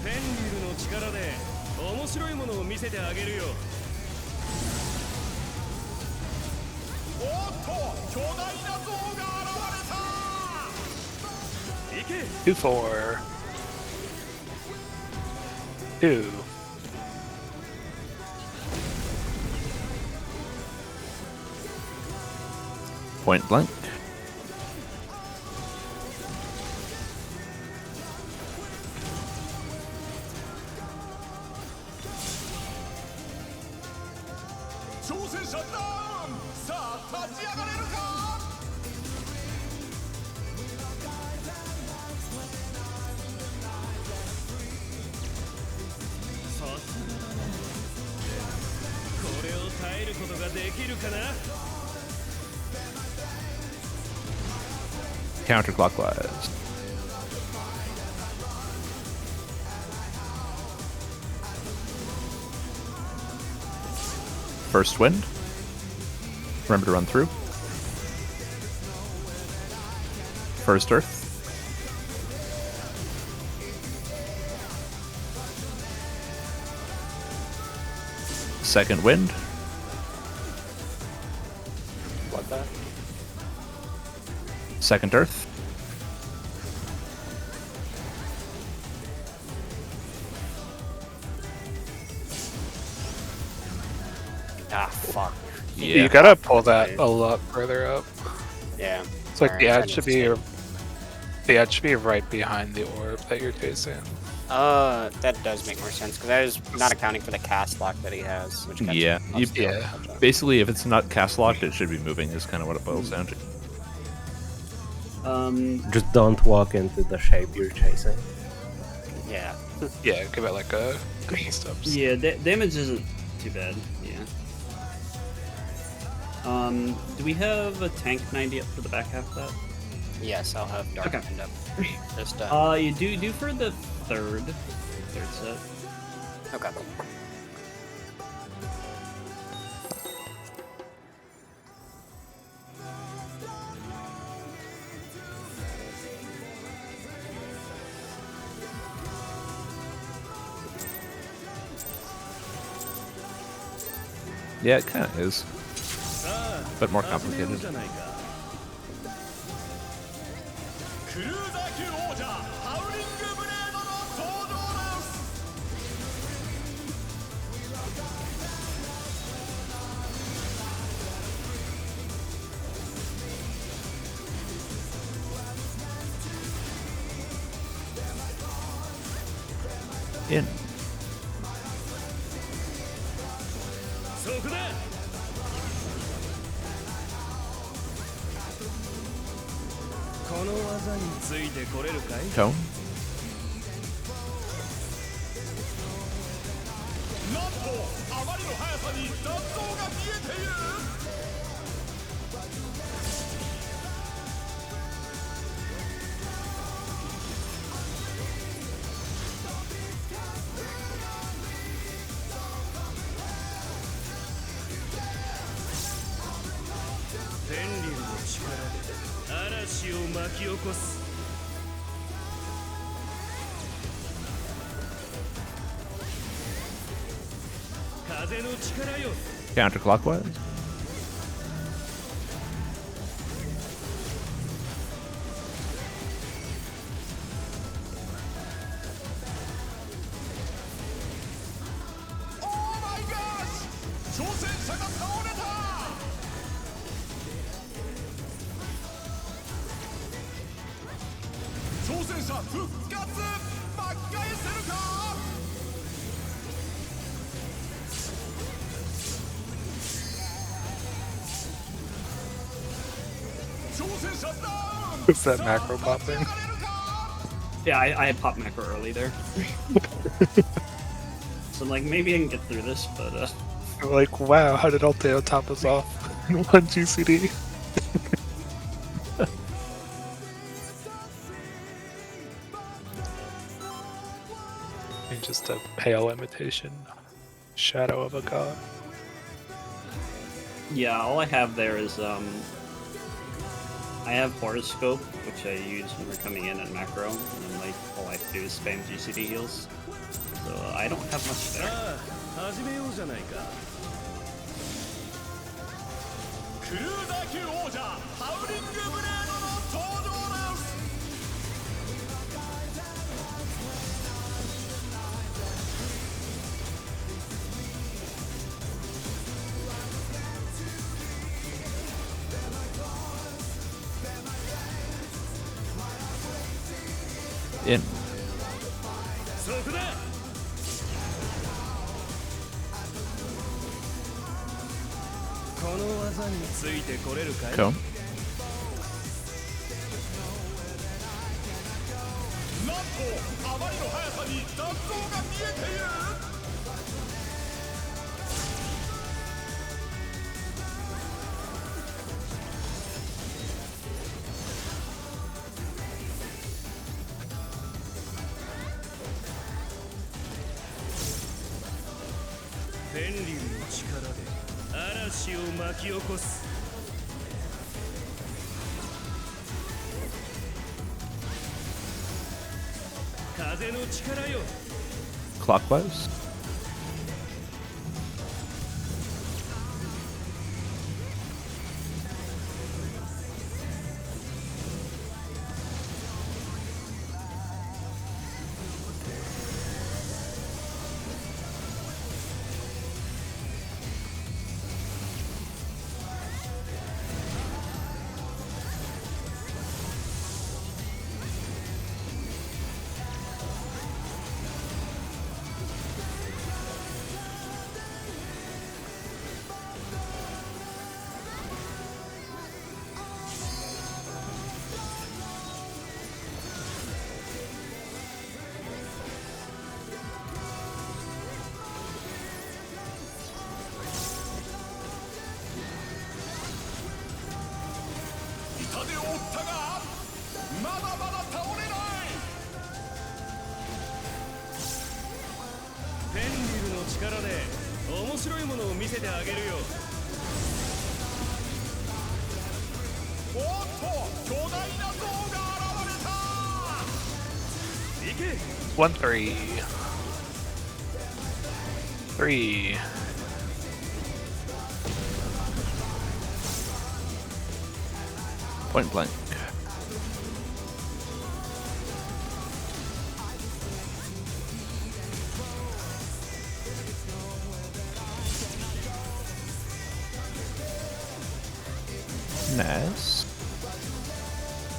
ペンリルの力で面白いものを見せてあげるよ。おっと、巨大な像が現れた。行け。 2-4. 2. Point blank. Counterclockwise. First wind. Remember to run through. First earth. Second wind. What that? Second earth. Ah, fuck. Yeah. You gotta pull that a lot further up. Yeah. It's like Alright, the I'm edge should trying be the edge should be right behind the orb that you're chasing. That does make more sense, because that is not accounting for the cast lock that he has. Which gets Yeah, us to yeah. touch on. Basically, if it's not cast locked, it should be moving. Is kind of what it boils down to. Just don't walk into the shape you're chasing. Yeah. Yeah, give it like a couple steps. Yeah, damage isn't too bad. Yeah. Do we have a tank 90 up for the back half of that? Yes, I'll have Dark Okay. end up. Just, You do for the third set. okay. Yeah, it kind of is, but more complicated. クルーザー級王者ハウリングブレードの登場です。In. そこだ。この技についてこれるかい？ Tone. なんとあまりの速さに残像が見えている。天竜の力で嵐を巻き起こす。風の力よ。 Counterclockwise. Oh my gosh! 挑戦者が倒れた。挑戦者復活。巻き返せるか。挑戦者ダウン。 Is that macro popping? Yeah, I had pop macro early there. So like maybe I can get through this, but Like, wow, how did Alteo top us off in one GCD? And just a pale imitation shadow of a god. yeah, all I have there is I I have horoscope, which I use when we're coming in at macro, and then like all I have to do is spam GCD heals. So I don't have much there. 始めようじゃないか。クルーザー級王者ハウリングブレードの登場です。In. そこだ。この技についてこれるかい？ Cone. なんとあまりの速さに残像が見えている。天竜の力で嵐を巻き起こす。風の力よ。 Clockwise.痛手を負ったがまだまだ倒れない。ペンリルの力で面白いものを見せてあげるよ。おっと巨大な像が現れた。行け。 1-3. 3. Point blank. Nice.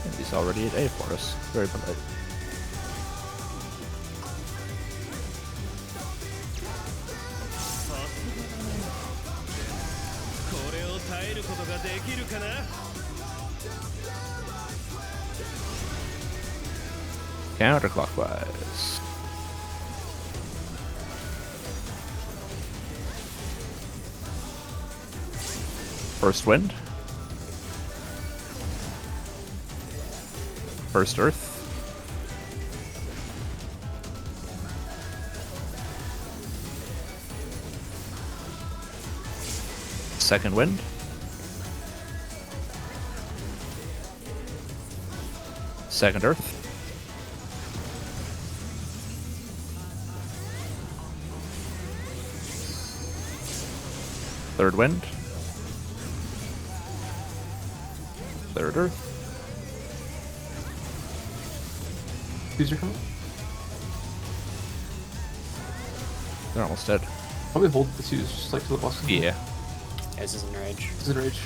And he's already at A for us. Very polite. これを耐えることができるかな。 Counterclockwise. First wind. First earth. Second wind. Second earth. Third wind. Third earth. Who's your coming? They're almost dead. Probably hold the twos just like to the boss. Yeah. This is enrage. This is rage.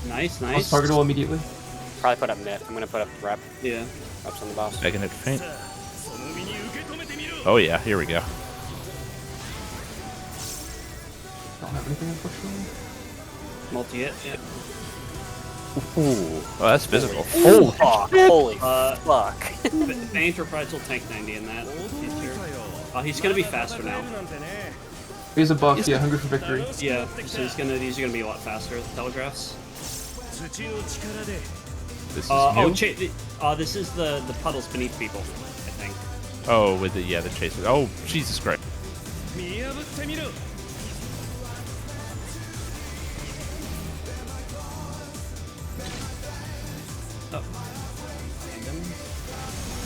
Nice, I'll nice. targetable immediately. Probably put up mid. I'm gonna put up rep. Yeah. Reps on the boss. Making it faint. その身に受け止めてみろ。 Oh yeah, here we go. Don't have anything unfortunately. Multi-hit. Yeah. Ooh, oh, that's physical. Oh, holy Uh, fuck. The Enterprise will tank 90 in that feature. He's gonna be faster now. He has a buff, yeah, Hunger for Victory. Yeah, so these are gonna be a lot faster. Telegraphs. 土の力で This is Oh, new. this is the puddles beneath people, I think. Oh, with the the chasers. Oh, Jesus Christ. 見破ってみろ。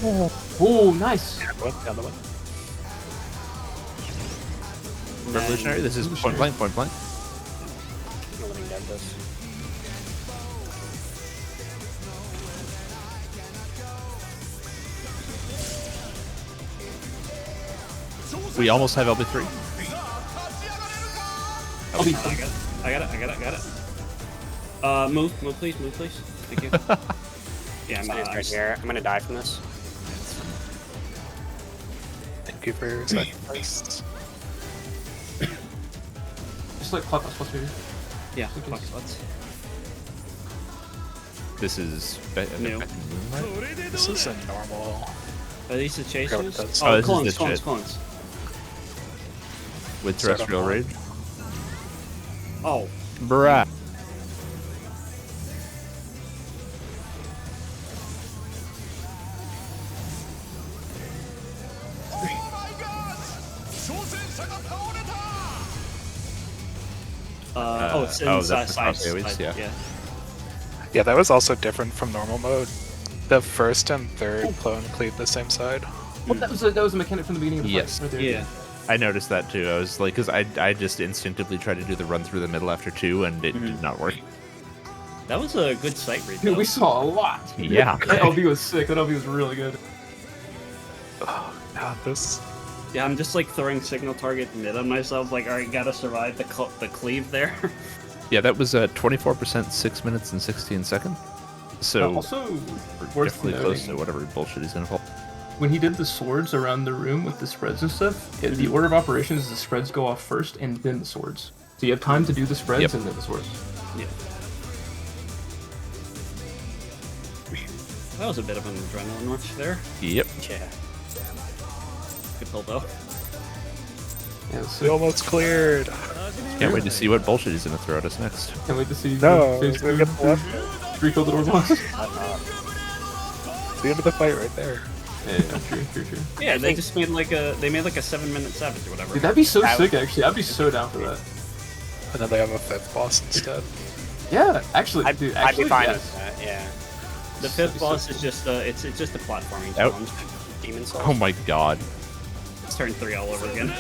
Oh, nice. The other one. Revolutionary. This is point blank. Point blank. I'm gonna let me dead this. We almost have LB3. I'll be I got it. Move, please. Thank you. Yeah, Somebody's right here. I'm gonna die from this. Thank you for your sacrifice. just like clock plus maybe. Yeah, Okay. clock spots. This is New. This is a normal. Are these the Forgot what chasers? that's- Oh, this is clones, this clones, shit. clones. with Set up terrestrial on. rage. Oh, Bruh. it's oh, inside that's the cross side, AoEs, yeah. Yeah, that was also different from normal mode. The first and third clone cleave the same side. Well, that was a mechanic from the beginning of the Yes. fight. Right there. Yeah. I noticed that too. I was like, because I just instinctively tried to do the run through the middle after 2, and it did not work. That was a good sight read. Dude, though. we saw a lot. Yeah. That LB was sick. That LB was really good. Oh, God, this. Yeah, I'm just like throwing signal target mid on myself. Like, all right, gotta survive the cleave there. Yeah, that was 24%, 6 minutes and 16 seconds. So Also, we're worth definitely close to noting, whatever bullshit he's gonna pull. when he did the swords around the room with the spreads and stuff, the order of operations is the spreads go off first and then the swords. So you have time to do the spreads Yep. and then the swords. Yeah. That was a bit of an adrenaline rush there. Yep. Yeah. Good pull though. Yeah, We so almost cleared. Can't wait to see what bullshit he's gonna throw at us next. can't wait to see No, phase we're 2 gonna get the left. refill the door boss. It's the end of the fight right there. Yeah, true. Yeah, they just made like a 7-minute savage or whatever. Dude, that'd be so sick, actually. I'd be so down for that. And then they have a fifth boss instead. Yeah, actually, I'd dude, be actually, fine yes. with that. Yeah. The fifth boss is just it's just a platforming Out. challenge. Demon Souls. Oh my god. It's turn 3 all over again.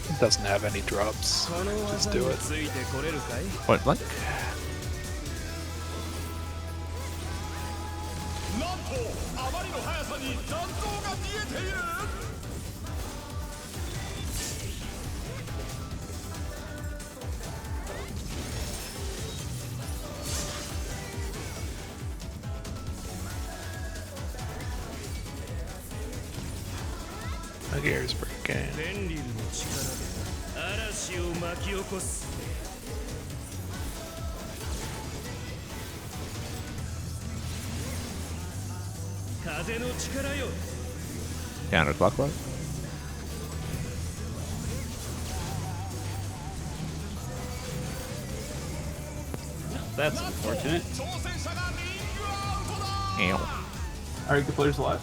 It doesn't have any drops. Just do it. Point blank. なんとあまりの速さに残像が見えている My gear's breaking. レンリルの力で嵐を巻き起こす 風の力よ Counterclockwise. That's unfortunate. 挑戦者がリングアウトだ Ow. Alright, the player's alive.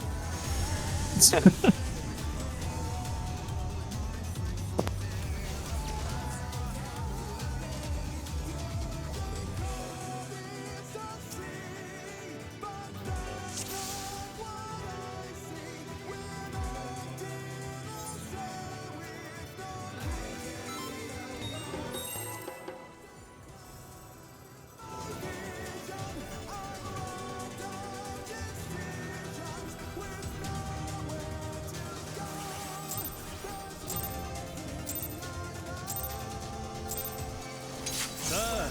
さあ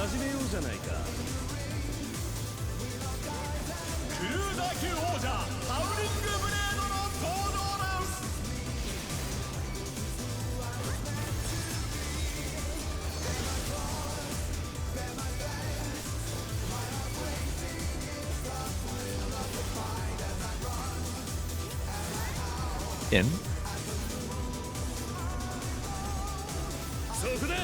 始めようじゃないかクルーザー級王者ハウリングブレードの登場です In. そこだ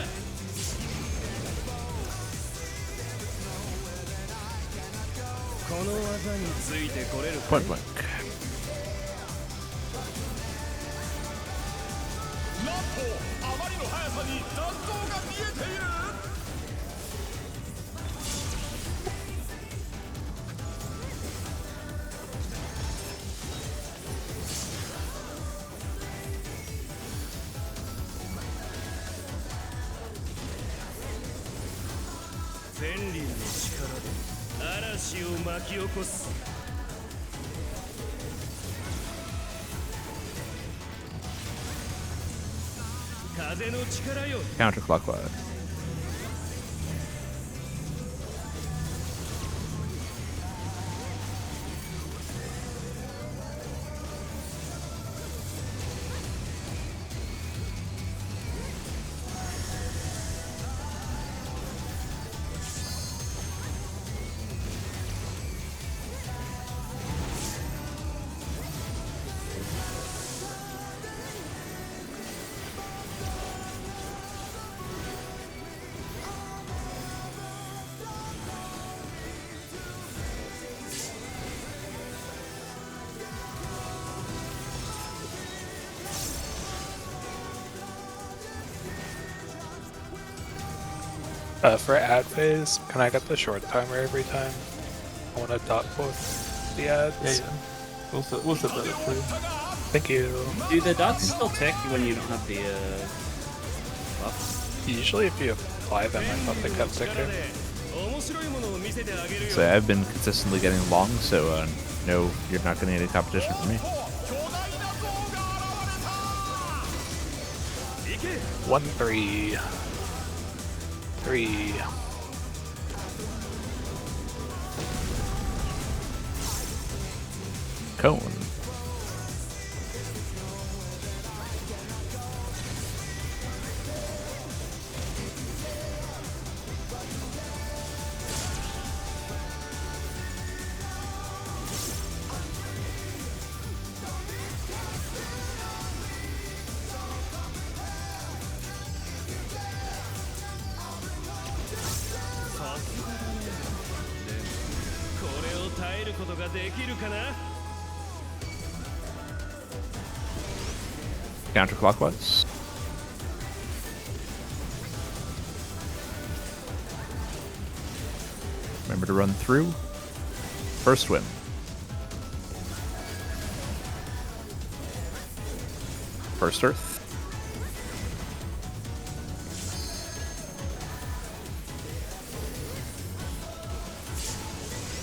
この技についてこれるか Point blank. なんとあまりの速さに残像が見えている嵐を巻き起こす 風の力よ Counterclockwise. For ad phase, can I get the short timer every time? I want to dot both the ads. Yeah. We'll set that up for you. Thank you. Do the dots still tick when you don't have the buff? Usually if you apply them, I thought they kept ticking. 面白いものを見せてあげるよ So I've been consistently getting long, so no, you're not getting any competition from me. 巨大な像が現れた行け 1, 3. 3. Cone. Counterclockwise. Remember to run through. First win. First Earth.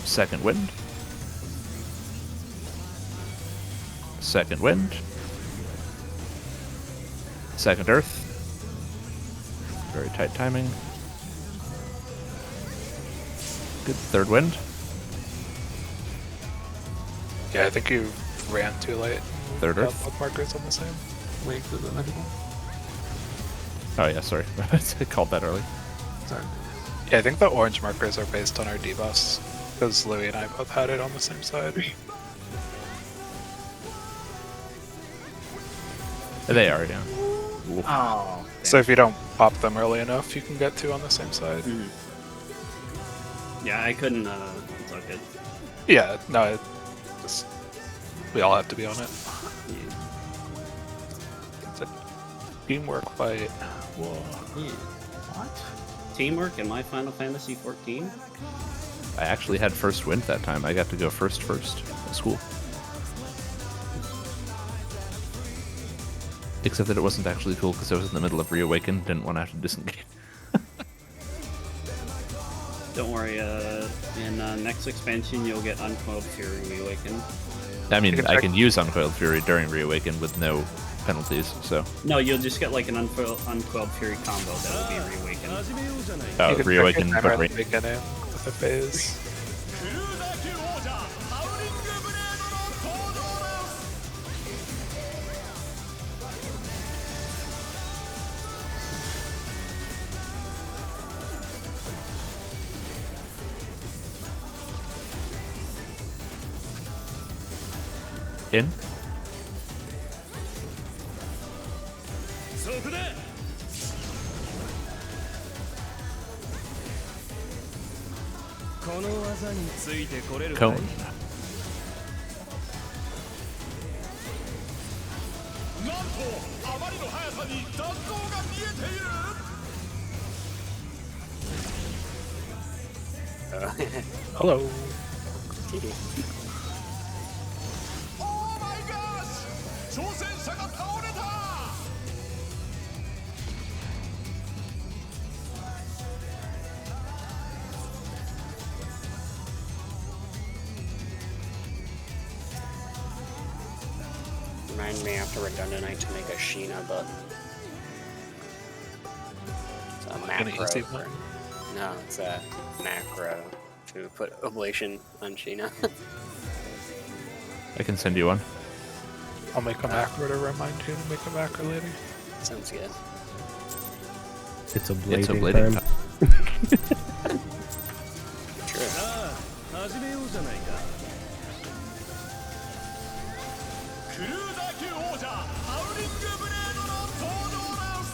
Second Wind. Second Wind. Second Earth. Very tight timing. Good. Third Wind. Yeah, I think you ran too late. Third Got Earth. both markers on the same. Wait for the medical. Oh yeah, sorry. I called that early. Sorry. Yeah, I think the orange markers are based on our debuffs, because Louis and I both had it on the same side. They are, yeah. Oh. So if you don't pop them early enough, you can get 2 on the same side. Yeah, I couldn't. It's all good. Yeah, no, it just, we all have to be on it. It's a teamwork fight. Whoa. What? Teamwork in my Final Fantasy 14? I actually had first wind that time. I got to go first. That's cool. Except that it wasn't actually cool because I was in the middle of Reawaken, didn't want to have to disengage. Don't worry, in next expansion you'll get Uncoiled Fury Reawaken. I mean, can I check- can use Uncoiled Fury during Reawaken with no penalties, so... No, you'll just get like an Uncoiled Fury combo that will be Reawaken. 始めようじゃない Oh, You can Reawaken, check your but timer at the beginning with the phase. クルーザー級王者ハウリングブレードの登場です in. そこだこの技についてこれるかい Cone. なんとあまりの速さに弾道が見えている Hello. Oh my gosh 挑戦者が倒れた Cone. remind me after Redundant to make a Sheena button. It's a Like an macro. easy button? No, it's a macro to put Oblation on Sheena. I can send you one. I'll make a macro to remind you to make a macro later. Sounds good. It's a It's a blading blading time. True. 始めようじゃないか。クルーザー級王者ハウリングブレードの登場です。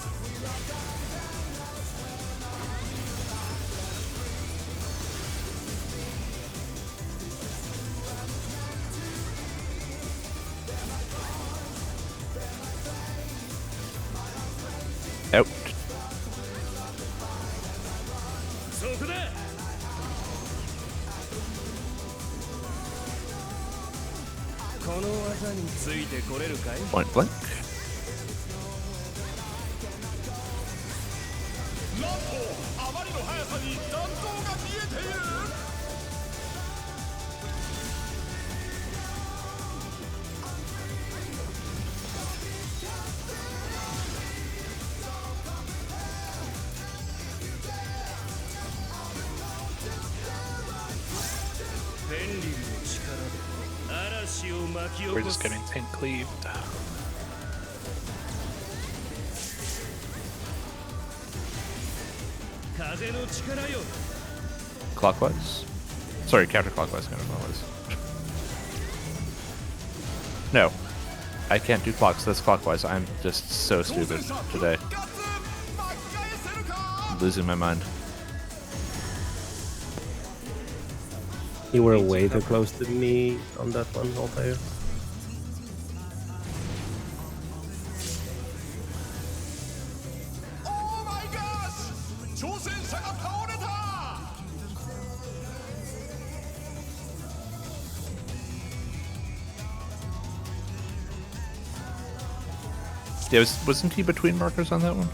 Out. そこだ。この技についてこれるかい？ Point blank. なんとあまりの速さに弾頭が見えている。フェンリルの力で嵐を巻き起 We're こ just す。 getting pink cleaved. 風の力よ。 Clockwise. Sorry, counterclockwise. Counterclockwise. No. I can't do clocks. That's clockwise. I'm just so stupid today. 復活巻き返せるか。 I'm losing my mind. You were way too close to me on that one, Altair. Oh my gosh! 挑戦者が倒れた。 Yeah, wasn't he between markers on that one?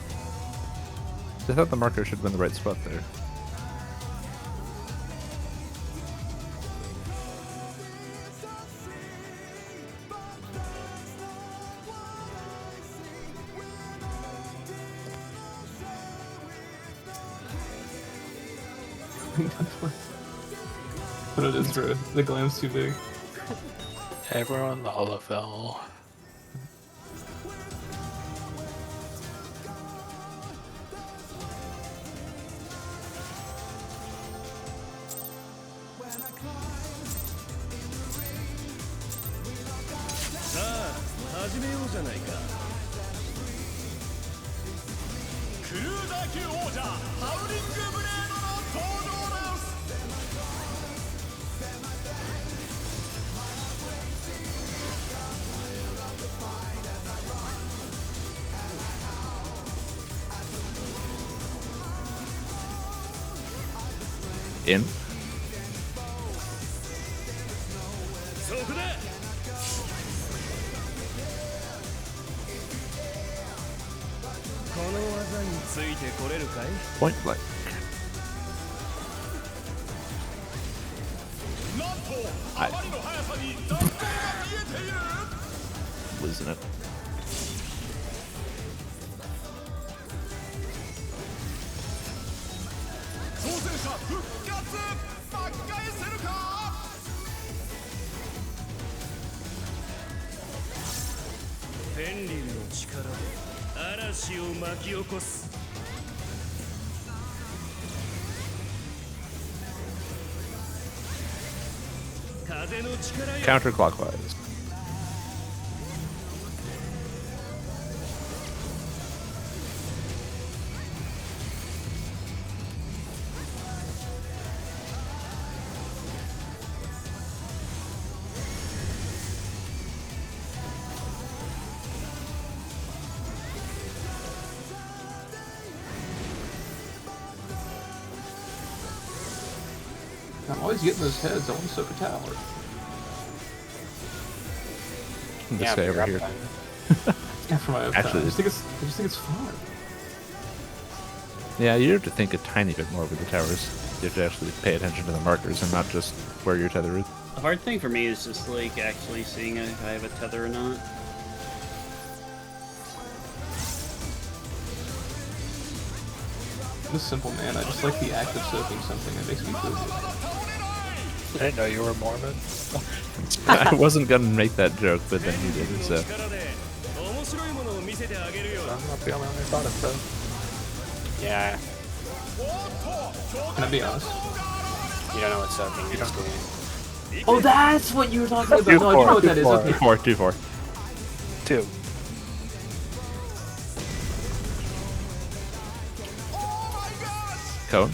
I thought the marker should have been the right spot there. But it is true. The glam's too big. Everyone the Holofell. Ah, 始めようじゃないか。クルーザー級王者ハウリングブレードの登場です。 In. そこだ。この技についてこれるかい？ Point blank. なんとあまりの速さに弾頭が見えている。 Losing it. 挑戦者復活巻き返せるか。 フェンリルの力で嵐を巻き起こす。 風の力よ。 Counterclockwise. I'm always getting those heads. I want to soak a tower. This Yeah, guy but you're over up here. by- Yeah, for my own Actually, time. I just think it's fun. Yeah, you have to think a tiny bit more with the towers. You have to actually pay attention to the markers and not just where your tether is. The hard thing for me is just like actually seeing if I have a tether or not. a simple man. I just like the act of soaking something. It makes me feel good. I didn't know you were Mormon. I wasn't gonna make that joke, but then you did it, so. I'm not the only one who thought it, though. Yeah, Can I be honest? you don't know what soaking is, do you? Oh, that's what you were talking about. No, I do know what that is. Okay. 2-4. 2. Cone.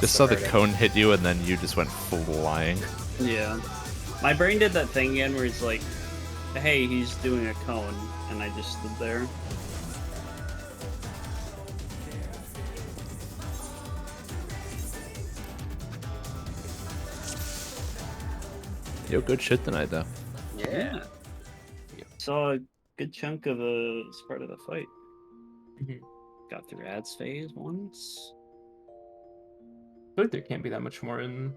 Just saw the cone hit you, and then you just went flying. Yeah. My brain did that thing again where he's like, hey, he's doing a cone, and I just stood there. Yo, good shit tonight, though. Yeah. Saw a good chunk of a part of the fight. Mhm. Got through ads phase once. I feel like there can't be that much more in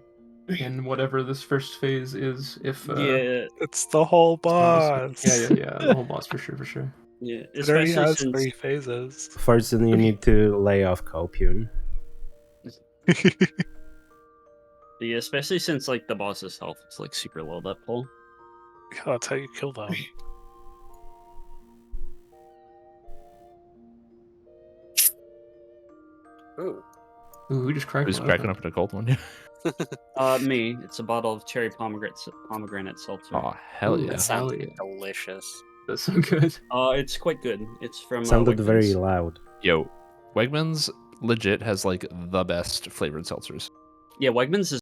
whatever this first phase is. If Yeah, It's the whole boss. yeah, the whole boss for sure. yeah. It already Especially has since 3 phases. First, then you need to lay off copium. yeah, especially since like the boss's health is like super low that pull. Yeah, that's how you kill them. Ooh. Ooh, we just cracked Who's one cracking open. up in a cold one? Me. It's a bottle of cherry pomegranate seltzer. Oh, hell Ooh, yeah. That sounds yeah. delicious. That's so good. It's quite good. It's from Sounded Wegmans. very loud. Yo, Wegmans legit has like the best flavored seltzers. Yeah, Wegmans is